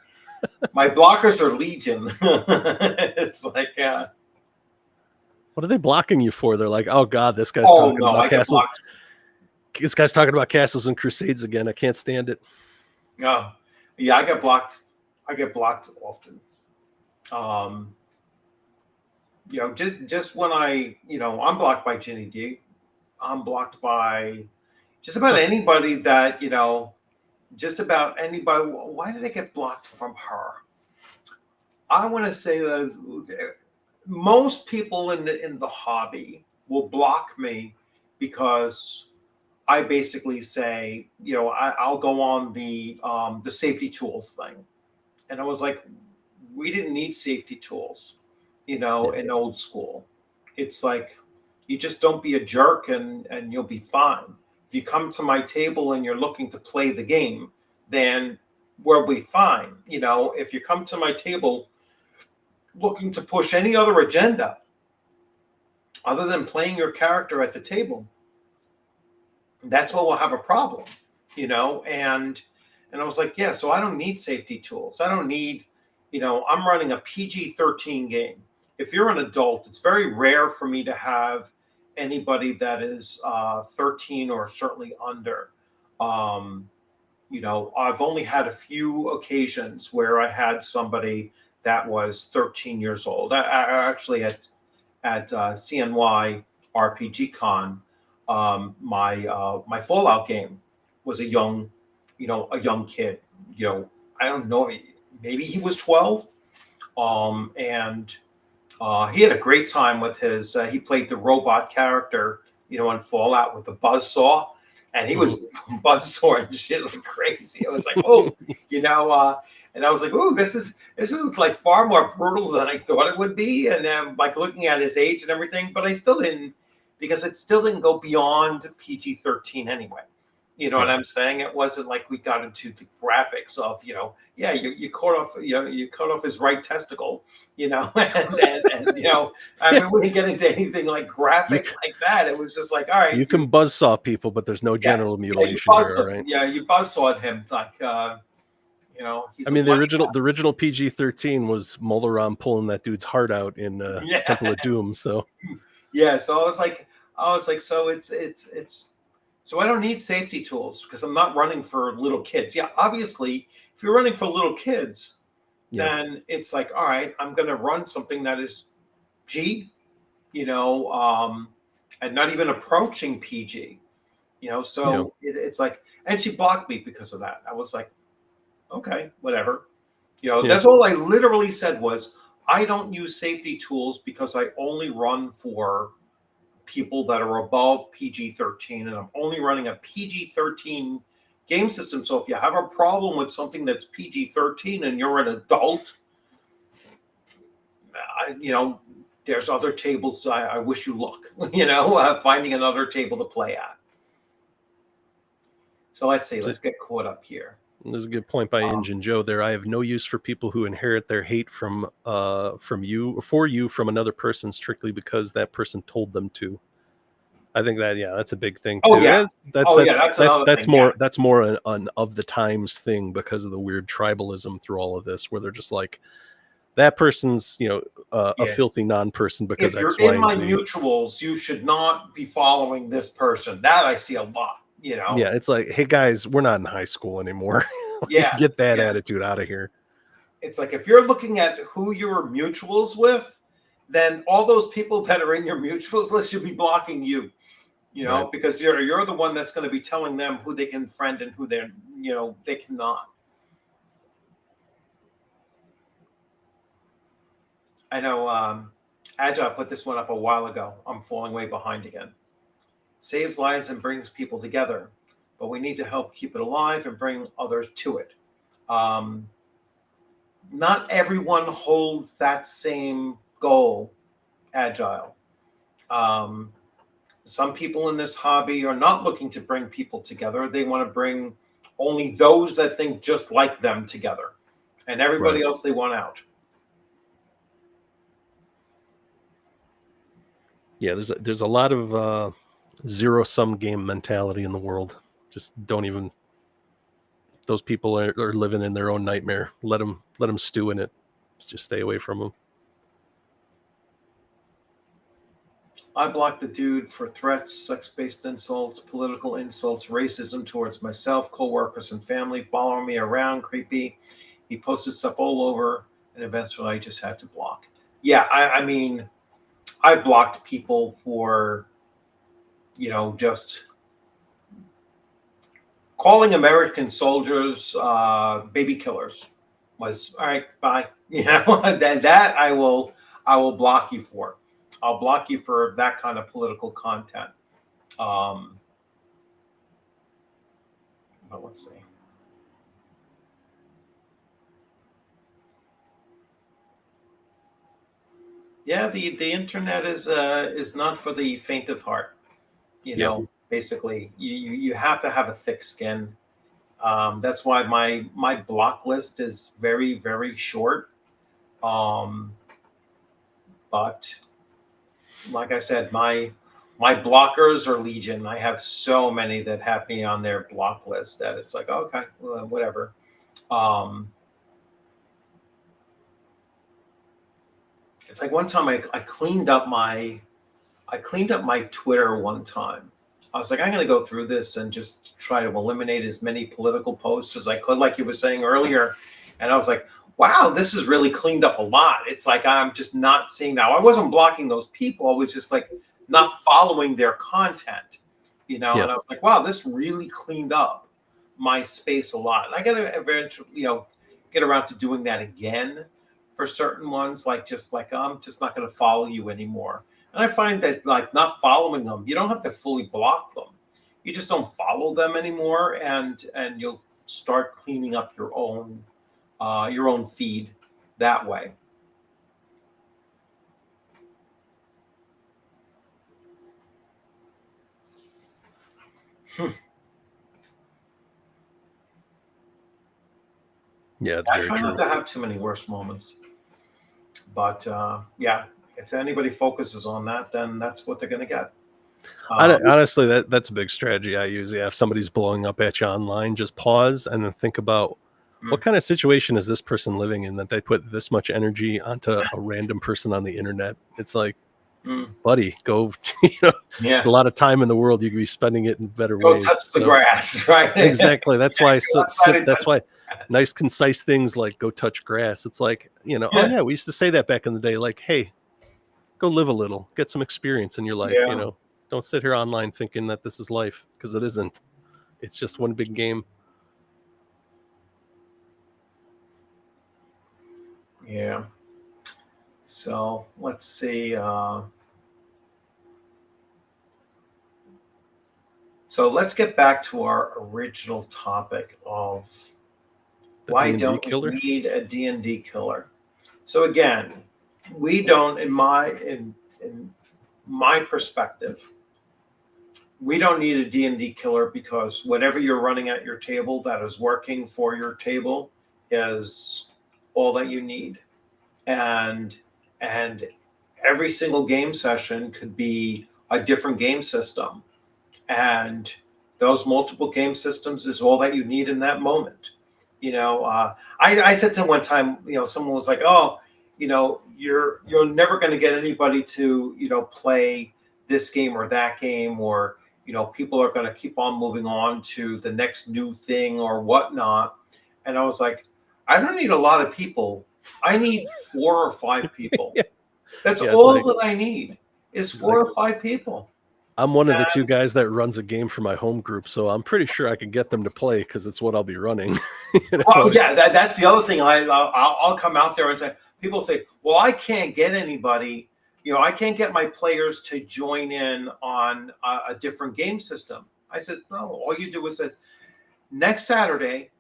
My blockers are legion. It's like what are they blocking you for? They're like, oh god, this guy's talking about castles. This guy's talking about castles and crusades again. I can't stand it. Yeah, I get blocked. I get blocked often. Just when I'm blocked by Ginny D. I'm blocked by just about anybody that, just about anybody. Why did I get blocked from her? I want to say that most people in the hobby will block me because I basically say, I'll go on the safety tools thing, and I was like, we didn't need safety tools, in old school. It's like you just don't be a jerk and you'll be fine. If you come to my table and you're looking to play the game, then we'll be fine. If you come to my table looking to push any other agenda other than playing your character at the table, that's where we'll have a problem, and I was like, yeah, so I don't need safety tools. I don't need, I'm running a PG-13 game. If you're an adult, it's very rare for me to have anybody that is 13 or certainly under. I've only had a few occasions where I had somebody that was 13 years old. I actually at CNY RPG Con, my Fallout game was a young kid. I don't know, maybe he was 12, and he had a great time with his. He played the robot character, in Fallout with the buzzsaw, and he was buzzsawing shit like crazy. I was like, oh, and I was like, oh, this is like far more brutal than I thought it would be, and like looking at his age and everything, but I still didn't, because it still didn't go beyond PG-13 anyway. You know what I'm saying? It wasn't like we got into the graphics of, you cut off his right testicle, and I mean, we didn't get into anything like graphic like that. It was just like, all right, you can buzzsaw people, but there's no genital mutilation there, right? Yeah, you buzzsawed him, like, he's I mean, the original PG-13 was Molaram pulling that dude's heart out in Temple of Doom. So yeah, so I was like, so it's. So I don't need safety tools because I'm not running for little kids. Yeah, obviously, if you're running for little kids, then it's like, all right, I'm going to run something that is G, and not even approaching PG, So it's like, and she blocked me because of that. I was like, okay, whatever. That's all I literally said was, I don't use safety tools because I only run for people that are above PG-13, and I'm only running a PG-13 game system. So if you have a problem with something that's PG-13 and you're an adult, there's other tables. I wish you luck, finding another table to play at. So let's get caught up here. There's a good point by Engine Joe there. I have no use for people who inherit their hate from you or for you from another person strictly because that person told them to. I think that that's a big thing too. Oh yeah, that's more an of the times thing because of the weird tribalism through all of this, where they're just like, that person's a filthy non-person because if you're in my mutuals, you should not be following this person. That I see a lot. Yeah, it's like, hey guys, we're not in high school anymore. Get that attitude out of here. It's like, if you're looking at who you're mutuals with, then all those people that are in your mutuals list should be blocking you. Right. Because you're the one that's going to be telling them who they can friend and who they cannot. I know Agile put this one up a while ago. I'm falling way behind again. Saves lives and brings people together, but we need to help keep it alive and bring others to it. Not everyone holds that same goal, Agile. Some people in this hobby are not looking to bring people together. They want to bring only those that think just like them together, and everybody else they want out. Yeah, there's a lot of zero-sum game mentality in the world. Just don't even. Those people are living in their own nightmare. Let them stew in it. Just stay away from them. I blocked the dude for threats, sex-based insults, political insults, racism towards myself, coworkers, and family, following me around, creepy. He posted stuff all over, and eventually I just had to block. Yeah, I mean, I blocked people for just calling American soldiers baby killers was all right. Bye. That I will block you for. I'll block you for that kind of political content. But let's see. Yeah, the internet is not for the faint of heart. Basically, you have to have a thick skin. That's why my block list is very, very short. But like I said, my blockers are legion. I have so many that have me on their block list that it's like, okay, well, whatever. It's like one time I cleaned up my Twitter one time. I was like, I'm going to go through this and just try to eliminate as many political posts as I could, like you were saying earlier. And I was like, wow, this is really cleaned up a lot. It's like I'm just not seeing that. I wasn't blocking those people. I was just like not following their content, And I was like, wow, this really cleaned up my space a lot. And I got to eventually, get around to doing that again for certain ones, I'm just not going to follow you anymore. And I find that like not following them, you don't have to fully block them. You just don't follow them anymore, and you'll start cleaning up your own feed that way. Yeah, it's I very try true. not to have too many worse moments. But if anybody focuses on that, then that's what they're going to get. Honestly, that's a big strategy I use. Yeah, if somebody's blowing up at you online, just pause and then think about what kind of situation is this person living in that they put this much energy onto a random person on the internet. It's like, buddy, go. There's a lot of time in the world. You could be spending it in better ways. Go touch the grass, right? Exactly. That's why. That's why. Nice, concise things like "go touch grass." It's like, oh yeah, we used to say that back in the day. Like, hey, go live a little, get some experience in your life. Don't sit here online thinking that this is life, because it isn't. It's just one big game. Yeah. So let's see. So let's get back to our original topic of why don't we need a D&D killer? So again, we don't, in my perspective, we don't need a D&D killer, because whatever you're running at your table that is working for your table is all that you need. And every single game session could be a different game system. And those multiple game systems is all that you need in that moment. I said to him one time, someone was like, oh, you're never going to get anybody to, play this game or that game, or, people are going to keep on moving on to the next new thing or whatnot. And I was like, I don't need a lot of people. I need 4 or 5 people. That's all that I need is 4 or 5 people. I'm one of the 2 guys that runs a game for my home group, so I'm pretty sure I can get them to play, because it's what I'll be running. Well, yeah, that's the other thing. I'll come out there and say, people say, well, I can't get anybody. I can't get my players to join in on a different game system. I said, no, all you do is say, next Saturday,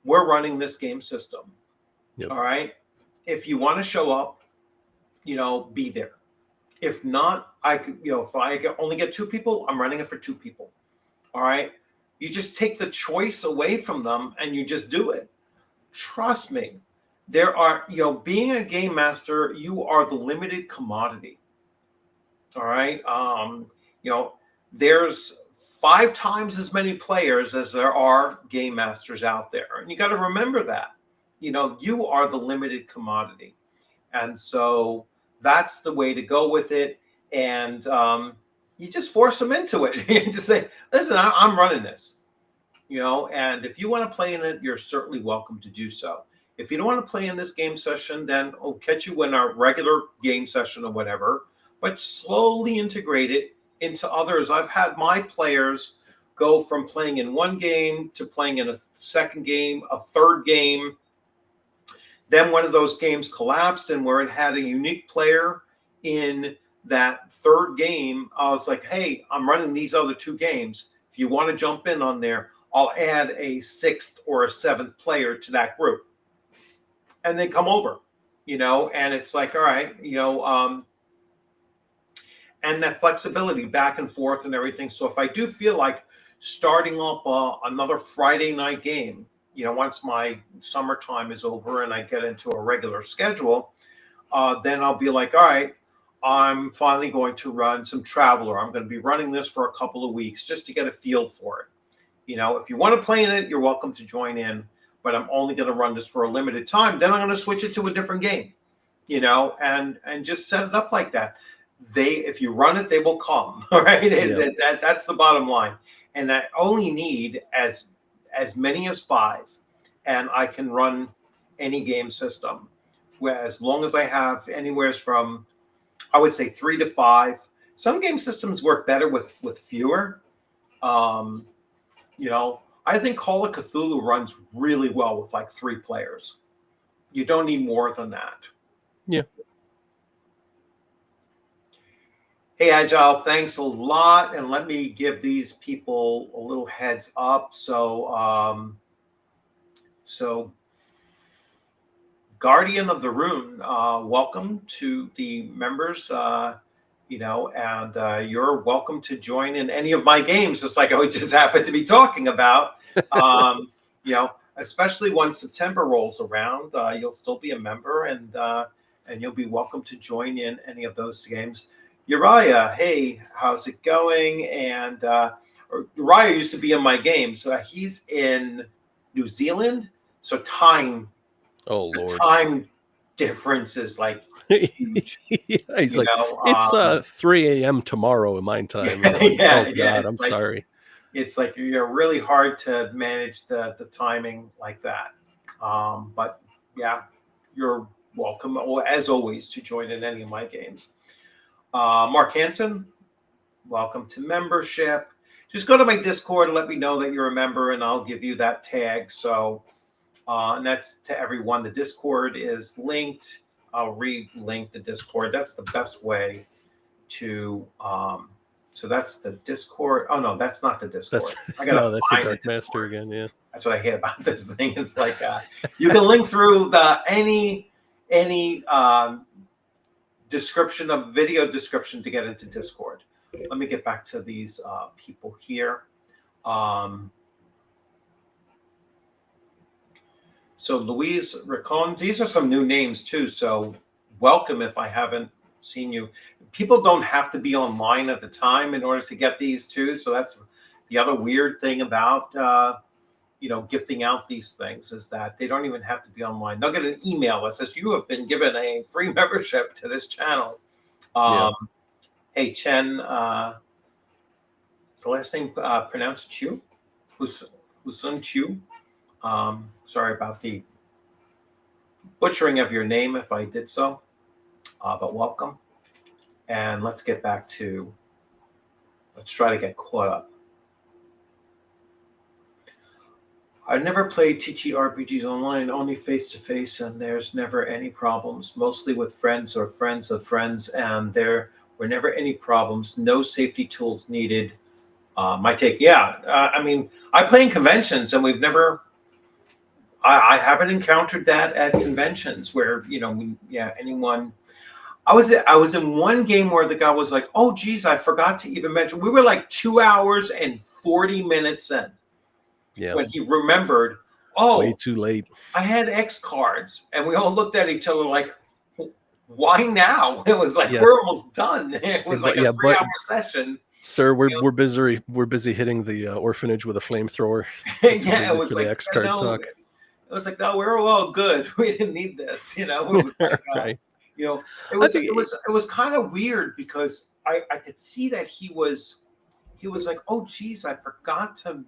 we're running this game system. Yep. All right. If you want to show up, be there. If not, I could, if I only get 2 people, I'm running it for 2 people. All right. You just take the choice away from them and you just do it. Trust me. There are, being a game master, you are the limited commodity. All right. There's 5 times as many players as there are game masters out there. And you got to remember that, you are the limited commodity. And so that's the way to go with it. And you just force them into it. You just say, listen, I'm running this, and if you want to play in it, you're certainly welcome to do so. If you don't want to play in this game session, then I'll catch you in our regular game session or whatever, but slowly integrate it into others. I've had my players go from playing in one game to playing in a second game, a third game. Then one of those games collapsed, and where it had a unique player in that third game, I was like, hey, I'm running these other two games. If you want to jump in on there, I'll add a sixth or a seventh player to that group. And they come over, and it's like, all right, and that flexibility back and forth and everything. So if I do feel like starting up another Friday night game, once my summertime is over and I get into a regular schedule, then I'll be like, all right, I'm finally going to run some Traveler. I'm going to be running this for a couple of weeks just to get a feel for it. If you want to play in it, you're welcome to join in, but I'm only going to run this for a limited time. Then I'm going to switch it to a different game, and just set it up like that. If you run it, they will come. All right. Yeah. That's the bottom line. And I only need as many as 5, and I can run any game system, where as long as I have anywhere from, I would say, 3 to 5. Some game systems work better with fewer. I think Call of Cthulhu runs really well with like 3 players. You don't need more than that. Yeah. Hey, Agile, thanks a lot. And let me give these people a little heads up. So Guardian of the Rune, welcome to the members, and you're welcome to join in any of my games, just like I just happened to be talking about. Especially when September rolls around, you'll still be a member, and you'll be welcome to join in any of those games. Uriah, hey, how's it going? And Uriah used to be in my games. He's in New Zealand, so time difference is like huge. Yeah, he's like, it's 3 a.m. tomorrow in my time. Like, oh God, I'm sorry. It's like you're really hard to manage the timing like that. But yeah, you're welcome, as always, to join in any of my games. Mark Hansen, welcome to membership. Just go to my Discord and let me know that you're a member, and I'll give you that tag. So, and that's to everyone. The Discord is linked. I'll re-link the Discord. That's the best way to. So that's the Discord. Oh no, that's not the Discord. That's the Dark Master again. Yeah, that's what I hate about this thing. It's like you can link through any description of video description to get into Discord. Let me get back to these people here. So Louise Ricon, these are some new names too. So welcome if I haven't seen you. People don't have to be online at the time in order to get these too. So that's the other weird thing about gifting out these things, is that they don't even have to be online. They'll get an email that says you have been given a free membership to this channel. Hey, Chen, is the last name pronounced Chu? Husun Chu? Sorry about the butchering of your name if I did so, but welcome. And let's try to get caught up. I've never played TTRPGs online, only face-to-face, and there's never any problems, mostly with friends or friends of friends, and there were never any problems, no safety tools needed. My take, I mean, I play in conventions, and I haven't encountered that at conventions where, anyone. I was in one game where the guy was like, oh, geez, I forgot to even mention. We were like 2 hours and 40 minutes in. Yeah. When he remembered, way too late. I had X cards, and we all looked at each other like, why now? It was like, we're almost done. It was like a 3-hour session. Sir, we're busy hitting the orphanage with a flamethrower. Yeah, it was like the X card talk. It was like, no, we're all good. We didn't need this. It was like, right. It was kind of weird because I could see that he was like, oh, geez, I forgot to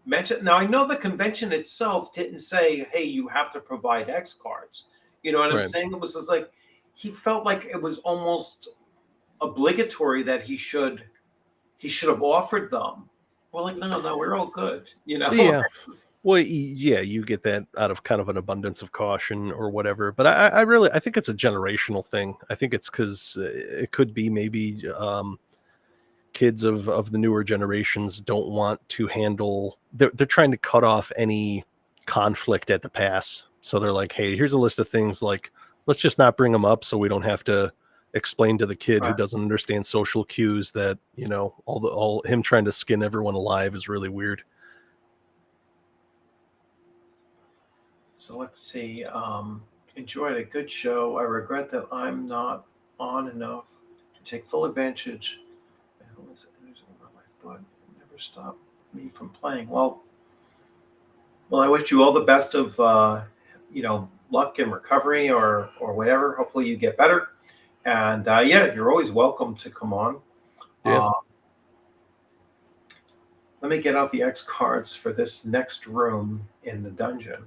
mention. Now I know the convention itself didn't say, hey, you have to provide X cards. You know what I'm saying? It was just like he felt like it was almost obligatory that he should he should have offered them. We're like, no, we're all good, Yeah. Well, yeah, you get that out of kind of an abundance of caution or whatever. But I think it's a generational thing. I think it's because it could be maybe kids of the newer generations don't want to handle. They're trying to cut off any conflict at the pass. So they're like, hey, here's a list of things. Like, let's just not bring them up, so we don't have to explain to the kid who doesn't understand social cues that all him trying to skin everyone alive is really weird. So let's see. Enjoyed a good show. I regret that I'm not on enough to take full advantage. But it never stopped me from playing. Well, I wish you all the best of luck and recovery or whatever. Hopefully you get better. And you're always welcome to come on. Yeah. Let me get out the X cards for this next room in the dungeon.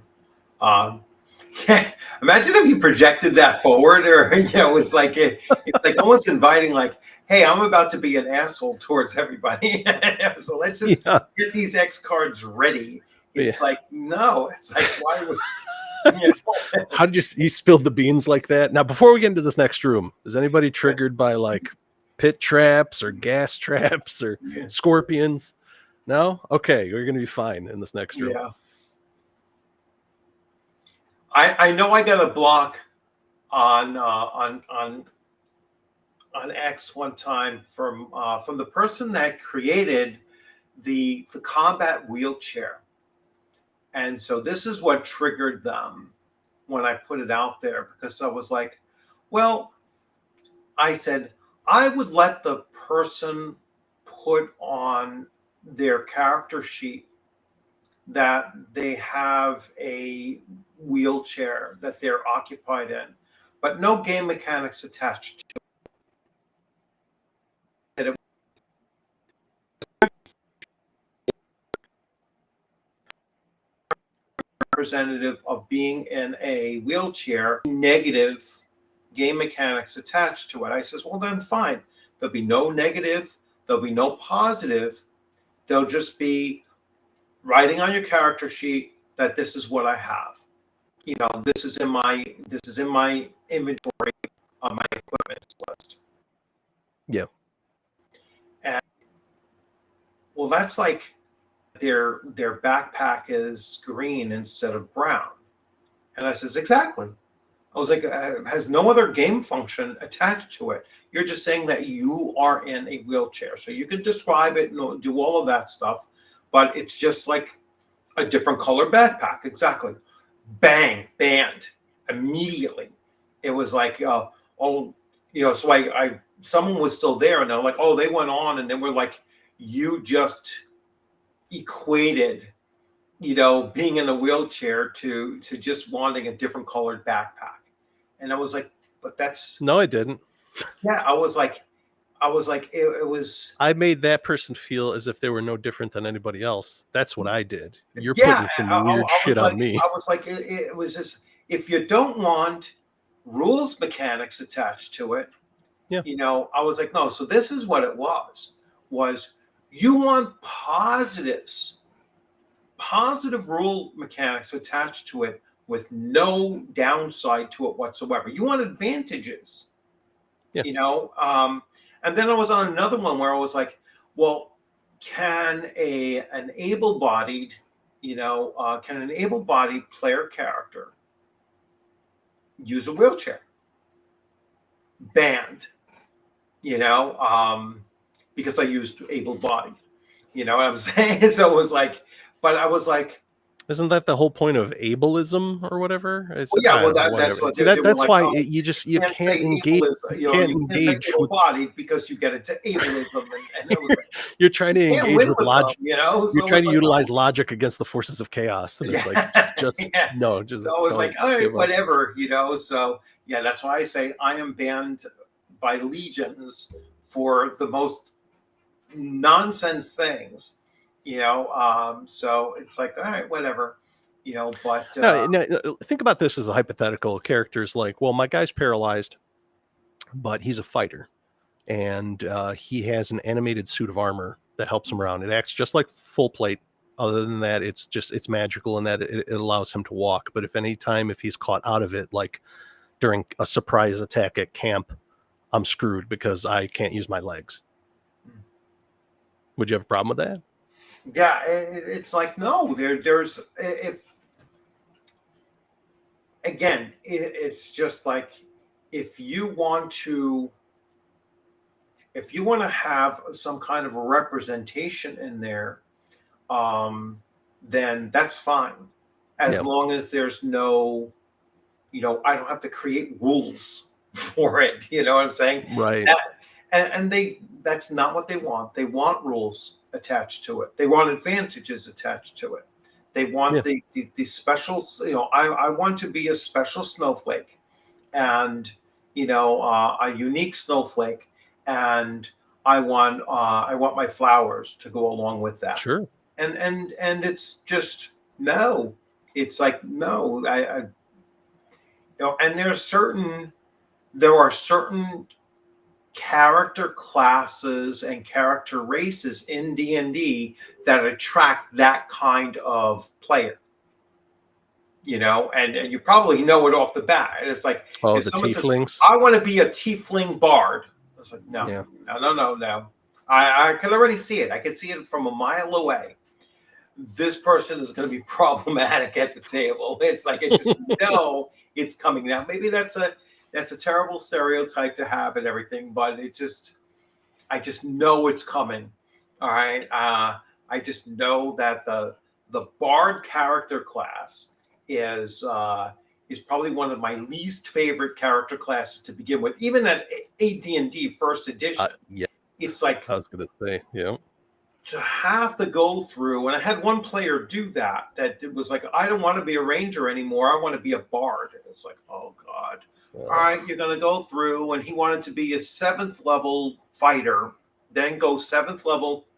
Imagine if you projected that forward, or it's like almost inviting, like, hey, I'm about to be an asshole towards everybody, so let's just get these X cards ready. It's like, no, it's like, why would how did you spilled the beans like that? Now, before we get into this next room, is anybody triggered by like pit traps or gas traps or scorpions? No? Okay, you're gonna be fine in this next room. Yeah. I know I got a block on X one time from the person that created the combat wheelchair, and so this is what triggered them when I put it out there, because I was like, well, I said I would let the person put on their character sheet that they have a wheelchair that they're occupied in, but no game mechanics attached to it. Representative of being in a wheelchair, negative game mechanics attached to it. I says, well, then fine. There'll be no negative, there'll be no positive. There'll just be writing on your character sheet that this is what I have. This is in my inventory on my equipment list. Yeah. And well, that's like their backpack is green instead of brown. And I says, exactly. I was like, has no other game function attached to it. You're just saying that you are in a wheelchair. So you can describe it and do all of that stuff, but it's just like a different color backpack. Exactly. Bang, banned immediately. It was like, so I someone was still there, and they're like, oh, they went on, and they were like, you just equated, being in a wheelchair to just wanting a different colored backpack. And I was like, but that's no, I didn't. Yeah, I was like, it was. I made that person feel as if they were no different than anybody else. That's what I did. You're putting some weird shit on me. I was like, it was just, if you don't want rules mechanics attached to it, I was like, no. So this is what it was you want positive rule mechanics attached to it with no downside to it whatsoever. You want advantages, and then I was on another one where I was like, well, can an able-bodied player character use a wheelchair? Banned, because I used able-bodied. You know what I'm saying? So it was like, but I was like, isn't that the whole point of ableism or whatever? That's what. See, that's like, why you can't engage. You can't say able-bodied because you get into ableism, and it was like, you're trying to engage with logic. Them, so you're trying to utilize logic against the forces of chaos, and it's like just no. Just so I was like, all right, whatever, So that's why I say I am banned by legions for the most nonsense things. So it's like, all right, whatever, but now, think about this as a hypothetical. Characters like, well, my guy's paralyzed, but he's a fighter. and he has an animated suit of armor that helps him around. It acts just like full plate. Other than that, it's magical in that it allows him to walk. But if he's caught out of it, like during a surprise attack at camp, I'm screwed because I can't use my legs. Would you have a problem with that? Yeah, it's like, no, there's, if, again, it's just like, if you want to have some kind of a representation in there, then that's fine, as long as there's no, I don't have to create rules for it. You know what I'm saying? Right. And that's not what they want. They want rules attached to it. They want advantages attached to it. They want the special, I want to be a special snowflake, and a unique snowflake, and I want my flowers to go along with that. Sure. And it's just, no. It's like, no, I and there are certain character classes and character races in D&D that attract that kind of player. And you probably know it off the bat. It's like, if the someone tieflings. says, I want to be a tiefling bard. I was like, no. I can already see it. I can see it from a mile away. This person is going to be problematic at the table. It's like, it just know it's coming. Now, maybe that's a terrible stereotype to have and everything, but I just know it's coming. All right. I just know that the bard character class is probably one of my least favorite character classes to begin with. Even at AD&D first edition, it's like, I was going to say, to have to go through, and I had one player do that it was like, I don't want to be a ranger anymore. I want to be a bard. And it's like, oh God. All right, you're going to go through, and he wanted to be a 7th level fighter, then go 7th level.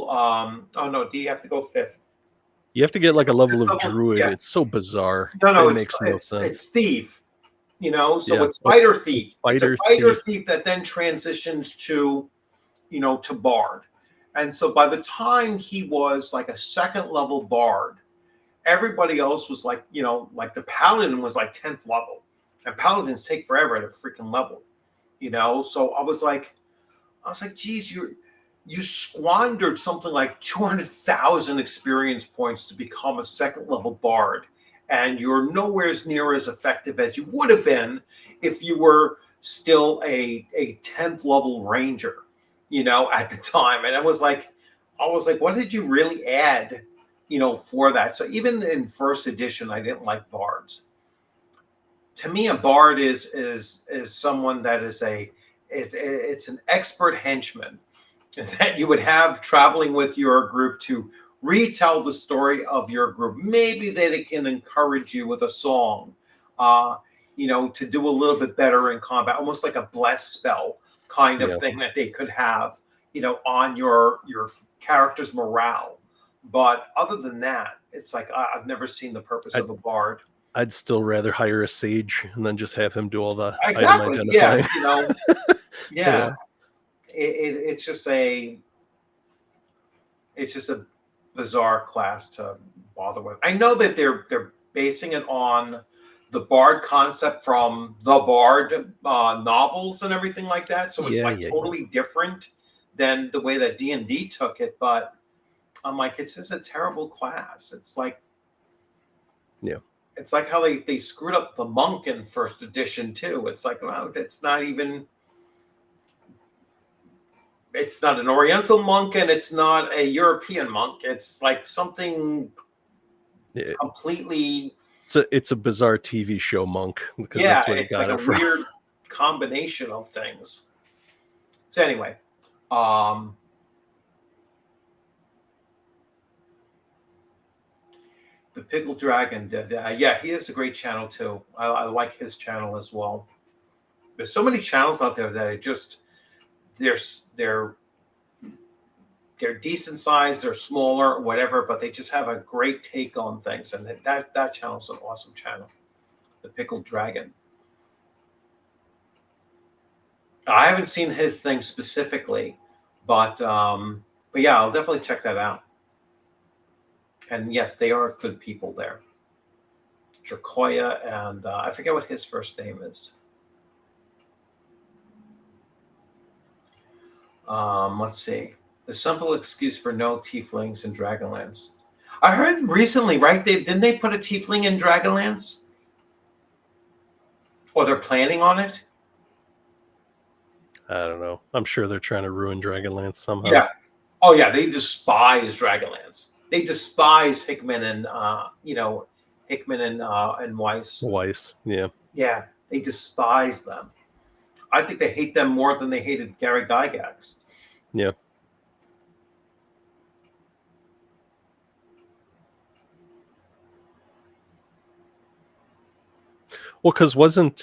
Oh no, do you have to go 5th? You have to get like a level of druid. Yeah. It's so bizarre. No, it makes no sense. It's thief, so it's fighter thief. It's a fighter thief that then transitions to, to bard. And so by the time he was like a 2nd level bard, everybody else was like, like the paladin was like 10th level, and paladins take forever at a freaking level, So I was like, geez, you squandered something like 200,000 experience points to become a 2nd level bard, and you're nowhere near as effective as you would have been if you were still a 10th level ranger, at the time. And I was like, what did you really add, for that? So even in first edition, I didn't like bards. To me, a bard is someone that is it's an expert henchman that you would have traveling with your group to retell the story of your group. Maybe they can encourage you with a song, to do a little bit better in combat, almost like a bless spell kind of thing that they could have, on your character's morale. But other than that, it's like, I've never seen the purpose of a bard. I'd still rather hire a sage and then just have him do all the item identifying. Yeah, It's just a bizarre class to bother with. I know that they're basing it on the bard concept from the bard novels and everything like that, so it's totally different than the way that D&D took it. But I'm like, it's just a terrible class. It's like, it's like how they screwed up the monk in first edition too. It's like, wow, it's not an Oriental monk, and it's not a European monk. It's like something completely. It's a bizarre TV show monk, because that's where it's like a weird combination of things. So anyway, the Pickled Dragon did. He has a great channel too. I like his channel as well. There's so many channels out there that they're decent size, they're smaller, whatever, but they just have a great take on things. And that channel's an awesome channel. The Pickled Dragon. I haven't seen his thing specifically, but yeah, I'll definitely check that out. And yes, they are good people there. Dracoya, and I forget what his first name is. Let's see. The simple excuse for no tieflings in Dragonlance. I heard recently, right? Didn't they put a tiefling in Dragonlance? Or they're planning on it? I don't know. I'm sure they're trying to ruin Dragonlance somehow. Yeah. Oh yeah, they despise Dragonlance. They despise Hickman and Hickman and Weiss. Weiss, yeah. Yeah, they despise them. I think they hate them more than they hated Gary Gygax. Yeah. Well, because wasn't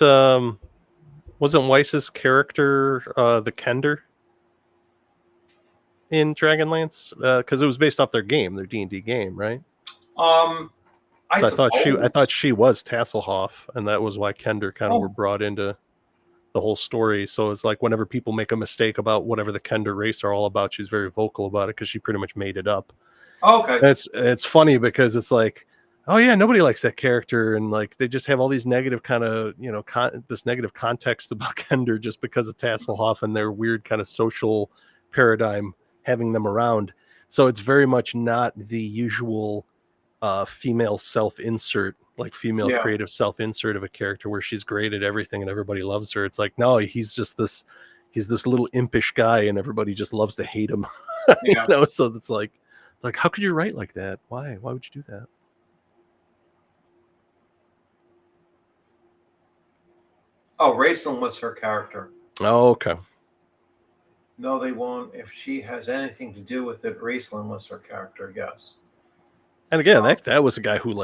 Weiss's character the Kender in Dragonlance? Because it was based off their game, their D&D game, right? I thought she was Tasselhoff, and that was why Kender kind of were brought into the whole story. So it's like whenever people make a mistake about whatever the Kender race are all about, she's very vocal about it because she pretty much made it up. Oh, okay. And it's funny because it's like, oh yeah, nobody likes that character, and like they just have all these negative kind of this negative context about Kender just because of Tasselhoff and their weird kind of social paradigm having them around. So it's very much not the usual female self-insert, like female creative self-insert of a character where she's great at everything and everybody loves her. It's like, no, he's this little impish guy and everybody just loves to hate him. So it's like how could you write like that? Why would you do that? Oh, Raceland was her character. Oh, okay. No, they won't. If she has anything to do with it, Raceland was her character, yes. And again, that was a guy who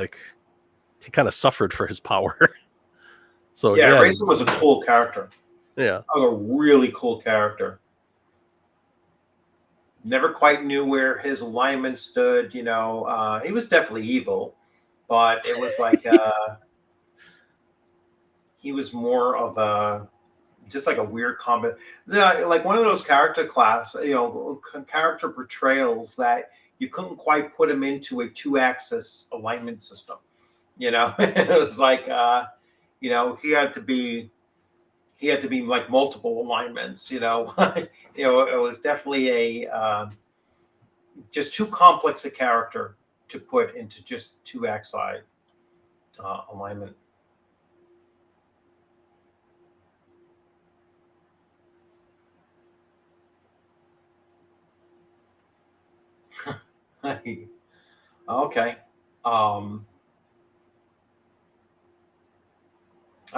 he kind of suffered for his power. So yeah, Raceland was a cool character. Yeah. A really cool character. Never quite knew where his alignment stood. He was definitely evil, but it was like he was more of just like a weird combat, like one of those character character portrayals that you couldn't quite put him into a 2-axis alignment system. It was like he had to be like multiple alignments. It was definitely just too complex a character to put into just 2-axis alignment. Okay. I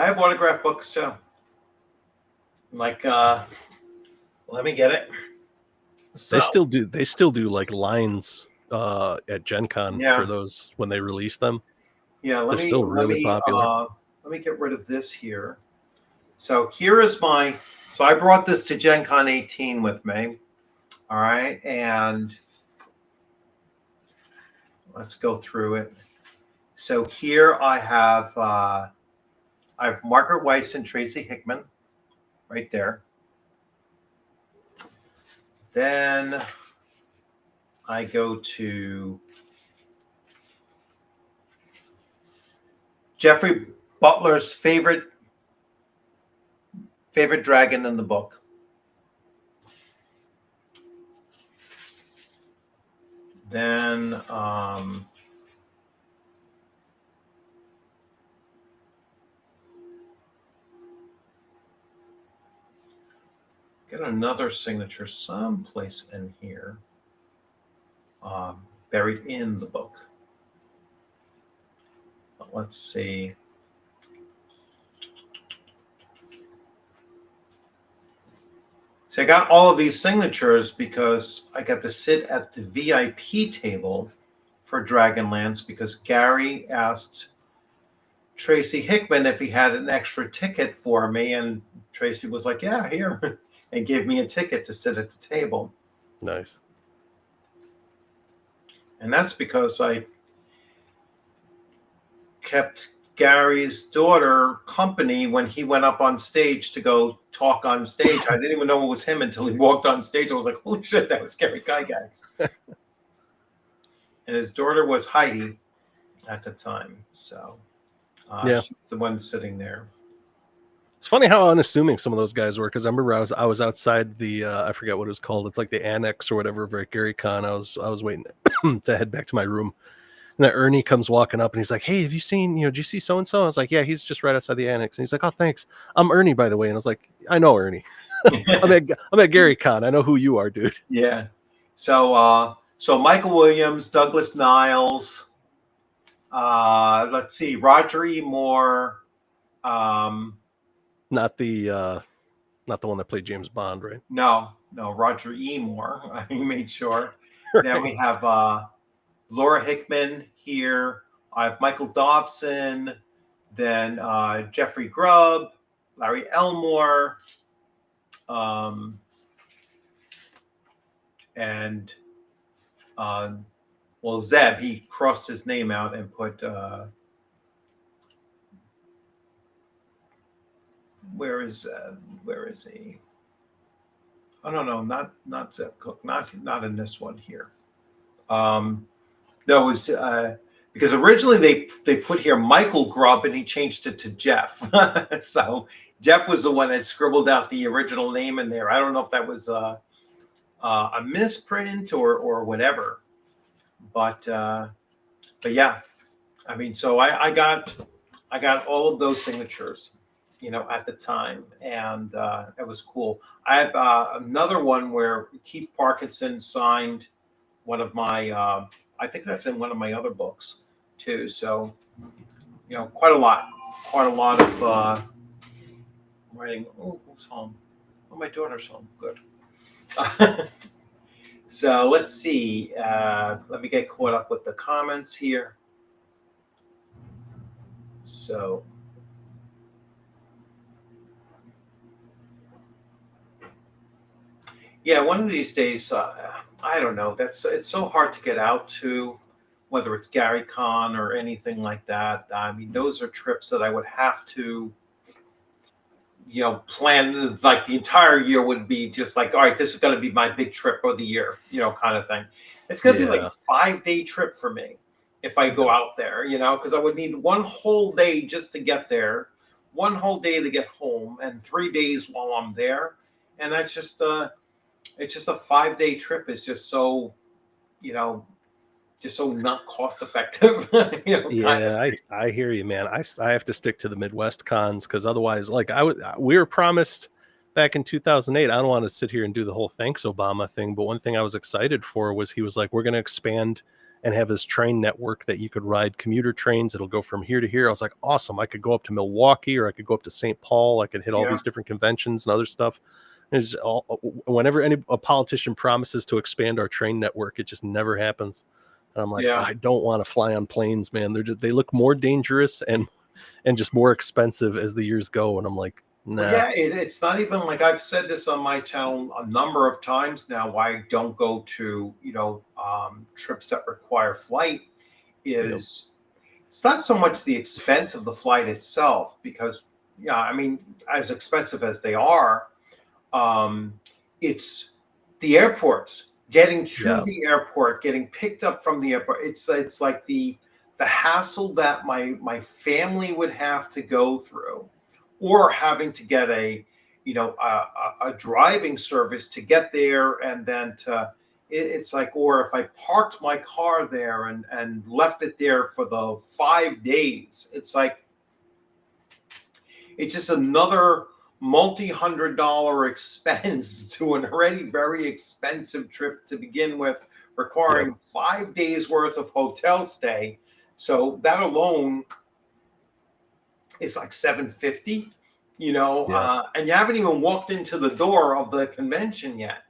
have autograph books too. Like, let me get it. So, they still do like lines at Gen Con for those when they release them. Yeah, they're still really popular. Let me get rid of this here. So here is so I brought this to Gen Con 18 with me. All right, and let's go through it. So here I have Margaret Weiss and Tracy Hickman right there. Then I go to Jeffrey Butler's favorite dragon in the book. Then get another signature someplace in here, buried in the book. But let's see. So I got all of these signatures because I got to sit at the VIP table for Dragonlance because Gary asked Tracy Hickman if he had an extra ticket for me, and Tracy was like, yeah, here, and gave me a ticket to sit at the table. Nice. And that's because I kept Gary's daughter company when he went up on stage to go talk on stage. I didn't even know it was him until he walked on stage. I was like, holy shit, that was Gary Gygax. And his daughter was Heidi at the time. So she's the one sitting there. It's funny how unassuming some of those guys were, because I remember I was outside the I forget what it was called. It's like the annex or whatever of Gary Con. I was waiting to head back to my room. And then Ernie comes walking up and he's like, hey, have you seen, did you see so-and-so? I was like, yeah, he's just right outside the annex. And he's like, oh, thanks. I'm Ernie, by the way. And I was like, I know Ernie. I'm at Gary Con. I know who you are, dude. Yeah. So Michael Williams, Douglas Niles, let's see, Roger E. Moore. Not the one that played James Bond, right? No, Roger E. Moore. I made sure. Right. Then we have Laura Hickman here. I have Michael Dobson, then Jeffrey Grubb, Larry Elmore, and Zeb. He crossed his name out and put where is he? Oh no, not Zeb Cook, not in this one here. No, it was because originally they put here Michael Grubb and he changed it to Jeff. So Jeff was the one that scribbled out the original name in there. I don't know if that was a misprint or whatever, but yeah, I mean, so I got all of those signatures, at the time, and it was cool. I have another one where Keith Parkinson signed one of my. I think that's in one of my other books too. So, quite a lot of writing. Oh, who's home? Oh, my daughter's home. Good. So let's see. Let me get caught up with the comments here. So. Yeah, one of these days, I don't know. It's so hard to get out to, whether it's Gary Con or anything like that. I mean, those are trips that I would have to, plan. Like the entire year would be just like, all right, this is going to be my big trip of the year, kind of thing. It's going to be like a 5-day trip for me if I go out there, because I would need one whole day just to get there, one whole day to get home, and 3 days while I'm there, and that's just it's just a 5-day trip. It's just so, just so not cost effective. Yeah, I hear you, man. I have to stick to the Midwest cons, because otherwise, like we were promised back in 2008. I don't want to sit here and do the whole thanks Obama thing, but one thing I was excited for was he was like, we're going to expand and have this train network that you could ride commuter trains. It'll go from here to here. I was like, awesome. I could go up to Milwaukee, or I could go up to St. Paul. I could hit all these different conventions and other stuff. Whenever a politician promises to expand our train network, it just never happens. And I'm like, I don't want to fly on planes, man. They look more dangerous and just more expensive as the years go. And I'm like, nah. Well, yeah, it's not even like, I've said this on my channel a number of times now, why I don't go to, trips that require flight is it's not so much the expense of the flight itself, because, I mean, as expensive as they are, it's the airports, getting to the airport, getting picked up from the airport. It's like the hassle that my family would have to go through, or having to get a driving service to get there, and then it's like, or if I parked my car there and left it there for the 5 days, it's like, it's just another multi-$100 expense to an already very expensive trip to begin with, requiring 5 days worth of hotel stay. So that alone is like $750, and you haven't even walked into the door of the convention yet,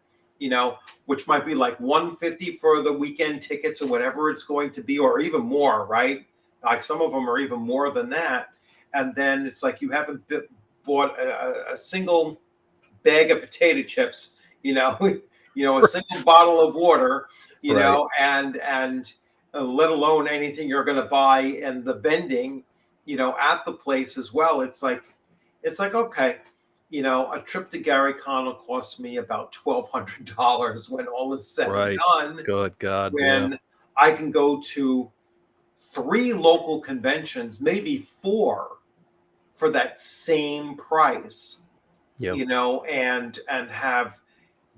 which might be like $150 for the weekend tickets or whatever it's going to be, or even more, right? Like some of them are even more than that. And then it's like you haven't bought a single bag of potato chips, a single bottle of water, and let alone anything you're going to buy and the vending, at the place as well. It's like okay, a trip to Gary Con will cost me about $1,200 when all is said and Right. done. Good God. Yeah. When I can go to 3 local conventions, maybe 4, for that same price, Yeah. and have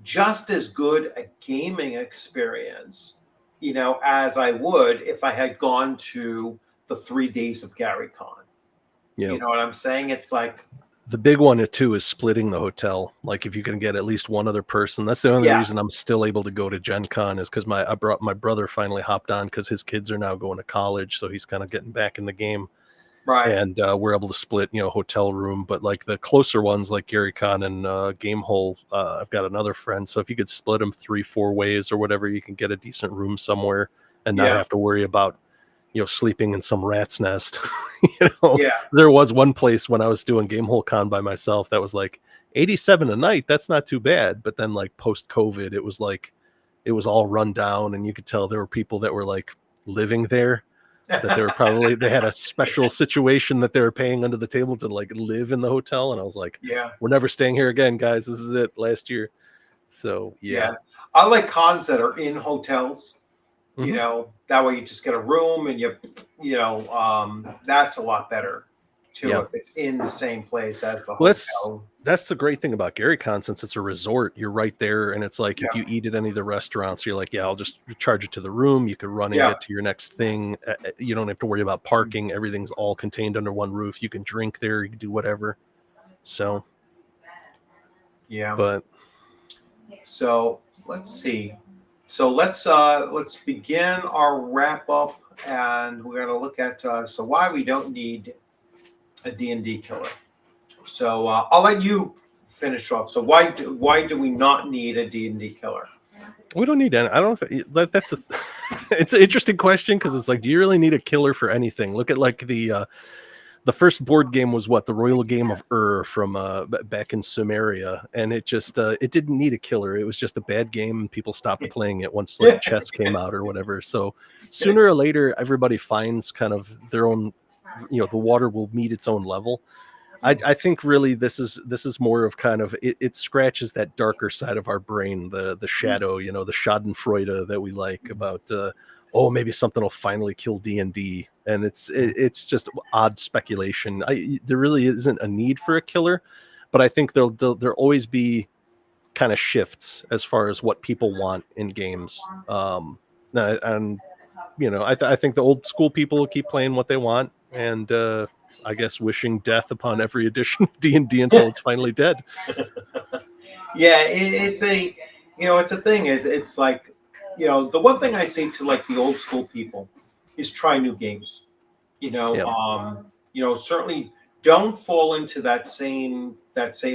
just as good a gaming experience, as I would if I had gone to the 3 days of Gary Con. Yeah. You know what I'm saying? It's like, the big one too is splitting the hotel. Like if you can get at least one other person, that's the only yeah, reason I'm still able to go to Gen Con is because my brother finally hopped on because his kids are now going to college, so he's kind of getting back in the game. right. And we're able to split, hotel room. But like the closer ones, like Gary Con and Gamehole, I've got another friend. So if you could split them 3-4 ways or whatever, you can get a decent room somewhere and not Yeah. have to worry about, sleeping in some rat's nest. Yeah. There was one place when I was doing Gamehole Con by myself that was like 87 a night. That's not too bad. But then like post COVID, it was all run down, and you could tell there were people that were like living there, that they had a special situation that they were paying under the table to like live in the hotel. And I was like, Yeah. we're never staying here again, guys. This is it, last year. So yeah. I like cons that are in hotels. Mhm. That way you just get a room and that's a lot better too, Yeah. if it's in the same place as the Well, hotel. that's the great thing about GaryCon, since it's a resort, you're right there. And it's like, if Yeah. you eat at any of the restaurants, you're like, yeah, I'll just charge it to the room. You could run and Yeah. get to your next thing. You don't have to worry about parking. Everything's all contained under one roof. You can drink there. You can do whatever. So, Yeah. but So let's see. So let's begin our wrap up, and we're going to look at so why we don't need a D&D killer. So I'll let you finish off. So why do we not need a D&D killer? we don't need any. I don't know if that's it's an interesting question, because it's like, do you really need a killer for anything? Look at like the first board game was the Royal Game of from back in Sumeria, and it just it didn't need a killer. It was just a bad game, and people stopped playing it once like chess came out or whatever. So sooner or later, everybody finds kind of their own. The water will meet its own level. I think really this is more of kind of it scratches that darker side of our brain, the shadow, the Schadenfreude that we like about maybe something will finally kill D&D, and it's just odd speculation. There really isn't a need for a killer, but I think there'll always be kind of shifts as far as what people want in games. And I think the old school people will keep playing what they want, and I guess wishing death upon every edition of D&D until it's finally dead. Yeah, it's a it's a thing. It's like the one thing I say to like the old school people is try new games. Certainly don't fall into that same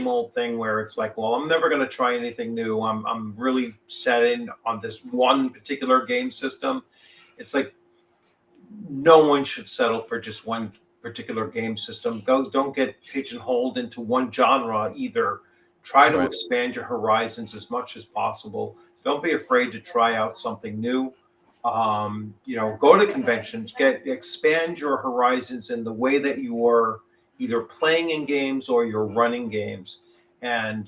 old thing where it's like, well, I'm never going to try anything new. I'm really set in on this one particular game system. It's like no one should settle for just one particular game system. Don't get pigeonholed into one genre either. Try to expand your horizons as much as possible. Don't be afraid to try out something new. Go to conventions, expand your horizons in the way that you are either playing in games or you're running games, and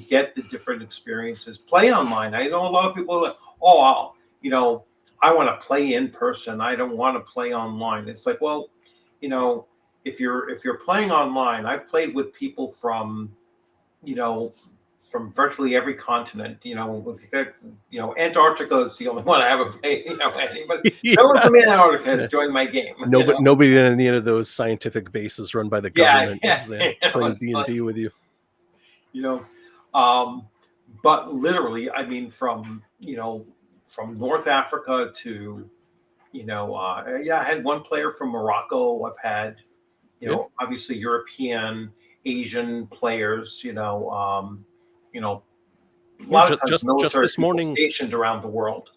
get the different experiences. Play online. I know a lot of people are like, I want to play in person. I don't want to play online. It's like, well, if you're playing online, I've played with people from virtually every continent. Antarctica is the only one I haven't played. But no one from Antarctica has joined my game. Nobody in any of those scientific bases run by the government is playing D&D with you. But literally, I mean, from North Africa to I had one player from Morocco. I've had obviously European, Asian players. A lot of times military this morning stationed around the world.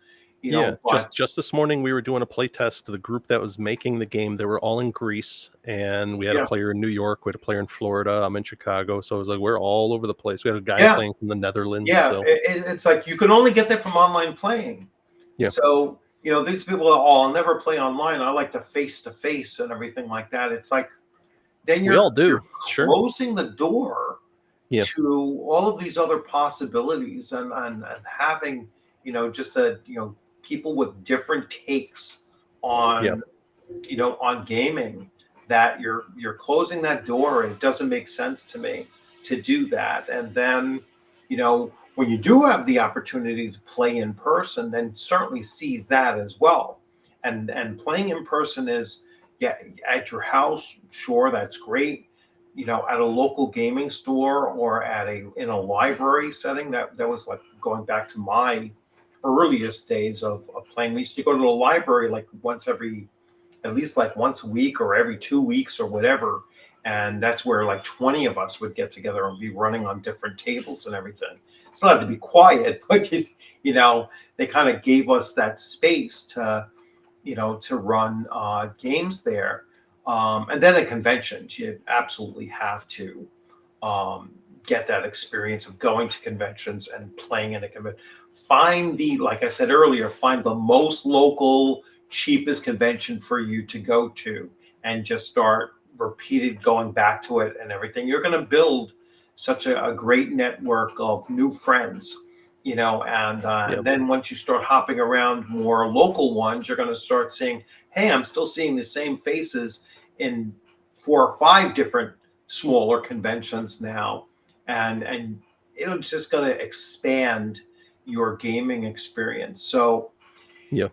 Just this morning we were doing a play test. The group that was making the game, they were all in Greece, and we had a player in New York, we had a player in Florida, I'm in Chicago, so it was like we're all over the place. We had a guy playing from the Netherlands. It's like you can only get that from online playing. So these people are I'll never play online. I like to face and everything like that. It's like, then We all do. you're Sure. closing the door Yeah. to all of these other possibilities, and having, just people with different takes Yeah. on, on gaming, that you're closing that door. It doesn't make sense to me to do that. And then, when you do have the opportunity to play in person, then certainly seize that as well. And playing in person is, yeah, at your house, sure, that's great. At a local gaming store, or in a library setting, that was like going back to my earliest days of playing. We used to go to the library like at least like once a week or every 2 weeks or whatever. And that's where like 20 of us would get together and be running on different tables and everything. It's not to be quiet, but they kind of gave us that space to run games there. And then at conventions, you absolutely have to get that experience of going to conventions and playing in a convention. Like I said earlier, find the most local, cheapest convention for you to go to, and just start repeated going back to it and everything. You're going to build such a great network of new friends, and then once you start hopping around more local ones, you're going to start seeing, hey, I'm still seeing the same faces in 4 or 5 different smaller conventions now, and it's just going to expand your gaming experience. So Yeah.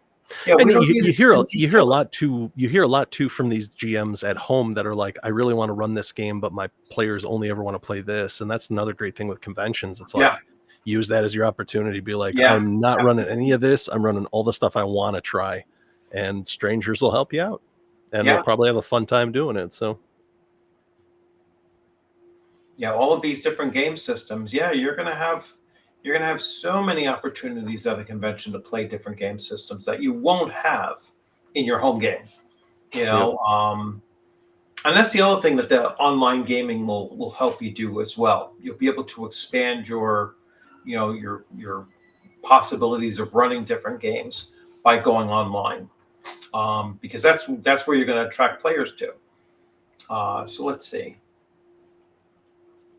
yeah, And we don't you need hear a you hear a lot too. You hear a lot too from these GMs at home that are like, I really want to run this game, but my players only ever want to play this. And that's another great thing with conventions. It's Yeah, like, use that as your opportunity. Be like, yeah, I'm not running absolutely. any of this. I'm running all the stuff I want to try, and strangers will help you out, and they'll Yeah, probably have a fun time doing it. So yeah, all of these different game systems. Yeah, you're gonna have so many opportunities at a convention to play different game systems that you won't have in your home game. You yeah, know, um, and that's the other thing that the online gaming will help you do as well. You'll be able to expand your possibilities of running different games by going online, because that's where you're going to attract players to. So let's see.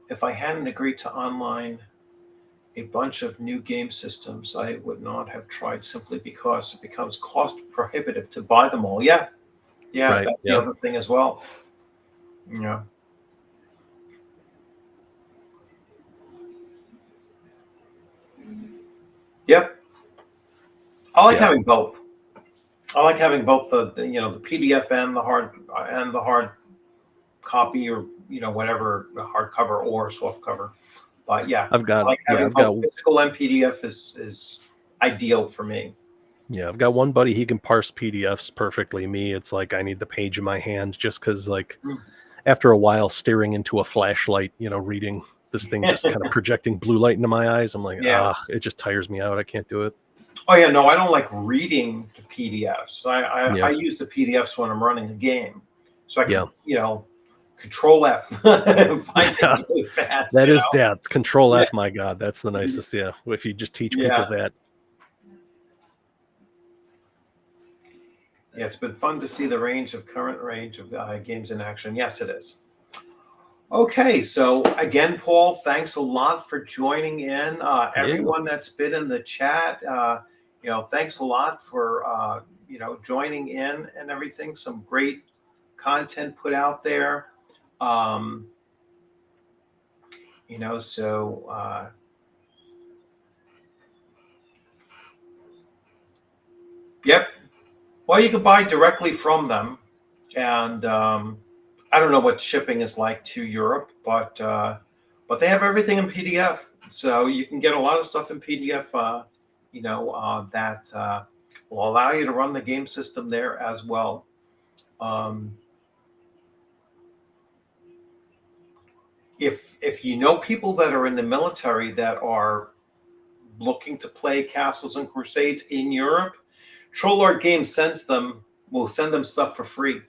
If I hadn't agreed to online a bunch of new game systems, I would not have tried, simply because it becomes cost prohibitive to buy them all. Yeah, yeah, right, that's the yeah, other thing as well. Yeah. Yep. I like yeah. having both. I like having both the PDF and the hard copy, or whatever, the hardcover or soft cover. But yeah, I like having I've got both physical and PDF is ideal for me. Yeah, I've got one buddy, he can parse PDFs perfectly. Me, it's like I need the page in my hand, just because, like, Mm. after a while staring into a flashlight, reading this thing just kind of projecting blue light into my eyes, I'm like, Yeah. it just tires me out. I can't do it. Oh yeah, no, I don't like reading the PDFs. I Yeah. use the PDFs when I'm running a game, so I Yeah. can Control F and find things really fast. That is that. Control Yeah. F, my God. That's the nicest. Yeah. If you just teach people Yeah. that. Yeah, it's been fun to see the current range of games in action. Yes, it is. Okay, so again, Paul, thanks a lot for joining in. Yeah. Everyone that's been in the chat, thanks a lot for joining in and everything. Some great content put out there. Um, so yep. Well, you can buy directly from them, and I don't know what shipping is like to Europe, but they have everything in PDF, so you can get a lot of stuff in PDF. That will allow you to run the game system there as well. Um, if you know people that are in the military that are looking to play Castles and Crusades in Europe, Troll Art Games will send them stuff for free.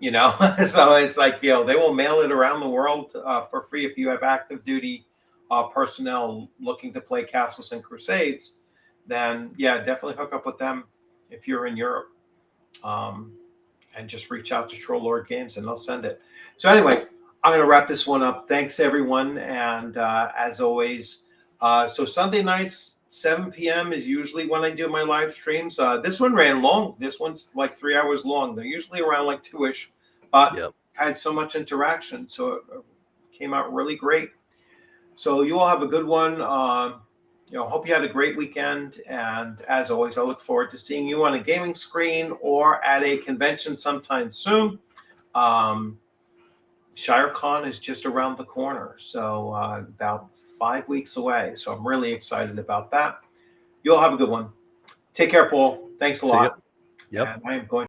So it's like, they will mail it around the world for free. If you have active duty personnel looking to play Castles and Crusades, then yeah, definitely hook up with them if you're in Europe. and just reach out to Troll Lord Games and they'll send it. So anyway, I'm going to wrap this one up. Thanks everyone, and as always, so Sunday nights 7 p.m. is usually when I do my live streams. This one ran long. This one's like 3 hours long. They're usually around like 2-ish, but Yep. I've had so much interaction, so it came out really great. So you all have a good one. Hope you had a great weekend. And as always, I look forward to seeing you on a gaming screen or at a convention sometime soon. ShireCon is just around the corner, so about 5 weeks away. So I'm really excited about that. You all have a good one. Take care, Paul. Thanks a See ya. lot. Yep. And I am going